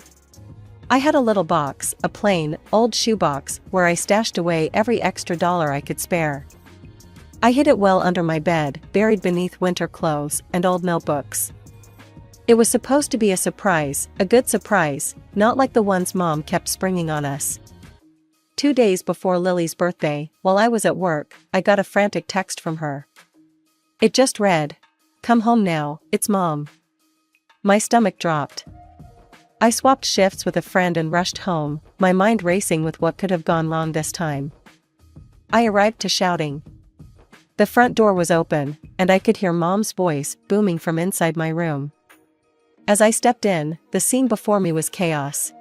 I had a little box, a plain, old shoebox, where I stashed away every extra dollar I could spare. I hid it well under my bed, buried beneath winter clothes and old notebooks. It was supposed to be a surprise, a good surprise, not like the ones Mom kept springing on us. 2 days before Lily's birthday, while I was at work, I got a frantic text from her. It just read, "Come home now, it's Mom." My stomach dropped. I swapped shifts with a friend and rushed home, my mind racing with what could have gone wrong this time. I arrived to shouting. The front door was open, and I could hear Mom's voice booming from inside my room. As I stepped in, the scene before me was chaos.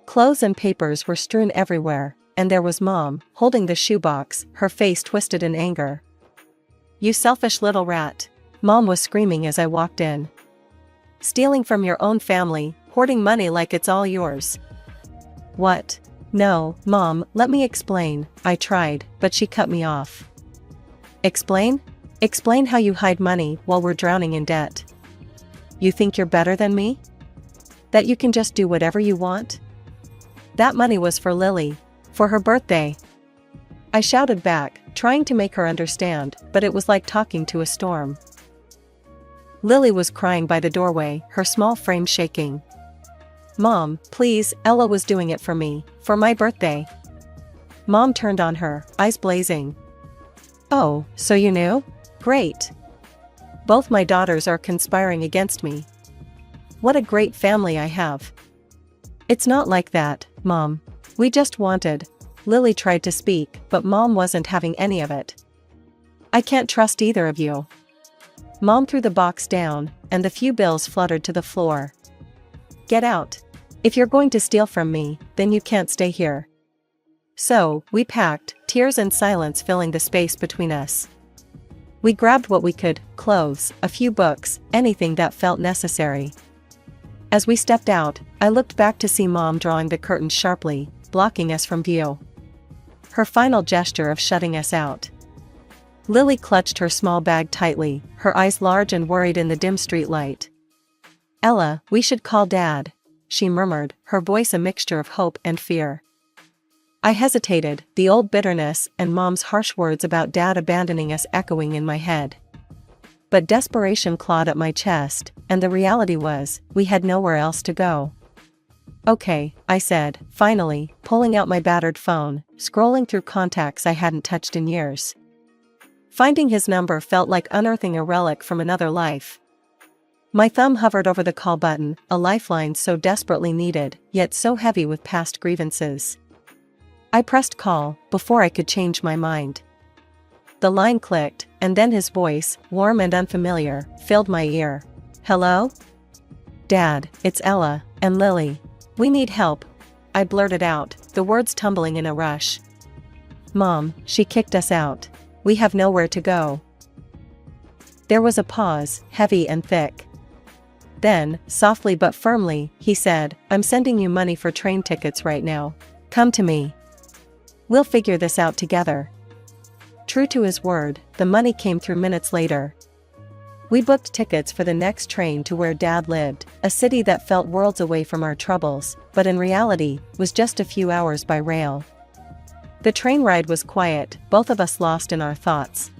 Clothes and papers were strewn everywhere, and there was Mom, holding the shoebox, her face twisted in anger. "You selfish little rat," Mom was screaming as I walked in. "Stealing from your own family, hoarding money like it's all yours." "What? No, Mom, let me explain," I tried, but she cut me off. "Explain? Explain how you hide money while we're drowning in debt. You think you're better than me? That you can just do whatever you want? That money was for Lily, for her birthday." I shouted back, trying to make her understand, but it was like talking to a storm. Lily was crying by the doorway, her small frame shaking. "Mom, please, Ella was doing it for me, for my birthday." Mom turned on her, eyes blazing. "Oh, so you knew? Great. Both my daughters are conspiring against me. What a great family I have." "It's not like that, Mom. We just wanted..." Lily tried to speak, but Mom wasn't having any of it. "I can't trust either of you." Mom threw the box down, and the few bills fluttered to the floor. "Get out. If you're going to steal from me, then you can't stay here." So, we packed, tears and silence filling the space between us. We grabbed what we could, clothes, a few books, anything that felt necessary. As we stepped out, I looked back to see Mom drawing the curtains sharply, blocking us from view. Her final gesture of shutting us out. Lily clutched her small bag tightly, her eyes large and worried in the dim street light. "Ella, we should call Dad," she murmured, her voice a mixture of hope and fear. I hesitated, the old bitterness and Mom's harsh words about Dad abandoning us echoing in my head. But desperation clawed at my chest, and the reality was, we had nowhere else to go. "Okay," I said, finally, pulling out my battered phone, scrolling through contacts I hadn't touched in years. Finding his number felt like unearthing a relic from another life. My thumb hovered over the call button, a lifeline so desperately needed, yet so heavy with past grievances. I pressed call before I could change my mind. The line clicked, and then his voice, warm and unfamiliar, filled my ear. "Hello? Dad, it's Ella and Lily. We need help," I blurted out, the words tumbling in a rush. "Mom, she kicked us out. We have nowhere to go." There was a pause, heavy and thick. Then, softly but firmly, he said, "I'm sending you money for train tickets right now. Come to me. We'll figure this out together." True to his word, the money came through minutes later. We booked tickets for the next train to where Dad lived, a city that felt worlds away from our troubles, but in reality, was just a few hours by rail. The train ride was quiet, both of us lost in our thoughts.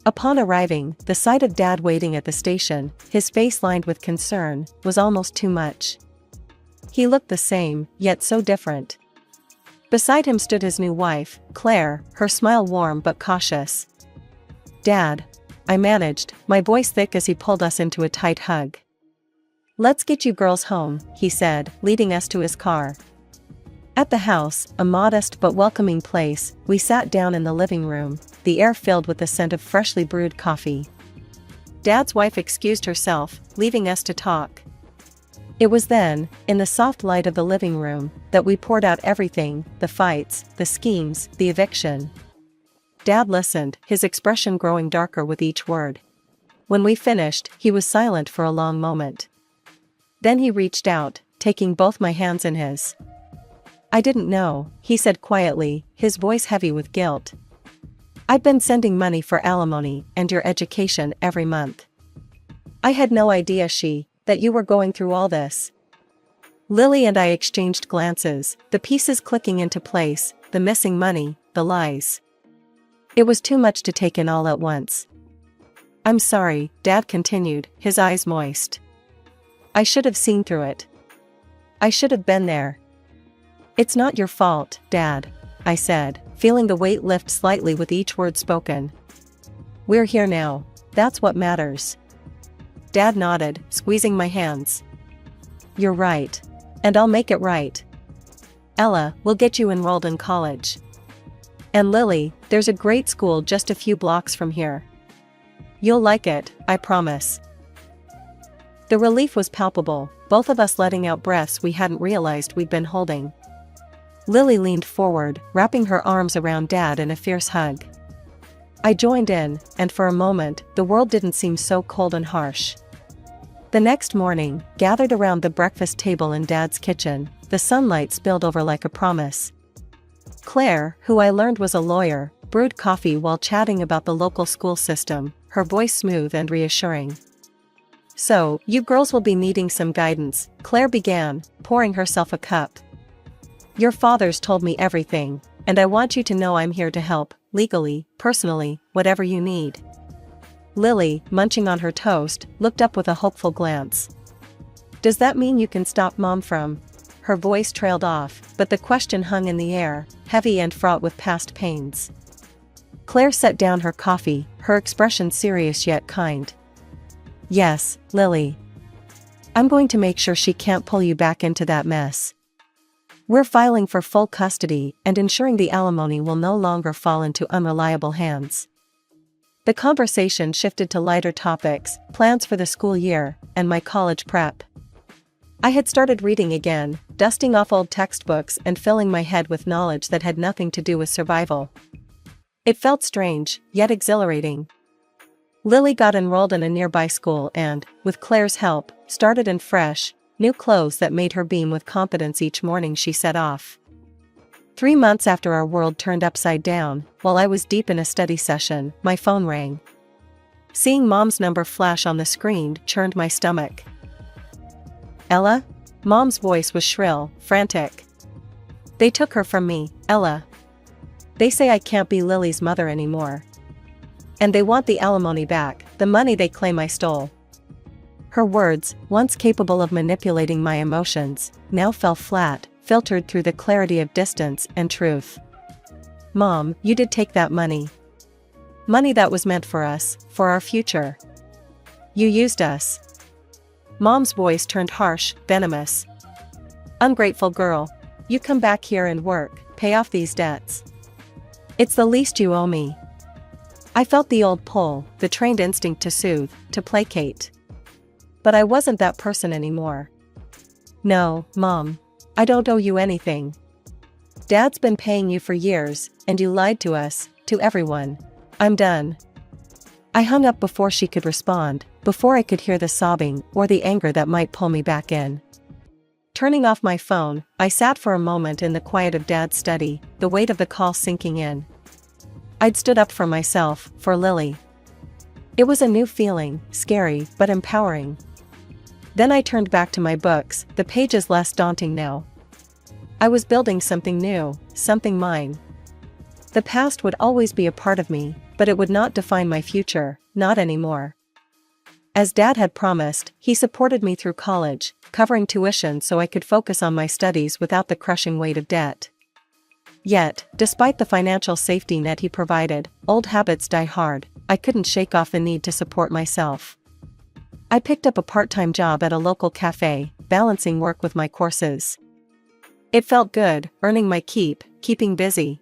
Upon arriving, the sight of Dad waiting at the station, his face lined with concern, was almost too much. He looked the same, yet so different. Beside him stood his new wife, Claire, her smile warm but cautious. "Dad," I managed, my voice thick as he pulled us into a tight hug. "Let's get you girls home," he said, leading us to his car. At the house, a modest but welcoming place, we sat down in the living room, the air filled with the scent of freshly brewed coffee. Dad's wife excused herself, leaving us to talk. It was then, in the soft light of the living room, that we poured out everything, the fights, the schemes, the eviction. Dad listened, his expression growing darker with each word. When we finished, he was silent for a long moment. Then he reached out, taking both my hands in his. "I didn't know," he said quietly, his voice heavy with guilt. "I've been sending money for alimony and your education every month. I had no idea that you were going through all this." Lily and I exchanged glances, the pieces clicking into place, the missing money, the lies. It was too much to take in all at once. "I'm sorry," Dad continued, his eyes moist. "I should have seen through it. I should have been there." "It's not your fault, Dad," I said, feeling the weight lift slightly with each word spoken. "We're here now. That's what matters." Dad nodded, squeezing my hands. "You're right. And I'll make it right. Ella, we'll get you enrolled in college. And Lily, there's a great school just a few blocks from here. You'll like it, I promise." The relief was palpable, both of us letting out breaths we hadn't realized we'd been holding. Lily leaned forward, wrapping her arms around Dad in a fierce hug. I joined in, and for a moment, the world didn't seem so cold and harsh. The next morning, gathered around the breakfast table in Dad's kitchen, the sunlight spilled over like a promise. Claire, who I learned was a lawyer, brewed coffee while chatting about the local school system, her voice smooth and reassuring. "So, you girls will be needing some guidance," Claire began, pouring herself a cup. "Your fathers told me everything, and I want you to know I'm here to help, legally, personally, whatever you need." Lily, munching on her toast, looked up with a hopeful glance. "Does that mean you can stop Mom from—" Her voice trailed off, but the question hung in the air, heavy and fraught with past pains. Claire set down her coffee, her expression serious yet kind. "Yes, Lily. I'm going to make sure she can't pull you back into that mess. We're filing for full custody and ensuring the alimony will no longer fall into unreliable hands." The conversation shifted to lighter topics, plans for the school year, and my college prep. I had started reading again, dusting off old textbooks and filling my head with knowledge that had nothing to do with survival. It felt strange, yet exhilarating. Lily got enrolled in a nearby school and, with Claire's help, started in fresh, new clothes that made her beam with confidence each morning she set off. 3 months after our world turned upside down, while I was deep in a study session, my phone rang. Seeing Mom's number flash on the screen churned my stomach. "Ella?" Mom's voice was shrill, frantic. "They took her from me, Ella. They say I can't be Lily's mother anymore. And they want the alimony back, the money they claim I stole." Her words, once capable of manipulating my emotions, now fell flat, filtered through the clarity of distance and truth. "Mom, you did take that money. Money that was meant for us, for our future. You used us. Mom's voice turned harsh, venomous. Ungrateful girl. You come back here and work, pay off these debts. It's the least you owe me. I felt the old pull, the trained instinct to soothe, to placate. But I wasn't that person anymore. No, Mom. I don't owe you anything. Dad's been paying you for years, and you lied to us, to everyone. I'm done. I hung up before she could respond, before I could hear the sobbing or the anger that might pull me back in. Turning off my phone, I sat for a moment in the quiet of Dad's study, the weight of the call sinking in. I'd stood up for myself, for Lily. It was a new feeling, scary but empowering. Then I turned back to my books, the pages less daunting now. I was building something new, something mine. The past would always be a part of me, but it would not define my future, not anymore. As Dad had promised, he supported me through college, covering tuition so I could focus on my studies without the crushing weight of debt. Yet, despite the financial safety net he provided, old habits die hard. I couldn't shake off the need to support myself. I picked up a part-time job at a local cafe, balancing work with my courses. It felt good, earning my keep, keeping busy.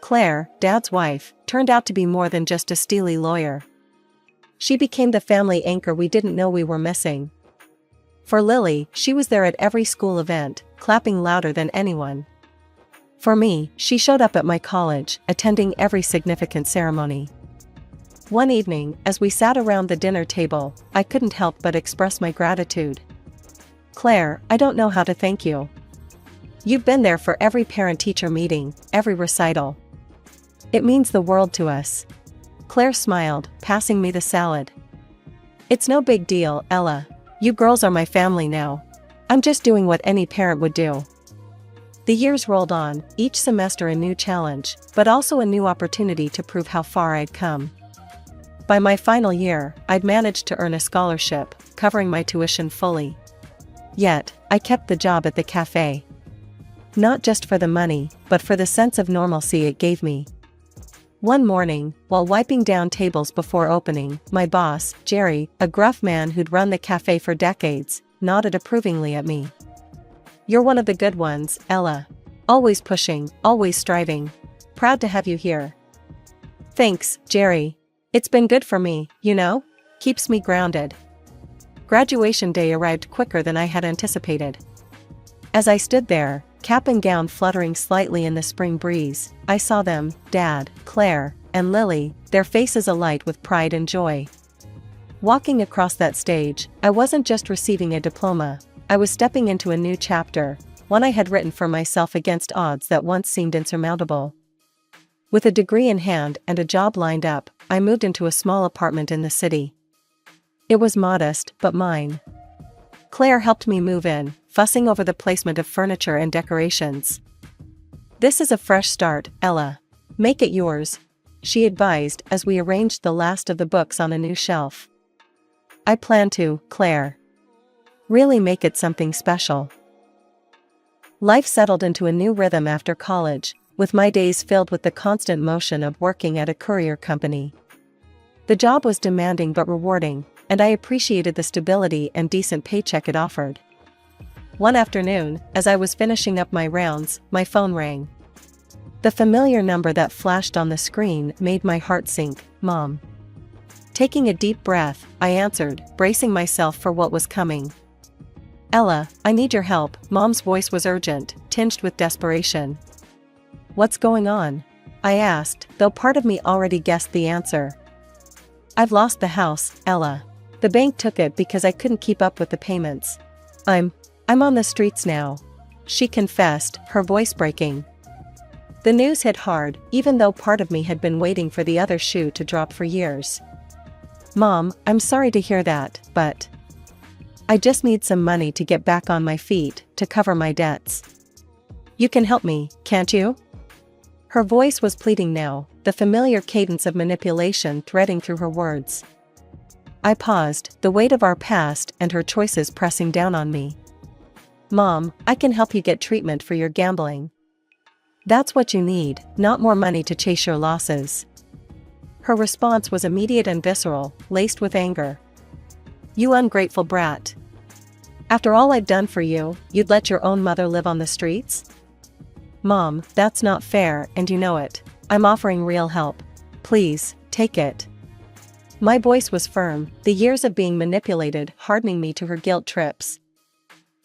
Claire, Dad's wife, turned out to be more than just a steely lawyer. She became the family anchor we didn't know we were missing. For Lily, she was there at every school event, clapping louder than anyone. For me, she showed up at my college, attending every significant ceremony. One evening, as we sat around the dinner table, I couldn't help but express my gratitude. Claire, I don't know how to thank you. You've been there for every parent-teacher meeting, every recital. It means the world to us. Claire smiled, passing me the salad. It's no big deal, Ella. You girls are my family now. I'm just doing what any parent would do. The years rolled on, each semester a new challenge, but also a new opportunity to prove how far I'd come. By my final year, I'd managed to earn a scholarship, covering my tuition fully. Yet, I kept the job at the cafe. Not just for the money, but for the sense of normalcy it gave me. One morning, while wiping down tables before opening, my boss, Jerry, a gruff man who'd run the cafe for decades, nodded approvingly at me. You're one of the good ones, Ella. Always pushing, always striving. Proud to have you here. Thanks, Jerry. It's been good for me, you know? Keeps me grounded. Graduation day arrived quicker than I had anticipated. As I stood there, cap and gown fluttering slightly in the spring breeze, I saw them, Dad, Claire, and Lily, their faces alight with pride and joy. Walking across that stage, I wasn't just receiving a diploma, I was stepping into a new chapter, one I had written for myself against odds that once seemed insurmountable. With a degree in hand and a job lined up, I moved into a small apartment in the city. It was modest, but mine. Claire helped me move in, fussing over the placement of furniture and decorations. This is a fresh start, Ella. Make it yours, she advised as we arranged the last of the books on a new shelf. I plan to, Claire. Really make it something special. Life settled into a new rhythm after college, with my days filled with the constant motion of working at a courier company. The job was demanding but rewarding, and I appreciated the stability and decent paycheck it offered. One afternoon, as I was finishing up my rounds, my phone rang. The familiar number that flashed on the screen made my heart sink. Mom. Taking a deep breath, I answered, bracing myself for what was coming. Ella, I need your help. Mom's voice was urgent, tinged with desperation. What's going on? I asked, though part of me already guessed the answer. I've lost the house, Ella. The bank took it because I couldn't keep up with the payments. I'm on the streets now, she confessed, her voice breaking. The news hit hard, even though part of me had been waiting for the other shoe to drop for years. Mom, I'm sorry to hear that, but I just need some money to get back on my feet, to cover my debts. You can help me, can't you? Her voice was pleading now, the familiar cadence of manipulation threading through her words. I paused, the weight of our past and her choices pressing down on me. Mom, I can help you get treatment for your gambling. That's what you need, not more money to chase your losses. Her response was immediate and visceral, laced with anger. You ungrateful brat. After all I've done for you, you'd let your own mother live on the streets? Mom, that's not fair and you know it. I'm offering real help. Please, take it. My voice was firm, the years of being manipulated hardening me to her guilt trips.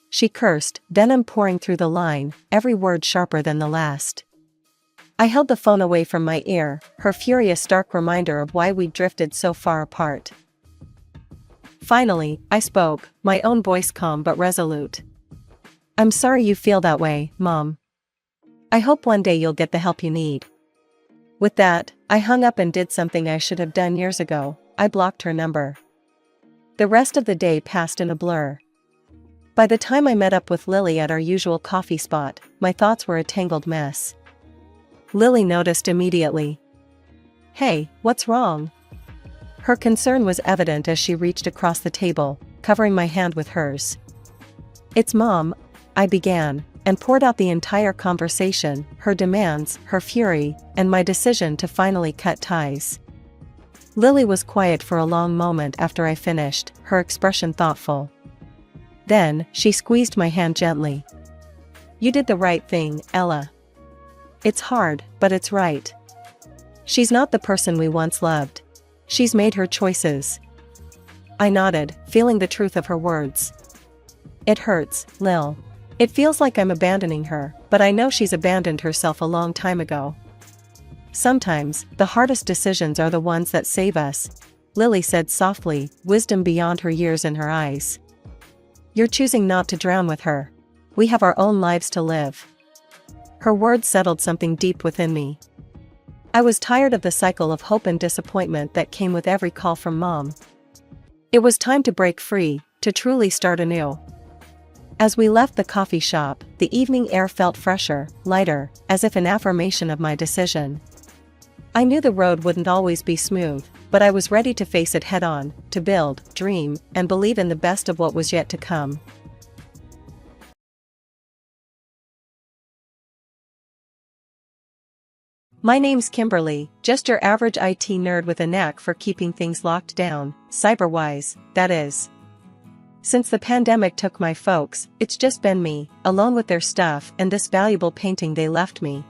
She cursed, venom pouring through the line, every word sharper than the last. I held the phone away from my ear, her fury a stark reminder of why we'd drifted so far apart. Finally, I spoke, my own voice calm but resolute. I'm sorry you feel that way, Mom. I hope one day you'll get the help you need. With that, I hung up and did something I should have done years ago. I blocked her number. The rest of the day passed in a blur. By the time I met up with Lily at our usual coffee spot, my thoughts were a tangled mess. Lily noticed immediately. Hey, what's wrong? Her concern was evident as she reached across the table, covering my hand with hers. It's Mom, I began, and poured out the entire conversation, her demands, her fury, and my decision to finally cut ties. Lily was quiet for a long moment after I finished, her expression thoughtful. Then, she squeezed my hand gently. You did the right thing, Ella. It's hard, but it's right. She's not the person we once loved. She's made her choices. I nodded, feeling the truth of her words. It hurts, Lil. It feels like I'm abandoning her, but I know she's abandoned herself a long time ago. Sometimes, the hardest decisions are the ones that save us, Lily said softly, wisdom beyond her years in her eyes. You're choosing not to drown with her. We have our own lives to live. Her words settled something deep within me. I was tired of the cycle of hope and disappointment that came with every call from Mom. It was time to break free, to truly start anew. As we left the coffee shop, the evening air felt fresher, lighter, as if an affirmation of my decision. I knew the road wouldn't always be smooth, but I was ready to face it head-on, to build, dream, and believe in the best of what was yet to come. My name's Kimberly, just your average IT nerd with a knack for keeping things locked down, cyber-wise, that is. Since the pandemic took my folks, it's just been me, alone with their stuff and this valuable painting they left me.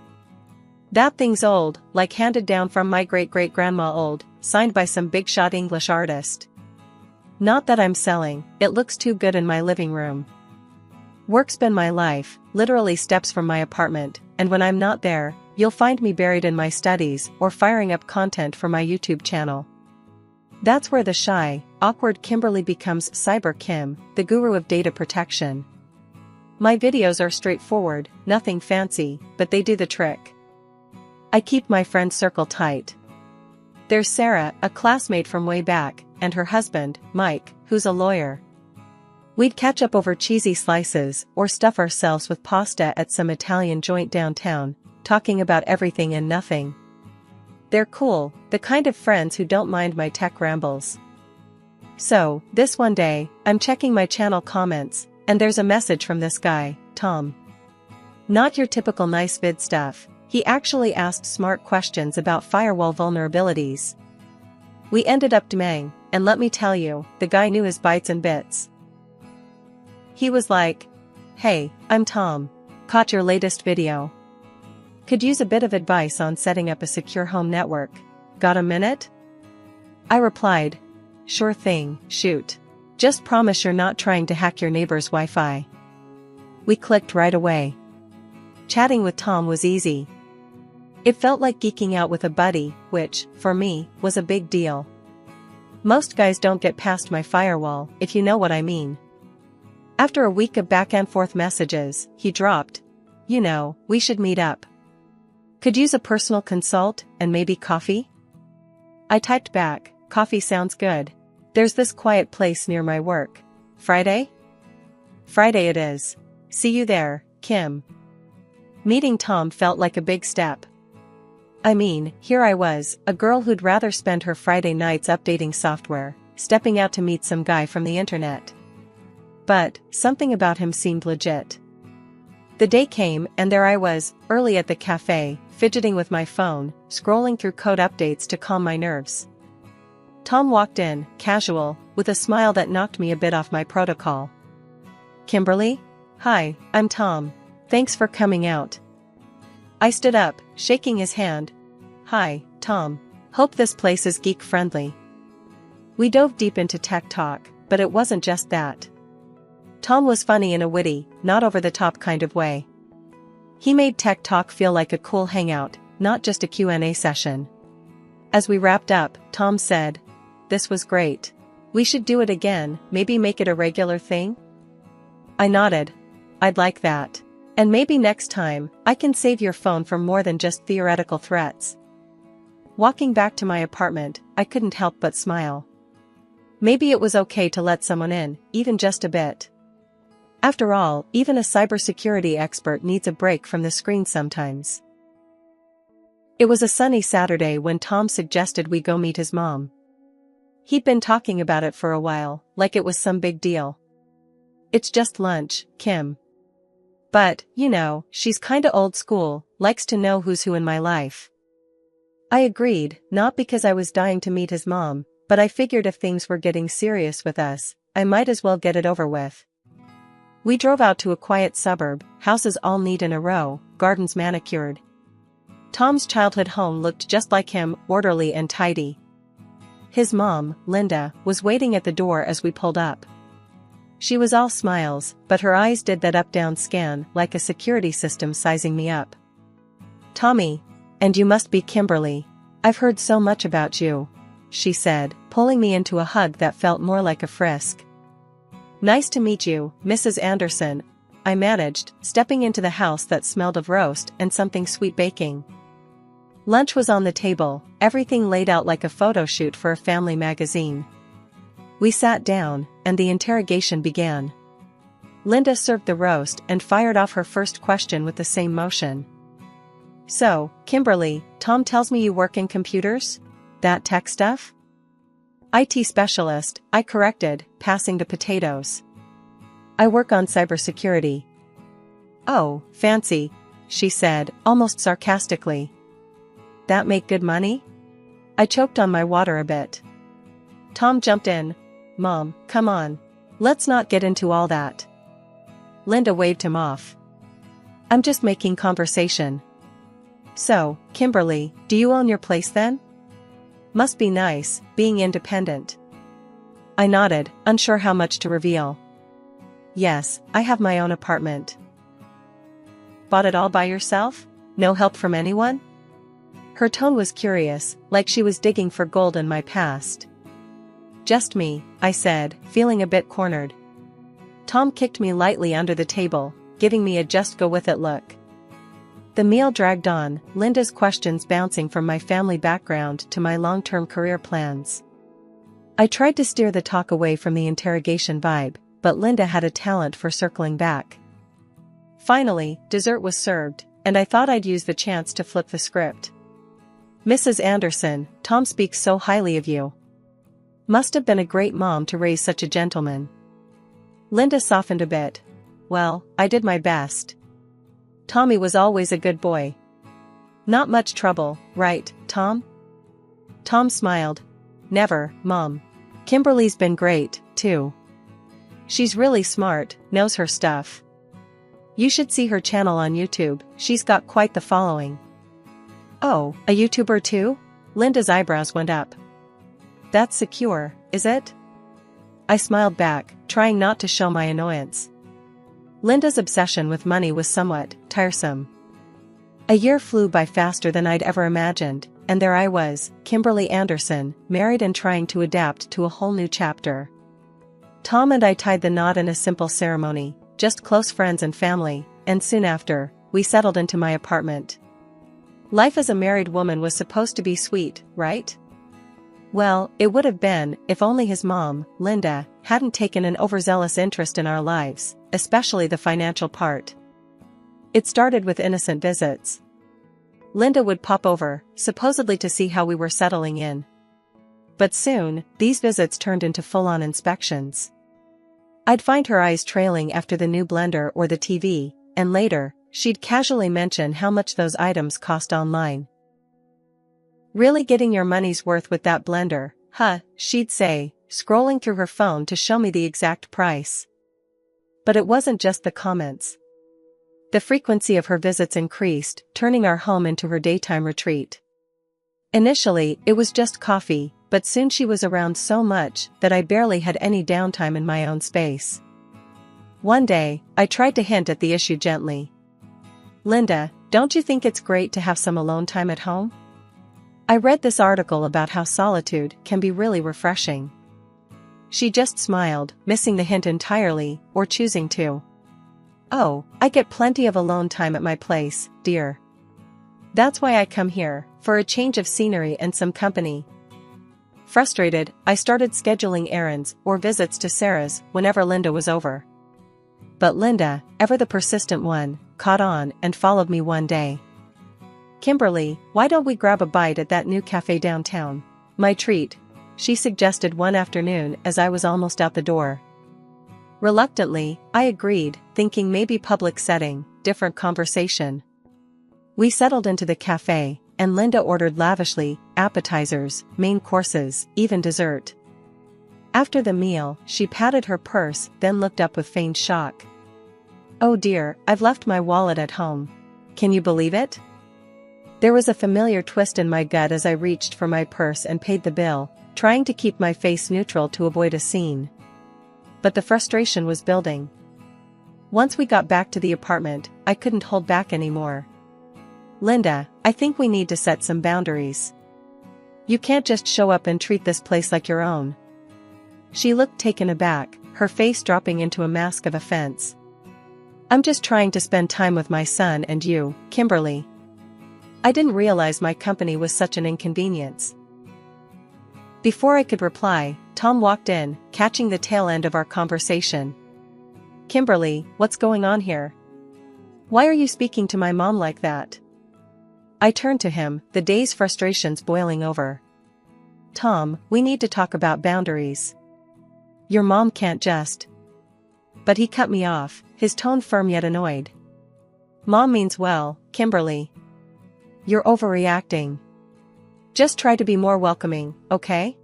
That thing's old, like handed down from my great-great-grandma old, signed by some big-shot English artist. Not that I'm selling, it looks too good in my living room. Work's been my life, literally steps from my apartment, and when I'm not there, you'll find me buried in my studies or firing up content for my YouTube channel. That's where the shy, awkward Kimberly becomes Cyber Kim, the guru of data protection. My videos are straightforward, nothing fancy, but they do the trick. I keep my friend circle tight. There's Sarah, a classmate from way back, and her husband, Mike, who's a lawyer. We'd catch up over cheesy slices or stuff ourselves with pasta at some Italian joint downtown, talking about everything and nothing. They're cool, the kind of friends who don't mind my tech rambles. So, this one day, I'm checking my channel comments, and there's a message from this guy, Tom. Not your typical nice vid stuff, he actually asked smart questions about firewall vulnerabilities. We ended up DMing, and let me tell you, the guy knew his bytes and bits. He was like, "Hey, I'm Tom. Caught your latest video. Could use a bit of advice on setting up a secure home network. Got a minute?" I replied, "Sure thing, shoot. Just promise you're not trying to hack your neighbor's Wi-Fi." We clicked right away. Chatting with Tom was easy. It felt like geeking out with a buddy, which, for me, was a big deal. Most guys don't get past my firewall, if you know what I mean. After a week of back and forth messages, he dropped, "You know, we should meet up. Could use a personal consult, and maybe coffee?" I typed back, "Coffee sounds good. There's this quiet place near my work. Friday?" "Friday it is. See you there, Kim." Meeting Tom felt like a big step. I mean, here I was, a girl who'd rather spend her Friday nights updating software, stepping out to meet some guy from the internet. But, something about him seemed legit. The day came and there I was, early at the cafe, fidgeting with my phone, scrolling through code updates to calm my nerves. Tom walked in, casual, with a smile that knocked me a bit off my protocol. Kimberly? Hi, I'm Tom. Thanks for coming out. I stood up, shaking his hand. Hi, Tom. Hope this place is geek-friendly. We dove deep into tech talk, but it wasn't just that. Tom was funny in a witty, not over-the-top kind of way. He made tech talk feel like a cool hangout, not just a Q&A session. As we wrapped up, Tom said, "This was great. We should do it again, maybe make it a regular thing?" I nodded. I'd like that. And maybe next time, I can save your phone from more than just theoretical threats. Walking back to my apartment, I couldn't help but smile. Maybe it was okay to let someone in, even just a bit. After all, even a cybersecurity expert needs a break from the screen sometimes. It was a sunny Saturday when Tom suggested we go meet his mom. He'd been talking about it for a while, like it was some big deal. It's just lunch, Kim. But, you know, she's kinda old school, likes to know who's who in my life. I agreed, not because I was dying to meet his mom, but I figured if things were getting serious with us, I might as well get it over with. We drove out to a quiet suburb, houses all neat in a row, gardens manicured. Tom's childhood home looked just like him, orderly and tidy. His mom, Linda, was waiting at the door as we pulled up. She was all smiles, but her eyes did that up-down scan like a security system sizing me up. "Tommy, and you must be Kimberly. I've heard so much about you," she said, pulling me into a hug that felt more like a frisk. "Nice to meet you, Mrs. Anderson," I managed, stepping into the house that smelled of roast and something sweet baking. Lunch was on the table, everything laid out like a photo shoot for a family magazine. We sat down, and the interrogation began. Linda served the roast and fired off her first question with the same motion. "So, Kimberly, Tom tells me you work in computers? That tech stuff?" "IT specialist," I corrected, passing the potatoes. "I work on cybersecurity." "Oh, fancy," she said, almost sarcastically. "That make good money?" I choked on my water a bit. Tom jumped in. "Mom, come on. Let's not get into all that." Linda waved him off. "I'm just making conversation." "So, Kimberly, do you own your place then? Must be nice, being independent." I nodded, unsure how much to reveal. "Yes, I have my own apartment." "Bought it all by yourself? No help from anyone?" Her tone was curious, like she was digging for gold in my past. "Just me," I said, feeling a bit cornered. Tom kicked me lightly under the table, giving me a just-go-with-it look. The meal dragged on, Linda's questions bouncing from my family background to my long-term career plans. I tried to steer the talk away from the interrogation vibe, but Linda had a talent for circling back. Finally, dessert was served, and I thought I'd use the chance to flip the script. "Mrs. Anderson, Tom speaks so highly of you. Must have been a great mom to raise such a gentleman." Linda softened a bit. "Well, I did my best. Tommy was always a good boy. Not much trouble, right, Tom?" Tom smiled. "Never, Mom. Kimberly's been great, too. She's really smart, knows her stuff. You should see her channel on YouTube, she's got quite the following." "Oh, a YouTuber too?" Linda's eyebrows went up. "That's secure, is it?" I smiled back, trying not to show my annoyance. Linda's obsession with money was somewhat tiresome. A year flew by faster than I'd ever imagined, and there I was, Kimberly Anderson, married and trying to adapt to a whole new chapter. Tom and I tied the knot in a simple ceremony, just close friends and family, and soon after, we settled into my apartment. Life as a married woman was supposed to be sweet, right? Well, it would have been, if only his mom, Linda, hadn't taken an overzealous interest in our lives, especially the financial part. It started with innocent visits. Linda would pop over, supposedly to see how we were settling in. But soon, these visits turned into full-on inspections. I'd find her eyes trailing after the new blender or the TV, and later, she'd casually mention how much those items cost online. "Really getting your money's worth with that blender," Huh, she'd say, scrolling through her phone to show me the exact price. But it wasn't just the comments. The frequency of her visits increased, turning our home into her daytime retreat. Initially, it was just coffee, but soon she was around so much that I barely had any downtime in my own space. One day, I tried to hint at the issue gently. Linda, don't you think it's great to have some alone time at home? I read this article about how solitude can be really refreshing. She just smiled, missing the hint entirely, or choosing to. Oh, I get plenty of alone time at my place, dear. That's why I come here, for a change of scenery and some company. Frustrated, I started scheduling errands or visits to Sarah's whenever Linda was over. But Linda, ever the persistent one, caught on and followed me one day. Kimberly, why don't we grab a bite at that new cafe downtown? My treat, she suggested one afternoon as I was almost out the door. Reluctantly, I agreed, thinking maybe public setting, different conversation. We settled into the cafe, and Linda ordered lavishly, appetizers, main courses, even dessert. After the meal, she patted her purse, then looked up with feigned shock. Oh dear, I've left my wallet at home. Can you believe it? There was a familiar twist in my gut as I reached for my purse and paid the bill, trying to keep my face neutral to avoid a scene. But the frustration was building. Once we got back to the apartment, I couldn't hold back anymore. Linda, I think we need to set some boundaries. You can't just show up and treat this place like your own. She looked taken aback, her face dropping into a mask of offense. I'm just trying to spend time with my son and you, Kimberly. I didn't realize my company was such an inconvenience. Before I could reply, Tom walked in, catching the tail end of our conversation. Kimberly, what's going on here? Why are you speaking to my mom like that? I turned to him, the day's frustrations boiling over. Tom, we need to talk about boundaries. Your mom can't just. But he cut me off, his tone firm yet annoyed. Mom means well, Kimberly. You're overreacting. Just try to be more welcoming, okay?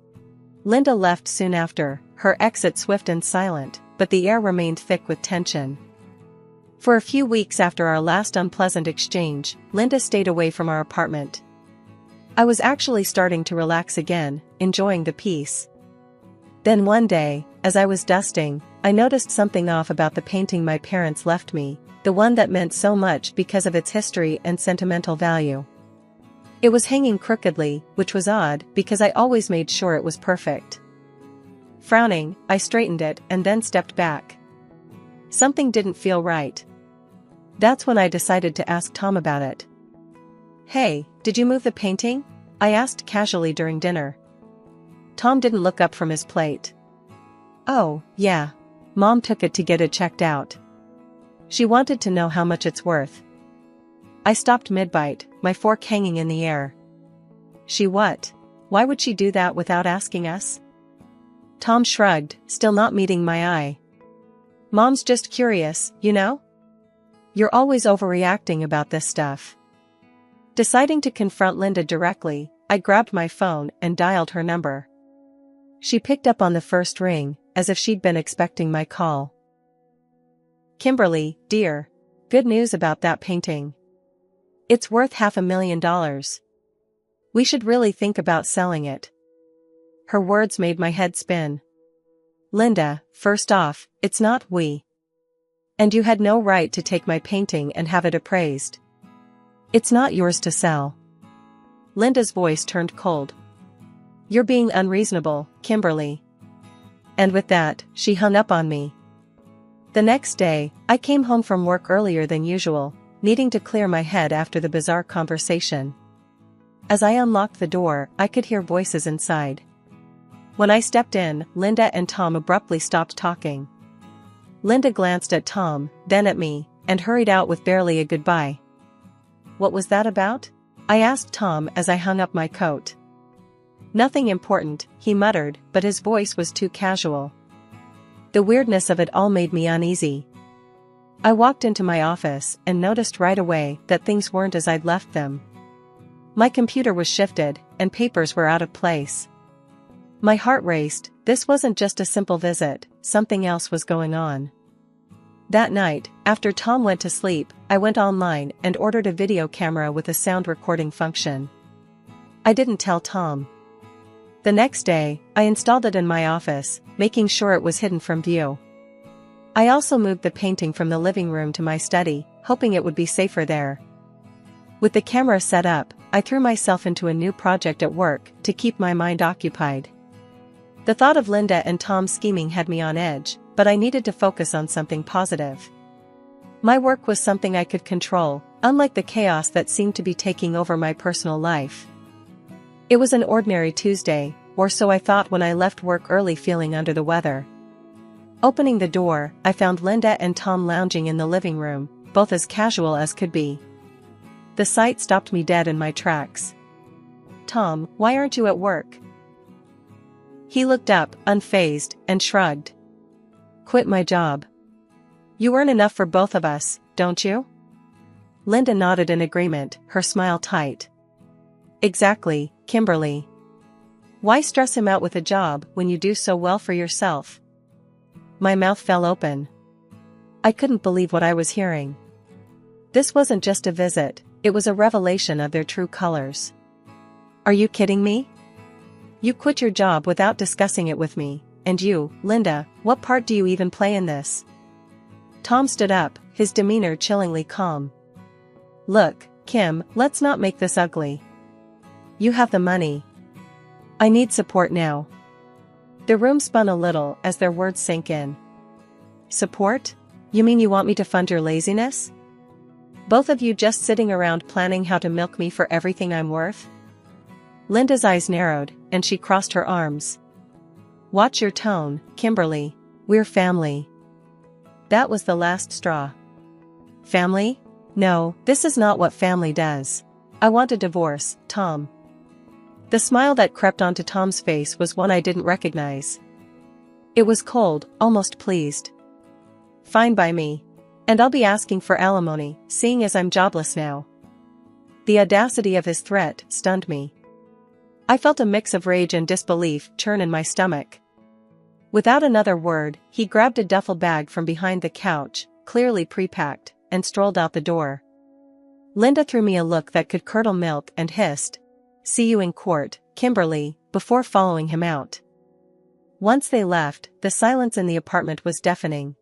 Linda left soon after, her exit swift and silent, but the air remained thick with tension. For a few weeks after our last unpleasant exchange, Linda stayed away from our apartment. I was actually starting to relax again, enjoying the peace. Then one day, as I was dusting, I noticed something off about the painting my parents left me, the one that meant so much because of its history and sentimental value. It was hanging crookedly, which was odd because I always made sure it was perfect. Frowning, I straightened it and then stepped back. Something didn't feel right. That's when I decided to ask Tom about it. Hey, did you move the painting? I asked casually during dinner. Tom didn't look up from his plate. Oh, yeah. Mom took it to get it checked out. She wanted to know how much it's worth. I stopped mid-bite, my fork hanging in the air. She what? Why would she do that without asking us? Tom shrugged, still not meeting my eye. Mom's just curious, you know? You're always overreacting about this stuff. Deciding to confront Linda directly, I grabbed my phone and dialed her number. She picked up on the first ring, as if she'd been expecting my call. Kimberly, dear. Good news about that painting. It's worth $500,000. We should really think about selling it. Her words made my head spin. Linda, first off, it's not we. And you had no right to take my painting and have it appraised. It's not yours to sell. Linda's voice turned cold. You're being unreasonable, Kimberly. And with that, she hung up on me. The next day, I came home from work earlier than usual, needing to clear my head after the bizarre conversation. As I unlocked the door, I could hear voices inside. When I stepped in, Linda and Tom abruptly stopped talking. Linda glanced at Tom, then at me, and hurried out with barely a goodbye. What was that about? I asked Tom as I hung up my coat. Nothing important, he muttered, but his voice was too casual. The weirdness of it all made me uneasy. I walked into my office and noticed right away that things weren't as I'd left them. My computer was shifted, and papers were out of place. My heart raced. This wasn't just a simple visit, something else was going on. That night, after Tom went to sleep, I went online and ordered a video camera with a sound recording function. I didn't tell Tom. The next day, I installed it in my office, making sure it was hidden from view. I also moved the painting from the living room to my study, hoping it would be safer there. With the camera set up, I threw myself into a new project at work to keep my mind occupied. The thought of Linda and Tom scheming had me on edge, but I needed to focus on something positive. My work was something I could control, unlike the chaos that seemed to be taking over my personal life. It was an ordinary Tuesday, or so I thought when I left work early feeling under the weather. Opening the door, I found Linda and Tom lounging in the living room, both as casual as could be. The sight stopped me dead in my tracks. "Tom, why aren't you at work?" He looked up, unfazed, and shrugged. "Quit my job. You earn enough for both of us, don't you?" Linda nodded in agreement, her smile tight. "Exactly, Kimberly. Why stress him out with a job when you do so well for yourself?" My mouth fell open. I couldn't believe what I was hearing. This wasn't just a visit, it was a revelation of their true colors. "Are you kidding me? You quit your job without discussing it with me, and you, Linda, what part do you even play in this?" Tom stood up, his demeanor chillingly calm. "Look, Kim, let's not make this ugly. You have the money. I need support now." The room spun a little as their words sank in. "Support? You mean you want me to fund your laziness? Both of you just sitting around planning how to milk me for everything I'm worth?" Linda's eyes narrowed, and she crossed her arms. "Watch your tone, Kimberly. We're family." That was the last straw. "Family? No, this is not what family does. I want a divorce, Tom." The smile that crept onto Tom's face was one I didn't recognize. It was cold, almost pleased. "Fine by me. And I'll be asking for alimony, seeing as I'm jobless now." The audacity of his threat stunned me. I felt a mix of rage and disbelief churn in my stomach. Without another word, he grabbed a duffel bag from behind the couch, clearly pre-packed, and strolled out the door. Linda threw me a look that could curdle milk and hissed, "See you in court, Kimberly," before following him out. Once they left, the silence in the apartment was deafening.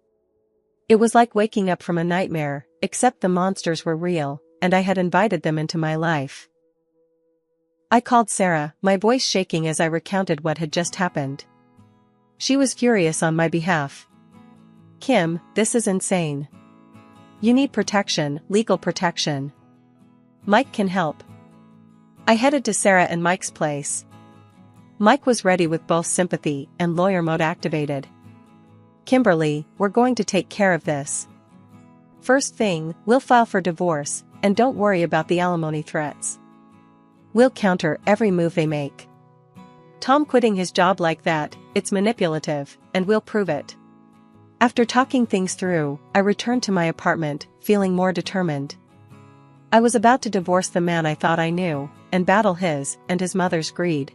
It was like waking up from a nightmare, except the monsters were real, and I had invited them into my life. I called Sarah, my voice shaking as I recounted what had just happened. She was furious on my behalf. "Kim, this is insane. You need protection, legal protection. Mike can help." I headed to Sarah and Mike's place. Mike was ready with both sympathy and lawyer mode activated. "Kimberly, we're going to take care of this. First thing, we'll file for divorce, and don't worry about the alimony threats. We'll counter every move they make. Tom quitting his job like that, it's manipulative, and we'll prove it." After talking things through, I returned to my apartment, feeling more determined. I was about to divorce the man I thought I knew, and battle his and his mother's greed.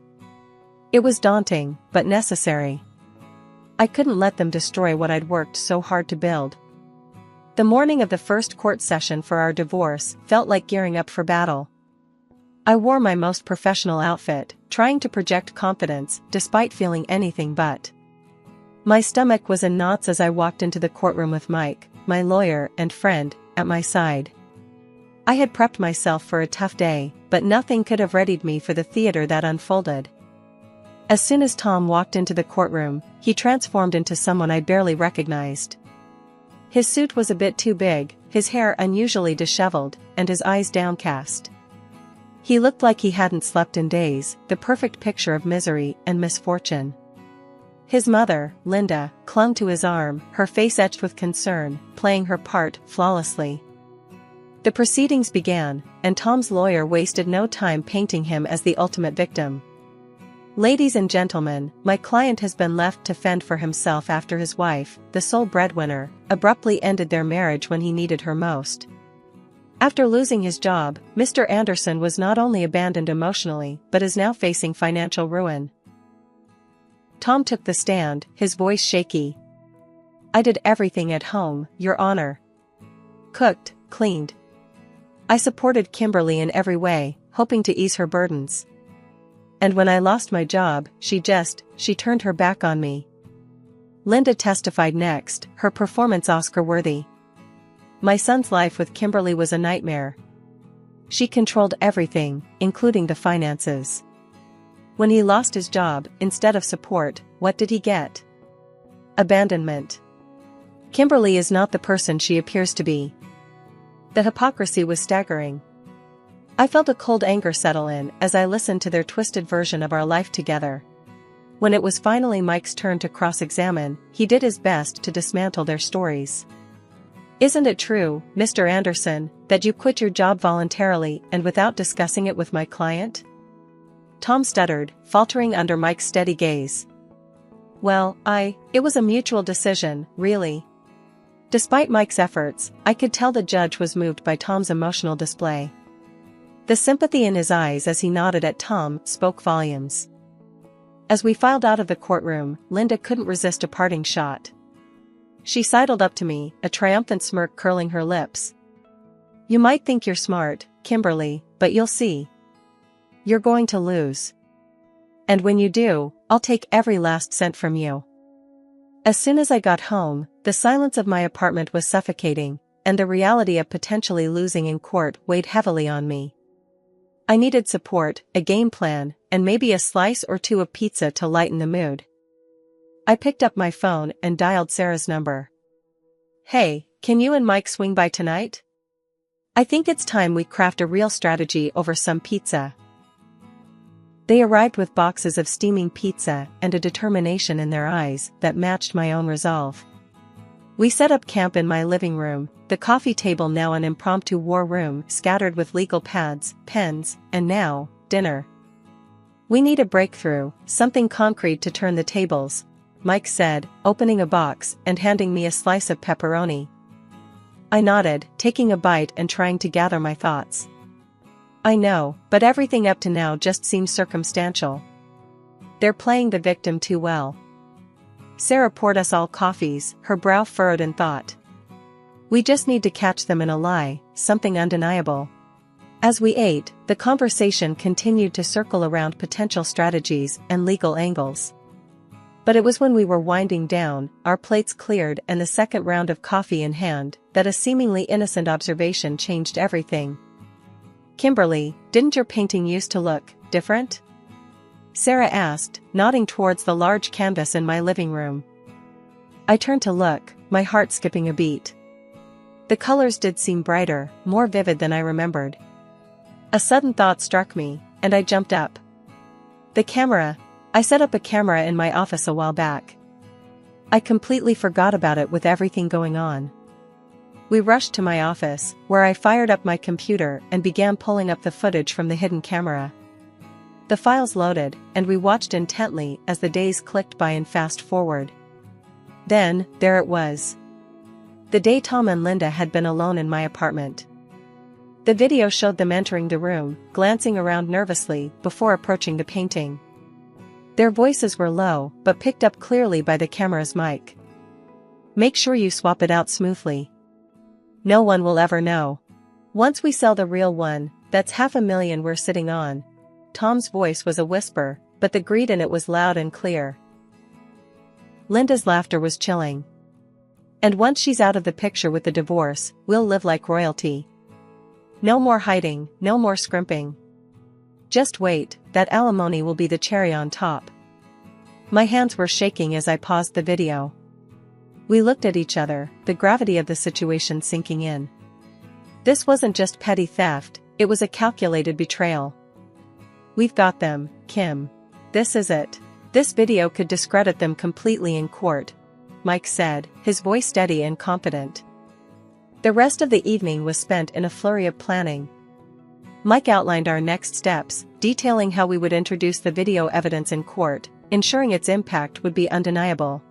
It was daunting, but necessary. I couldn't let them destroy what I'd worked so hard to build. The morning of the first court session for our divorce felt like gearing up for battle. I wore my most professional outfit, trying to project confidence despite feeling anything but. My stomach was in knots as I walked into the courtroom with Mike, my lawyer and friend, at my side. I had prepped myself for a tough day, but nothing could have readied me for the theater that unfolded. As soon as Tom walked into the courtroom, he transformed into someone I barely recognized. His suit was a bit too big, his hair unusually disheveled, and his eyes downcast. He looked like he hadn't slept in days, the perfect picture of misery and misfortune. His mother, Linda, clung to his arm, her face etched with concern, playing her part flawlessly. The proceedings began, and Tom's lawyer wasted no time painting him as the ultimate victim. "Ladies and gentlemen, my client has been left to fend for himself after his wife, the sole breadwinner, abruptly ended their marriage when he needed her most. After losing his job, Mr. Anderson was not only abandoned emotionally but is now facing financial ruin. Tom took the stand, his voice shaky. "I did everything at home, Your Honor. Cooked, cleaned. I supported Kimberly in every way, hoping to ease her burdens. And when I lost my job, she turned her back on me." Linda testified next, her performance Oscar-worthy. "My son's life with Kimberly was a nightmare. She controlled everything, including the finances. When he lost his job, instead of support, what did he get? Abandonment. Kimberly is not the person she appears to be." The hypocrisy was staggering. I felt a cold anger settle in as I listened to their twisted version of our life together. When it was finally Mike's turn to cross-examine, he did his best to dismantle their stories. "Isn't it true, Mr. Anderson, that you quit your job voluntarily and without discussing it with my client?" Tom stuttered, faltering under Mike's steady gaze. "Well, it was a mutual decision, really." Despite Mike's efforts, I could tell the judge was moved by Tom's emotional display. The sympathy in his eyes as he nodded at Tom spoke volumes. As we filed out of the courtroom, Linda couldn't resist a parting shot. She sidled up to me, a triumphant smirk curling her lips. "You might think you're smart, Kimberly, but you'll see. You're going to lose. And when you do, I'll take every last cent from you." As soon as I got home, the silence of my apartment was suffocating, and the reality of potentially losing in court weighed heavily on me. I needed support, a game plan, and maybe a slice or two of pizza to lighten the mood. I picked up my phone and dialed Sarah's number. "Hey, can you and Mike swing by tonight? I think it's time we craft a real strategy over some pizza." They arrived with boxes of steaming pizza and a determination in their eyes that matched my own resolve. We set up camp in my living room, the coffee table now an impromptu war room scattered with legal pads, pens, and now, dinner. "We need a breakthrough, something concrete to turn the tables," Mike said, opening a box and handing me a slice of pepperoni. I nodded, taking a bite and trying to gather my thoughts. "I know, but everything up to now just seems circumstantial. They're playing the victim too well." Sarah poured us all coffees, her brow furrowed in thought. "We just need to catch them in a lie, something undeniable." As we ate, the conversation continued to circle around potential strategies and legal angles. But it was when we were winding down, our plates cleared and the second round of coffee in hand, that a seemingly innocent observation changed everything. "Kimberly, didn't your painting used to look different?" Sarah asked, nodding towards the large canvas in my living room. I turned to look, my heart skipping a beat. The colors did seem brighter, more vivid than I remembered. A sudden thought struck me, and I jumped up. "The camera. I set up a camera in my office a while back. I completely forgot about it with everything going on." We rushed to my office, where I fired up my computer and began pulling up the footage from the hidden camera. The files loaded, and we watched intently as the days clicked by in fast forward. Then, there it was. The day Tom and Linda had been alone in my apartment. The video showed them entering the room, glancing around nervously before approaching the painting. Their voices were low, but picked up clearly by the camera's mic. "Make sure you swap it out smoothly. No one will ever know. Once we sell the real one, that's $500,000 we're sitting on." Tom's voice was a whisper, but the greed in it was loud and clear. Linda's laughter was chilling. "And once she's out of the picture with the divorce, we'll live like royalty. No more hiding, no more scrimping. Just wait, that alimony will be the cherry on top." My hands were shaking as I paused the video. We looked at each other, the gravity of the situation sinking in. This wasn't just petty theft, it was a calculated betrayal. "We've got them, Kim. This is it. This video could discredit them completely in court," Mike said, his voice steady and confident. The rest of the evening was spent in a flurry of planning. Mike outlined our next steps, detailing how we would introduce the video evidence in court, ensuring its impact would be undeniable.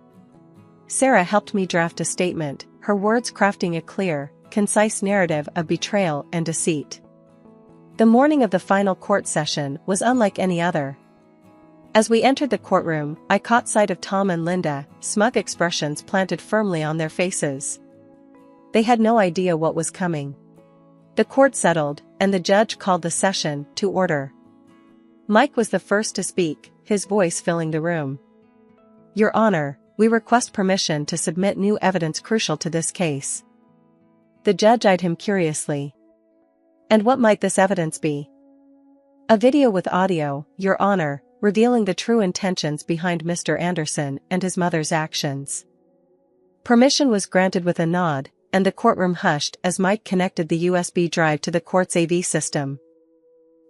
Sarah helped me draft a statement, her words crafting a clear, concise narrative of betrayal and deceit. The morning of the final court session was unlike any other. As we entered the courtroom, I caught sight of Tom and Linda, smug expressions planted firmly on their faces. They had no idea what was coming. The court settled, and the judge called the session to order. Mike was the first to speak, his voice filling the room. "Your Honor, we request permission to submit new evidence crucial to this case." The judge eyed him curiously. "And what might this evidence be?" "A video with audio, Your Honor, revealing the true intentions behind Mr. Anderson and his mother's actions." Permission was granted with a nod, and the courtroom hushed as Mike connected the USB drive to the court's AV system.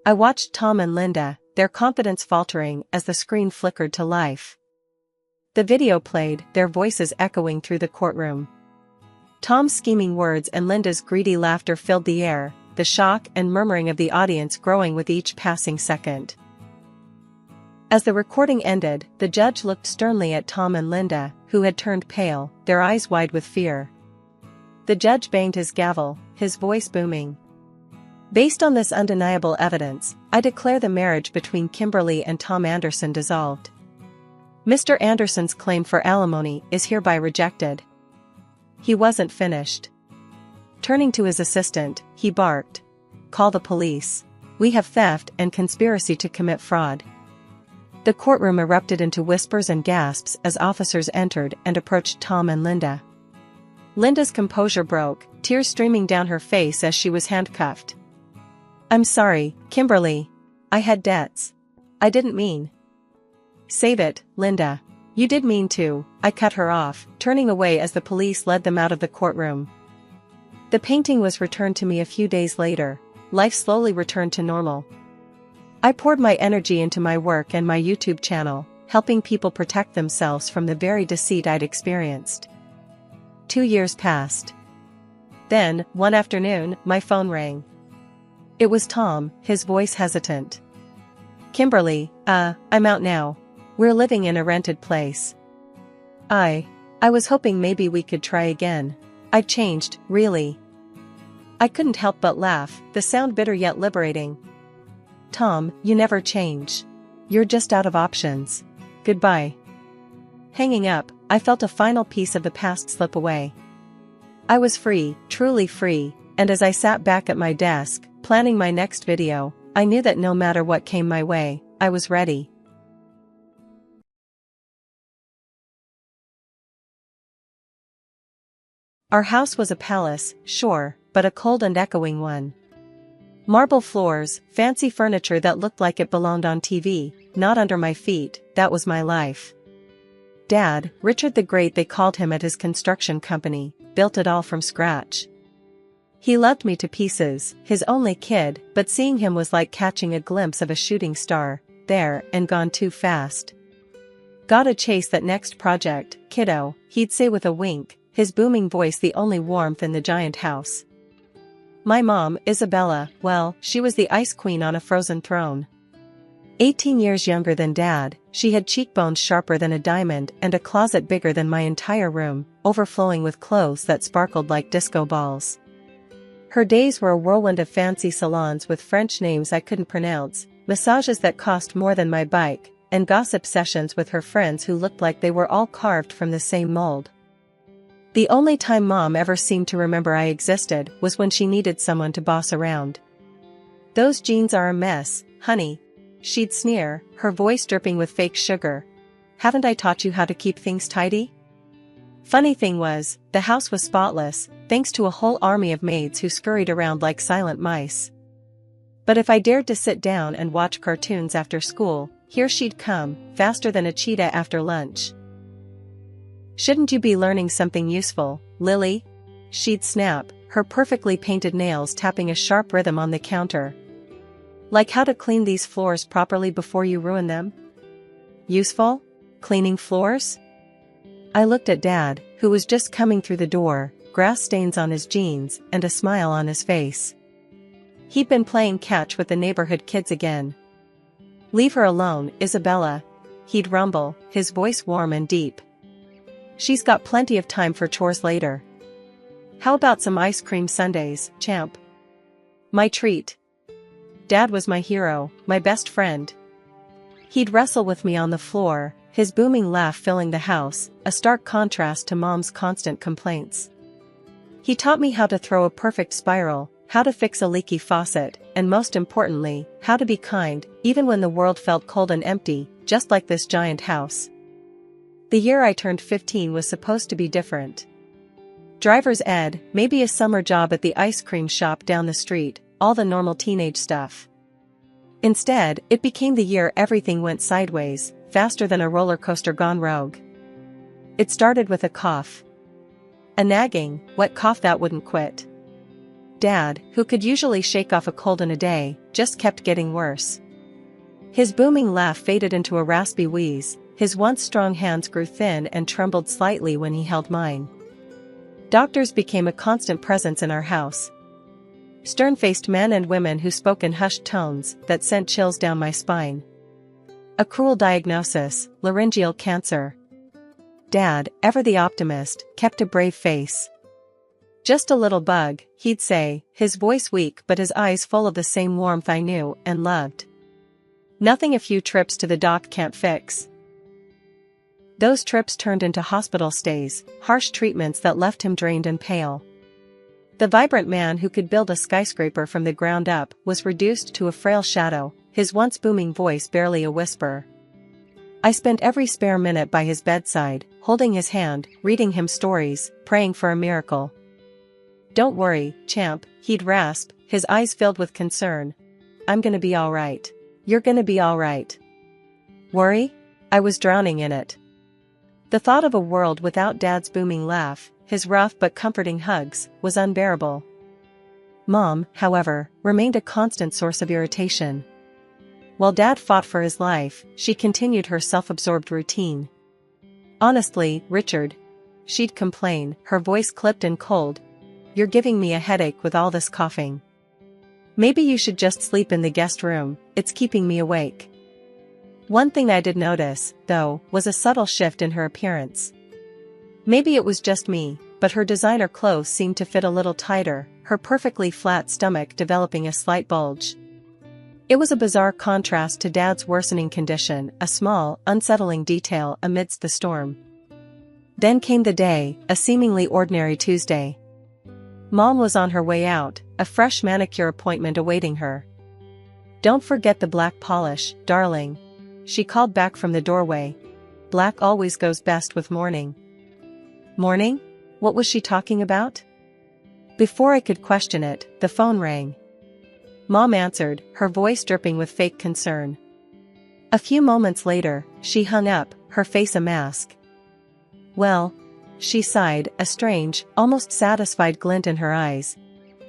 I watched Tom and Linda, their confidence faltering as the screen flickered to life. The video played, their voices echoing through the courtroom. Tom's scheming words and Linda's greedy laughter filled the air, the shock and murmuring of the audience growing with each passing second. As the recording ended, the judge looked sternly at Tom and Linda, who had turned pale, their eyes wide with fear. The judge banged his gavel, his voice booming. "Based on this undeniable evidence, I declare the marriage between Kimberly and Tom Anderson dissolved. Mr. Anderson's claim for alimony is hereby rejected." He wasn't finished. Turning to his assistant, he barked, "Call the police. We have theft and conspiracy to commit fraud." The courtroom erupted into whispers and gasps as officers entered and approached Tom and Linda. Linda's composure broke, tears streaming down her face as she was handcuffed. "I'm sorry, Kimberly. I had debts. I didn't mean." "Save it, Linda. You did mean to," I cut her off, turning away as the police led them out of the courtroom. The painting was returned to me a few days later. Life slowly returned to normal. I poured my energy into my work and my YouTube channel, helping people protect themselves from the very deceit I'd experienced. 2 years passed. Then, one afternoon, my phone rang. It was Tom, his voice hesitant. "Kimberly, I'm out now. We're living in a rented place." I was hoping maybe we could try again. I'd changed, really. I couldn't help but laugh, the sound bitter yet liberating. "Tom, you never change. You're just out of options. Goodbye." Hanging up, I felt a final piece of the past slip away. I was free, truly free, and as I sat back at my desk, planning my next video, I knew that no matter what came my way, I was ready. Our house was a palace, sure, but a cold and echoing one. Marble floors, fancy furniture that looked like it belonged on TV, not under my feet, that was my life. Dad, Richard the Great they called him at his construction company, built it all from scratch. He loved me to pieces, his only kid, but seeing him was like catching a glimpse of a shooting star, there and gone too fast. "Gotta chase that next project, kiddo," he'd say with a wink, his booming voice the only warmth in the giant house. My mom, Isabella, well, she was the ice queen on a frozen throne. 18 years younger than Dad, she had cheekbones sharper than a diamond and a closet bigger than my entire room, overflowing with clothes that sparkled like disco balls. Her days were a whirlwind of fancy salons with French names I couldn't pronounce, massages that cost more than my bike, and gossip sessions with her friends who looked like they were all carved from the same mold. The only time Mom ever seemed to remember I existed was when she needed someone to boss around. "Those jeans are a mess, honey," she'd sneer, her voice dripping with fake sugar. "Haven't I taught you how to keep things tidy?" Funny thing was, the house was spotless, thanks to a whole army of maids who scurried around like silent mice. But if I dared to sit down and watch cartoons after school, here she'd come, faster than a cheetah after lunch. "Shouldn't you be learning something useful, Lily?" she'd snap, her perfectly painted nails tapping a sharp rhythm on the counter. "Like how to clean these floors properly before you ruin them?" Useful? Cleaning floors? I looked at Dad, who was just coming through the door, grass stains on his jeans and a smile on his face. He'd been playing catch with the neighborhood kids again. "Leave her alone, Isabella," he'd rumble, his voice warm and deep. "She's got plenty of time for chores later. How about some ice cream sundaes, champ?" My treat. Dad was my hero, my best friend. He'd wrestle with me on the floor, his booming laugh filling the house, a stark contrast to Mom's constant complaints. He taught me how to throw a perfect spiral, how to fix a leaky faucet, and most importantly, how to be kind, even when the world felt cold and empty, just like this giant house. The year I turned 15 was supposed to be different. Driver's ed, maybe a summer job at the ice cream shop down the street, all the normal teenage stuff. Instead, it became the year everything went sideways, faster than a roller coaster gone rogue. It started with a cough. A nagging, wet cough that wouldn't quit. Dad, who could usually shake off a cold in a day, just kept getting worse. His booming laugh faded into a raspy wheeze, his once strong hands grew thin and trembled slightly when he held mine. Doctors became a constant presence in our house. Stern-faced men and women who spoke in hushed tones that sent chills down my spine. A cruel diagnosis, laryngeal cancer. Dad, ever the optimist, kept a brave face. Just a little bug, he'd say, his voice weak but his eyes full of the same warmth I knew and loved. Nothing a few trips to the doc can't fix. Those trips turned into hospital stays, harsh treatments that left him drained and pale. The vibrant man who could build a skyscraper from the ground up was reduced to a frail shadow, his once booming voice barely a whisper. I spent every spare minute by his bedside, holding his hand, reading him stories, praying for a miracle. "Don't worry, champ," he'd rasp, his eyes filled with concern. "I'm gonna be alright. You're gonna be alright." Worry? I was drowning in it. The thought of a world without Dad's booming laugh, his rough but comforting hugs, was unbearable. Mom, however, remained a constant source of irritation. While Dad fought for his life, she continued her self-absorbed routine. "Honestly, Richard," she'd complain, her voice clipped and cold, "you're giving me a headache with all this coughing. Maybe you should just sleep in the guest room, it's keeping me awake." One thing I did notice, though, was a subtle shift in her appearance. Maybe it was just me, but her designer clothes seemed to fit a little tighter, her perfectly flat stomach developing a slight bulge. It was a bizarre contrast to Dad's worsening condition, a small, unsettling detail amidst the storm. Then came the day, a seemingly ordinary Tuesday. Mom was on her way out, a fresh manicure appointment awaiting her. "Don't forget the black polish, darling," she called back from the doorway. "Black always goes best with morning." Morning? What was she talking about? Before I could question it, the phone rang. Mom answered, her voice dripping with fake concern. A few moments later, she hung up, her face a mask. "Well," she sighed, a strange, almost satisfied glint in her eyes.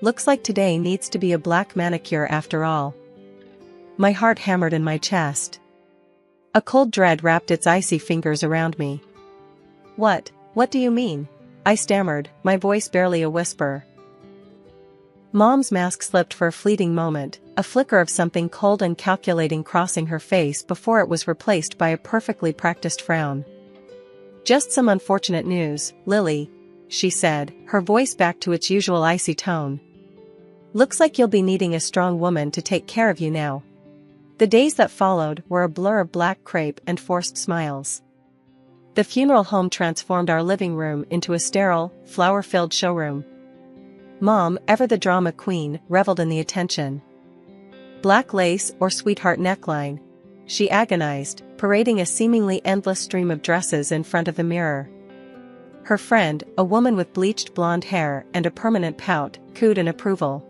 "Looks like today needs to be a black manicure after all." My heart hammered in my chest. A cold dread wrapped its icy fingers around me. What do you mean?" I stammered, my voice barely a whisper. Mom's mask slipped for a fleeting moment, a flicker of something cold and calculating crossing her face before it was replaced by a perfectly practiced frown. "Just some unfortunate news, Lily," she said, her voice back to its usual icy tone. "Looks like you'll be needing a strong woman to take care of you now." The days that followed were a blur of black crepe and forced smiles. The funeral home transformed our living room into a sterile, flower-filled showroom. Mom, ever the drama queen, reveled in the attention. "Black lace or sweetheart neckline?" she agonized, parading a seemingly endless stream of dresses in front of the mirror. Her friend, a woman with bleached blonde hair and a permanent pout, cooed in approval.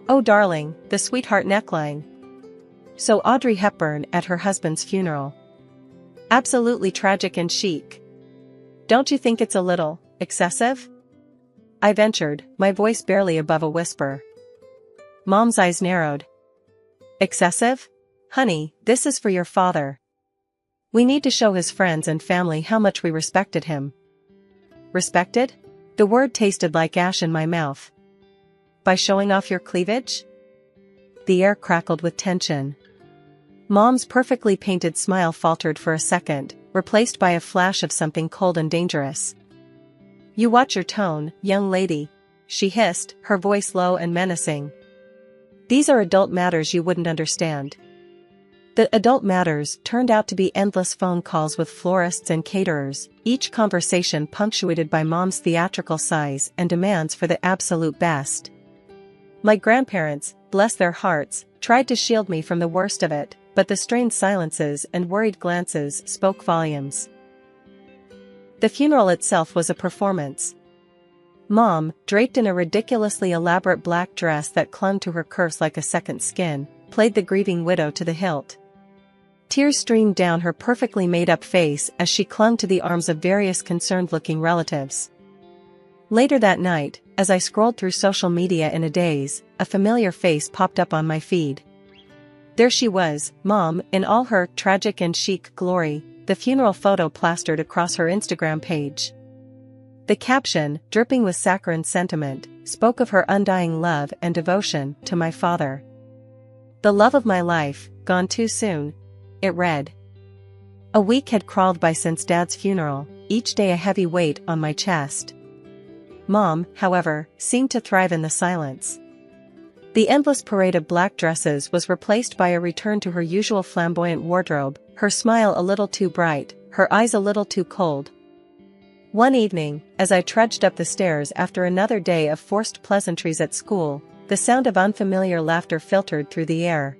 "Oh darling, the sweetheart neckline. So Audrey Hepburn at her husband's funeral. Absolutely tragic and chic. Don't you think it's a little excessive?" I ventured, my voice barely above a whisper. Mom's eyes narrowed. "Excessive? Honey, this is for your father. We need to show his friends and family how much we respected him." Respected? The word tasted like ash in my mouth. "By showing off your cleavage?" The air crackled with tension. Mom's perfectly painted smile faltered for a second, replaced by a flash of something cold and dangerous. "You watch your tone, young lady," she hissed, her voice low and menacing. "These are adult matters you wouldn't understand." The adult matters turned out to be endless phone calls with florists and caterers, each conversation punctuated by Mom's theatrical sighs and demands for the absolute best. My grandparents, bless their hearts, tried to shield me from the worst of it, but the strained silences and worried glances spoke volumes. The funeral itself was a performance. Mom, draped in a ridiculously elaborate black dress that clung to her curse like a second skin, played the grieving widow to the hilt. Tears streamed down her perfectly made-up face as she clung to the arms of various concerned-looking relatives. Later that night, as I scrolled through social media in a daze, a familiar face popped up on my feed. There she was, Mom, in all her tragic and chic glory, the funeral photo plastered across her Instagram page. The caption, dripping with saccharine sentiment, spoke of her undying love and devotion to my father. The love of my life, gone too soon, it read. A week had crawled by since Dad's funeral, each day a heavy weight on my chest. Mom, however, seemed to thrive in the silence. The endless parade of black dresses was replaced by a return to her usual flamboyant wardrobe, her smile a little too bright, her eyes a little too cold. One evening, as I trudged up the stairs after another day of forced pleasantries at school, the sound of unfamiliar laughter filtered through the air.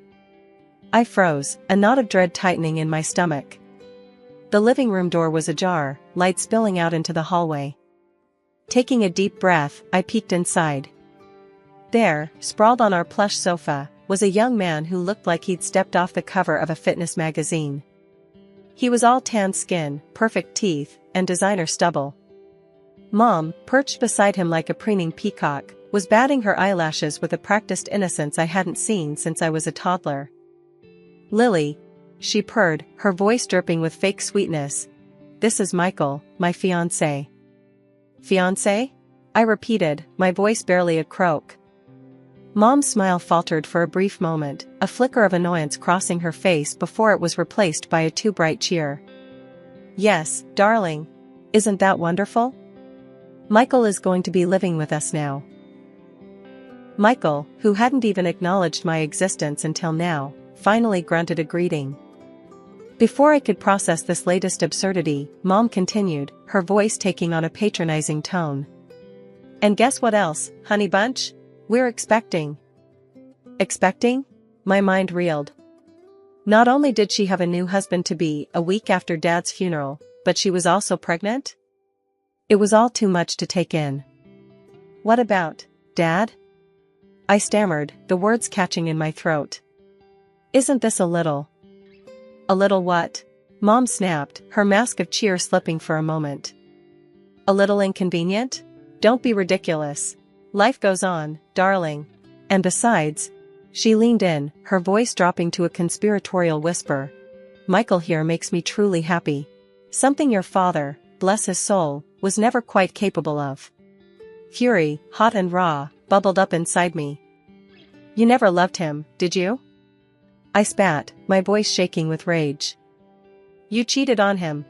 I froze, a knot of dread tightening in my stomach. The living room door was ajar, light spilling out into the hallway. Taking a deep breath, I peeked inside. There, sprawled on our plush sofa, was a young man who looked like he'd stepped off the cover of a fitness magazine. He was all tan skin, perfect teeth, and designer stubble. Mom, perched beside him like a preening peacock, was batting her eyelashes with a practiced innocence I hadn't seen since I was a toddler. Lily, she purred, her voice dripping with fake sweetness. This is Michael, my fiancé. Fiancé? I repeated, my voice barely a croak. Mom's smile faltered for a brief moment, a flicker of annoyance crossing her face before it was replaced by a too bright cheer. Yes, darling. Isn't that wonderful? Michael is going to be living with us now. Michael, who hadn't even acknowledged my existence until now, finally grunted a greeting. Before I could process this latest absurdity, Mom continued, her voice taking on a patronizing tone. And guess what else, honey bunch? We're expecting. Expecting? My mind reeled. Not only did she have a new husband-to-be a week after Dad's funeral, but she was also pregnant? It was all too much to take in. What about, Dad? I stammered, the words catching in my throat. Isn't this a little? A little what? Mom snapped, her mask of cheer slipping for a moment. A little inconvenient? Don't be ridiculous. Life goes on, darling. And besides, she leaned in, her voice dropping to a conspiratorial whisper. Michael here makes me truly happy. Something your father, bless his soul, was never quite capable of. Fury, hot and raw, bubbled up inside me. You never loved him, did you? I spat, my voice shaking with rage. You cheated on him.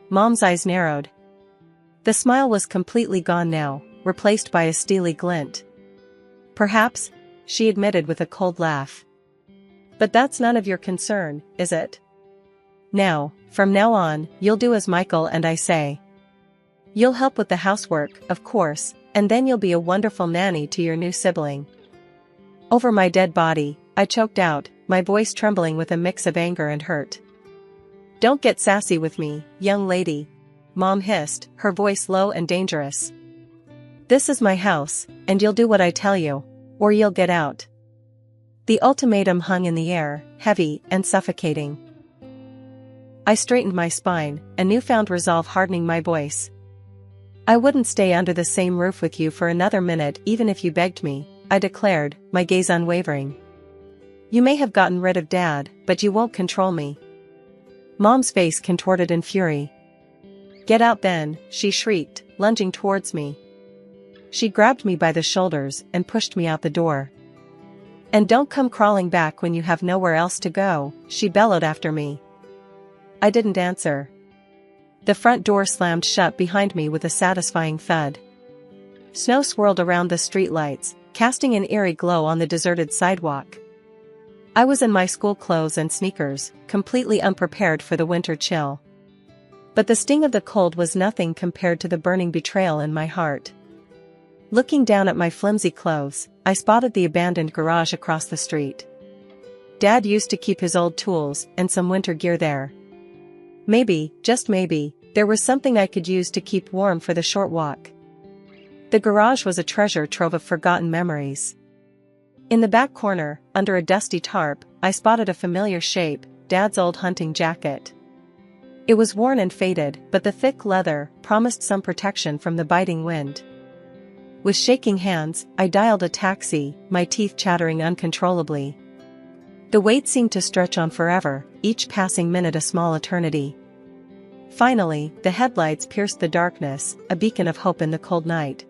Mom's eyes narrowed. The smile was completely gone now, replaced by a steely glint. Perhaps, she admitted with a cold laugh. But that's none of your concern, is it? Now, from now on, you'll do as Michael and I say. You'll help with the housework, of course, and then you'll be a wonderful nanny to your new sibling. Over my dead body, I choked out, my voice trembling with a mix of anger and hurt. Don't get sassy with me, young lady. Mom hissed, her voice low and dangerous. This is my house, and you'll do what I tell you, or you'll get out. The ultimatum hung in the air, heavy and suffocating. I straightened my spine, a newfound resolve hardening my voice. I wouldn't stay under the same roof with you for another minute even if you begged me, I declared, my gaze unwavering. You may have gotten rid of Dad, but you won't control me. Mom's face contorted in fury. Get out then, she shrieked, lunging towards me. She grabbed me by the shoulders and pushed me out the door. And don't come crawling back when you have nowhere else to go, she bellowed after me. I didn't answer. The front door slammed shut behind me with a satisfying thud. Snow swirled around the streetlights, casting an eerie glow on the deserted sidewalk. I was in my school clothes and sneakers, completely unprepared for the winter chill. But the sting of the cold was nothing compared to the burning betrayal in my heart. Looking down at my flimsy clothes, I spotted the abandoned garage across the street. Dad used to keep his old tools and some winter gear there. Maybe, just maybe, there was something I could use to keep warm for the short walk. The garage was a treasure trove of forgotten memories. In the back corner, under a dusty tarp, I spotted a familiar shape, Dad's old hunting jacket. It was worn and faded, but the thick leather promised some protection from the biting wind. With shaking hands, I dialed a taxi, my teeth chattering uncontrollably. The wait seemed to stretch on forever, each passing minute a small eternity. Finally, the headlights pierced the darkness, a beacon of hope in the cold night.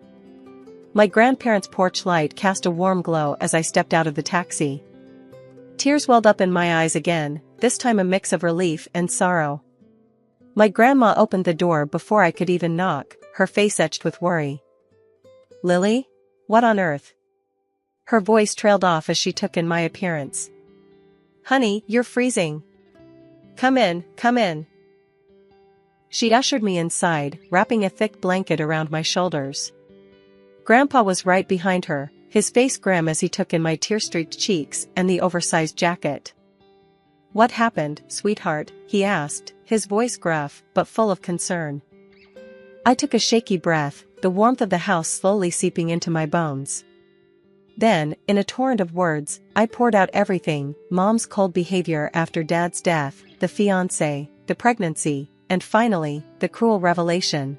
My grandparents' porch light cast a warm glow as I stepped out of the taxi. Tears welled up in my eyes again, this time a mix of relief and sorrow. My grandma opened the door before I could even knock, her face etched with worry. "Lily? What on earth?" Her voice trailed off as she took in my appearance. "Honey, you're freezing. Come in, come in." She ushered me inside, wrapping a thick blanket around my shoulders. Grandpa was right behind her, his face grim as he took in my tear-streaked cheeks and the oversized jacket. "What happened, sweetheart?" he asked, his voice gruff but full of concern. I took a shaky breath, the warmth of the house slowly seeping into my bones. Then, in a torrent of words, I poured out everything: Mom's cold behavior after Dad's death, the fiancé, the pregnancy, and finally, the cruel revelation.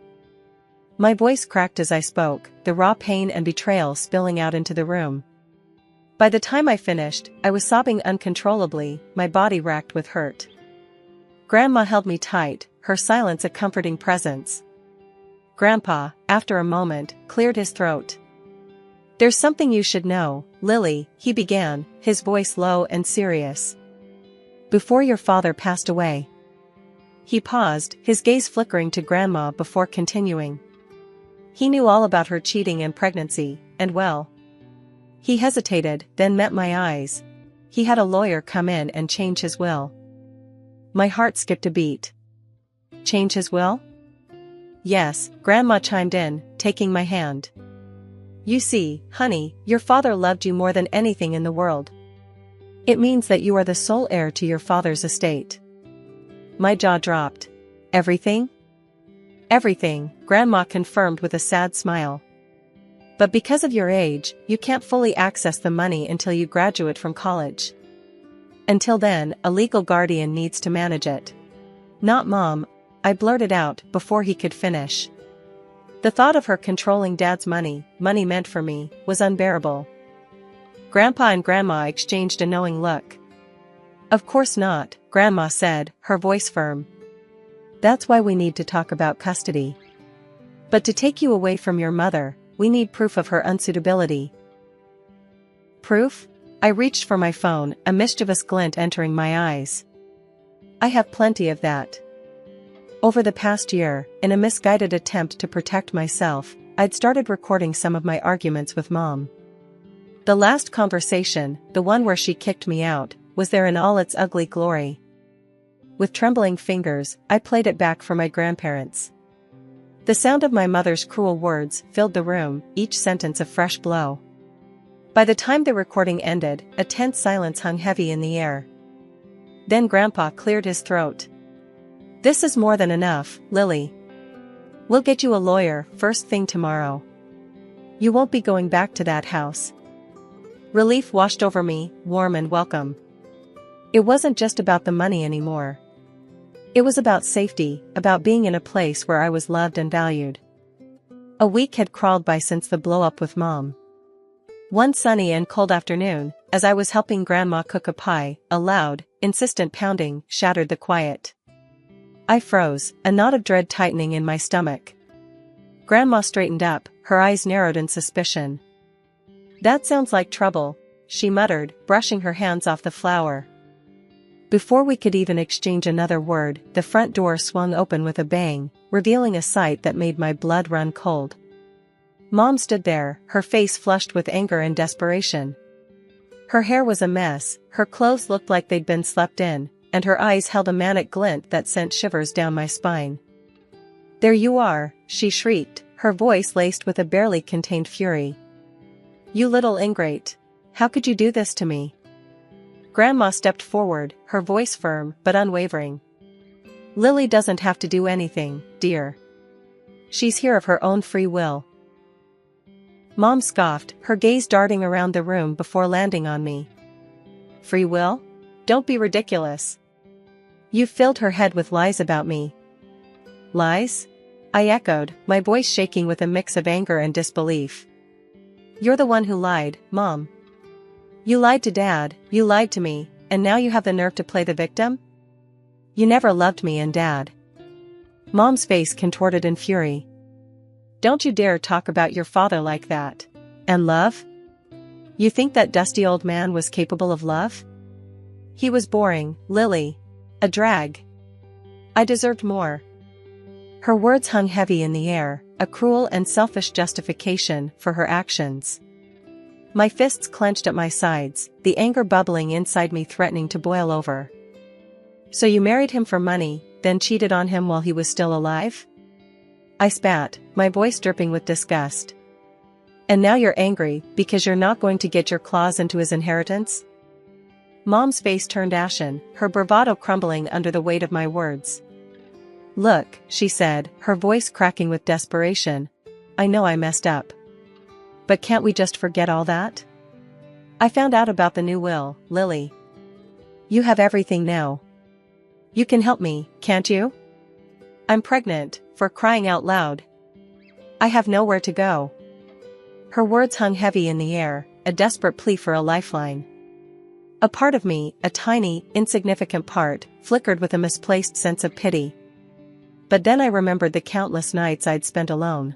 My voice cracked as I spoke, the raw pain and betrayal spilling out into the room. By the time I finished, I was sobbing uncontrollably, my body racked with hurt. Grandma held me tight, her silence a comforting presence. Grandpa, after a moment, cleared his throat. "There's something you should know, Lily," he began, his voice low and serious. "Before your father passed away." He paused, his gaze flickering to Grandma before continuing. "He knew all about her cheating and pregnancy, and well." He hesitated, then met my eyes. "He had a lawyer come in and change his will." My heart skipped a beat. "Change his will?" "Yes," Grandma chimed in, taking my hand. "You see, honey, your father loved you more than anything in the world. It means that you are the sole heir to your father's estate." My jaw dropped. "Everything?" "Everything," Grandma confirmed with a sad smile. "But because of your age, you can't fully access the money until you graduate from college. Until then, a legal guardian needs to manage it." "Not Mom," I blurted out before he could finish. The thought of her controlling Dad's money meant for me, was unbearable. Grandpa and Grandma exchanged a knowing look. "Of course not," Grandma said, her voice firm. "That's why we need to talk about custody. But to take you away from your mother, we need proof of her unsuitability." "Proof?" I reached for my phone, a mischievous glint entering my eyes. "I have plenty of that." Over the past year, in a misguided attempt to protect myself, I'd started recording some of my arguments with Mom. The last conversation, the one where she kicked me out, was there in all its ugly glory. With trembling fingers, I played it back for my grandparents. The sound of my mother's cruel words filled the room, each sentence a fresh blow. By the time the recording ended, a tense silence hung heavy in the air. Then Grandpa cleared his throat. "This is more than enough, Lily. We'll get you a lawyer first thing tomorrow. You won't be going back to that house." Relief washed over me, warm and welcome. It wasn't just about the money anymore. It was about safety, about being in a place where I was loved and valued. A week had crawled by since the blow-up with Mom. One sunny and cold afternoon, as I was helping Grandma cook a pie, a loud, insistent pounding shattered the quiet. I froze, a knot of dread tightening in my stomach. Grandma straightened up, her eyes narrowed in suspicion. "That sounds like trouble," she muttered, brushing her hands off the flour. Before we could even exchange another word, the front door swung open with a bang, revealing a sight that made my blood run cold. Mom stood there, her face flushed with anger and desperation. Her hair was a mess, her clothes looked like they'd been slept in, and her eyes held a manic glint that sent shivers down my spine. "There you are," she shrieked, her voice laced with a barely contained fury. "You little ingrate. How could you do this to me?" Grandma stepped forward, her voice firm but unwavering. "Lily doesn't have to do anything, dear. She's here of her own free will." Mom scoffed, her gaze darting around the room before landing on me. "Free will? Don't be ridiculous. You've filled her head with lies about me." "Lies?" I echoed, my voice shaking with a mix of anger and disbelief. "You're the one who lied, Mom. You lied to Dad, you lied to me, and now you have the nerve to play the victim? You never loved me and Dad." Mom's face contorted in fury. "Don't you dare talk about your father like that. And love? You think that dusty old man was capable of love? He was boring, Lily. A drag. I deserved more." Her words hung heavy in the air, a cruel and selfish justification for her actions. My fists clenched at my sides, the anger bubbling inside me threatening to boil over. "So you married him for money, then cheated on him while he was still alive?" I spat, my voice dripping with disgust. "And now you're angry because you're not going to get your claws into his inheritance?" Mom's face turned ashen, her bravado crumbling under the weight of my words. "Look," she said, her voice cracking with desperation, "I know I messed up. But can't we just forget all that? I found out about the new will, Lily. You have everything now. You can help me, can't you? I'm pregnant, for crying out loud. I have nowhere to go." Her words hung heavy in the air, a desperate plea for a lifeline. A part of me, a tiny, insignificant part, flickered with a misplaced sense of pity. But then I remembered the countless nights I'd spent alone.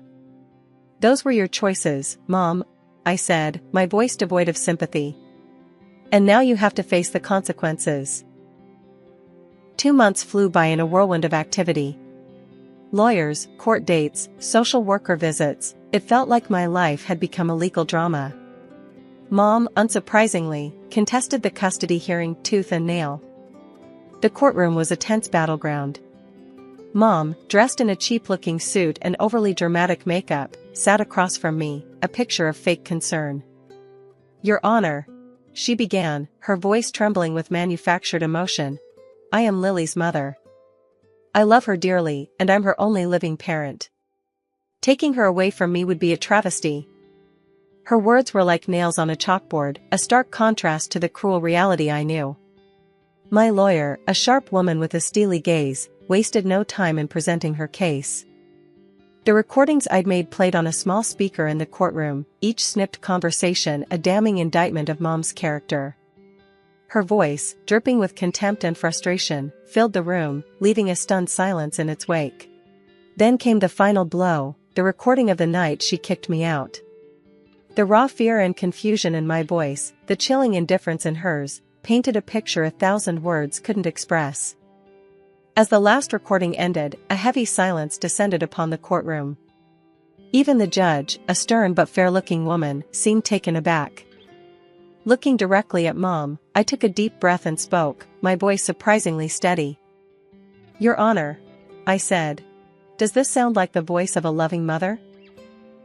"Those were your choices, Mom," I said, my voice devoid of sympathy. "And now you have to face the consequences." 2 months flew by in a whirlwind of activity. Lawyers, court dates, social worker visits, it felt like my life had become a legal drama. Mom, unsurprisingly, contested the custody hearing tooth and nail. The courtroom was a tense battleground. Mom, dressed in a cheap-looking suit and overly dramatic makeup, sat across from me, a picture of fake concern. "Your Honor," she began, her voice trembling with manufactured emotion, "I am Lily's mother. I love her dearly, and I'm her only living parent. Taking her away from me would be a travesty." Her words were like nails on a chalkboard, a stark contrast to the cruel reality I knew. My lawyer, a sharp woman with a steely gaze, wasted no time in presenting her case. The recordings I'd made played on a small speaker in the courtroom, each snipped conversation a damning indictment of Mom's character. Her voice, dripping with contempt and frustration, filled the room, leaving a stunned silence in its wake. Then came the final blow, the recording of the night she kicked me out. The raw fear and confusion in my voice, the chilling indifference in hers, painted a picture 1,000 words couldn't express. As the last recording ended, a heavy silence descended upon the courtroom. Even the judge, a stern but fair-looking woman, seemed taken aback. Looking directly at Mom, I took a deep breath and spoke, my voice surprisingly steady. "Your Honor," I said, "does this sound like the voice of a loving mother?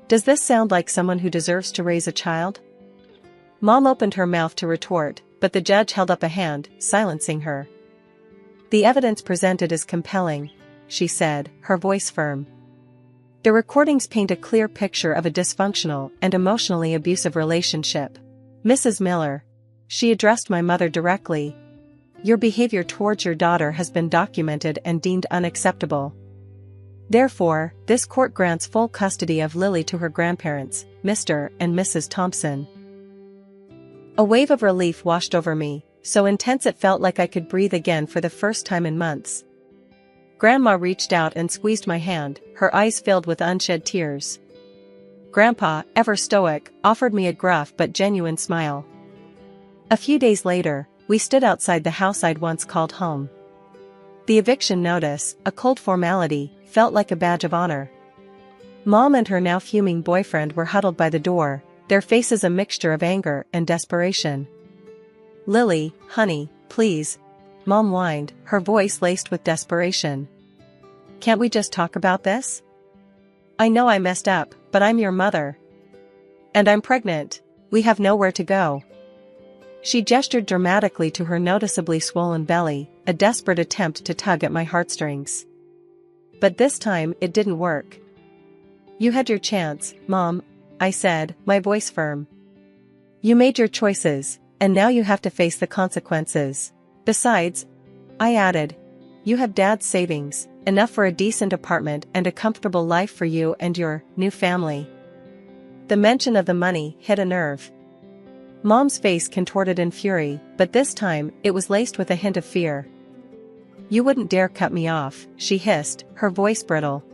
Does this sound like someone who deserves to raise a child?" Mom opened her mouth to retort, but the judge held up a hand, silencing her. "The evidence presented is compelling," she said, her voice firm. "The recordings paint a clear picture of a dysfunctional and emotionally abusive relationship. Mrs. Miller," she addressed my mother directly, "your behavior towards your daughter has been documented and deemed unacceptable. Therefore, this court grants full custody of Lily to her grandparents, Mr. and Mrs. Thompson." A wave of relief washed over me, so intense it felt like I could breathe again for the first time in months. Grandma reached out and squeezed my hand, her eyes filled with unshed tears. Grandpa, ever stoic, offered me a gruff but genuine smile. A few days later, we stood outside the house I'd once called home. The eviction notice, a cold formality, felt like a badge of honor. Mom and her now fuming boyfriend were huddled by the door, their faces a mixture of anger and desperation. Lily, honey, please. Mom whined, her voice laced with desperation. Can't we just talk about this? I know I messed up, but I'm your mother. And I'm pregnant. We have nowhere to go. She gestured dramatically to her noticeably swollen belly, a desperate attempt to tug at my heartstrings. But this time, it didn't work. You had your chance, Mom, I said, my voice firm. You made your choices, and now you have to face the consequences. Besides, I added, you have Dad's savings, enough for a decent apartment and a comfortable life for you and your new family. The mention of the money hit a nerve. Mom's face contorted in fury, but this time, it was laced with a hint of fear. You wouldn't dare cut me off, she hissed, her voice brittle.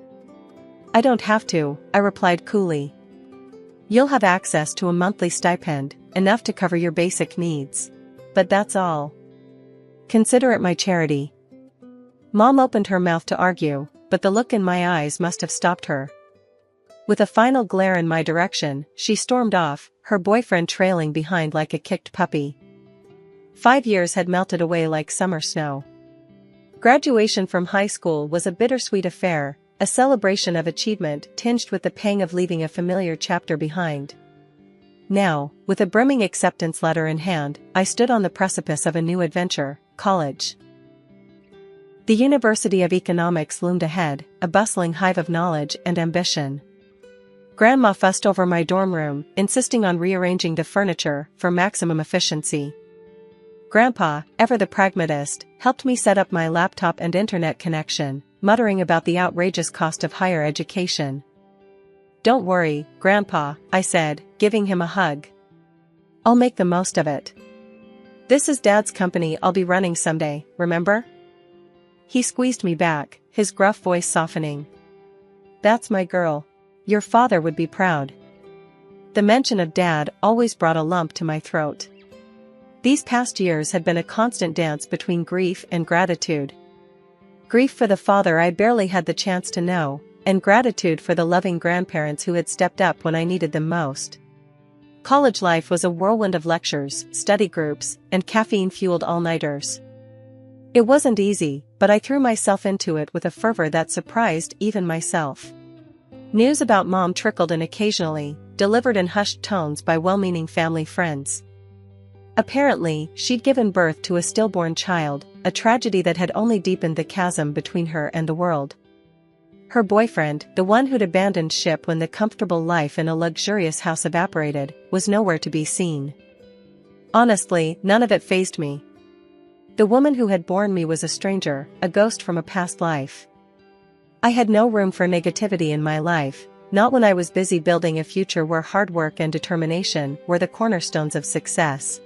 I don't have to, I replied coolly. You'll have access to a monthly stipend, enough to cover your basic needs. But that's all. Consider it my charity. Mom opened her mouth to argue, but the look in my eyes must have stopped her. With a final glare in my direction, she stormed off, her boyfriend trailing behind like a kicked puppy. 5 years had melted away like summer snow. Graduation from high school was a bittersweet affair, a celebration of achievement tinged with the pang of leaving a familiar chapter behind. Now, with a brimming acceptance letter in hand, I stood on the precipice of a new adventure, college. The University of Economics loomed ahead, a bustling hive of knowledge and ambition. Grandma fussed over my dorm room, insisting on rearranging the furniture for maximum efficiency. Grandpa, ever the pragmatist, helped me set up my laptop and internet connection, muttering about the outrageous cost of higher education. Don't worry, Grandpa, I said, giving him a hug. I'll make the most of it. This is Dad's company I'll be running someday, remember? He squeezed me back, his gruff voice softening. That's my girl. Your father would be proud. The mention of Dad always brought a lump to my throat. These past years had been a constant dance between grief and gratitude. Grief for the father I barely had the chance to know, and gratitude for the loving grandparents who had stepped up when I needed them most. College life was a whirlwind of lectures, study groups, and caffeine-fueled all-nighters. It wasn't easy, but I threw myself into it with a fervor that surprised even myself. News about Mom trickled in occasionally, delivered in hushed tones by well-meaning family friends. Apparently, she'd given birth to a stillborn child, a tragedy that had only deepened the chasm between her and the world. Her boyfriend, the one who'd abandoned ship when the comfortable life in a luxurious house evaporated, was nowhere to be seen. Honestly, none of it fazed me. The woman who had borne me was a stranger, a ghost from a past life. I had no room for negativity in my life, not when I was busy building a future where hard work and determination were the cornerstones of success.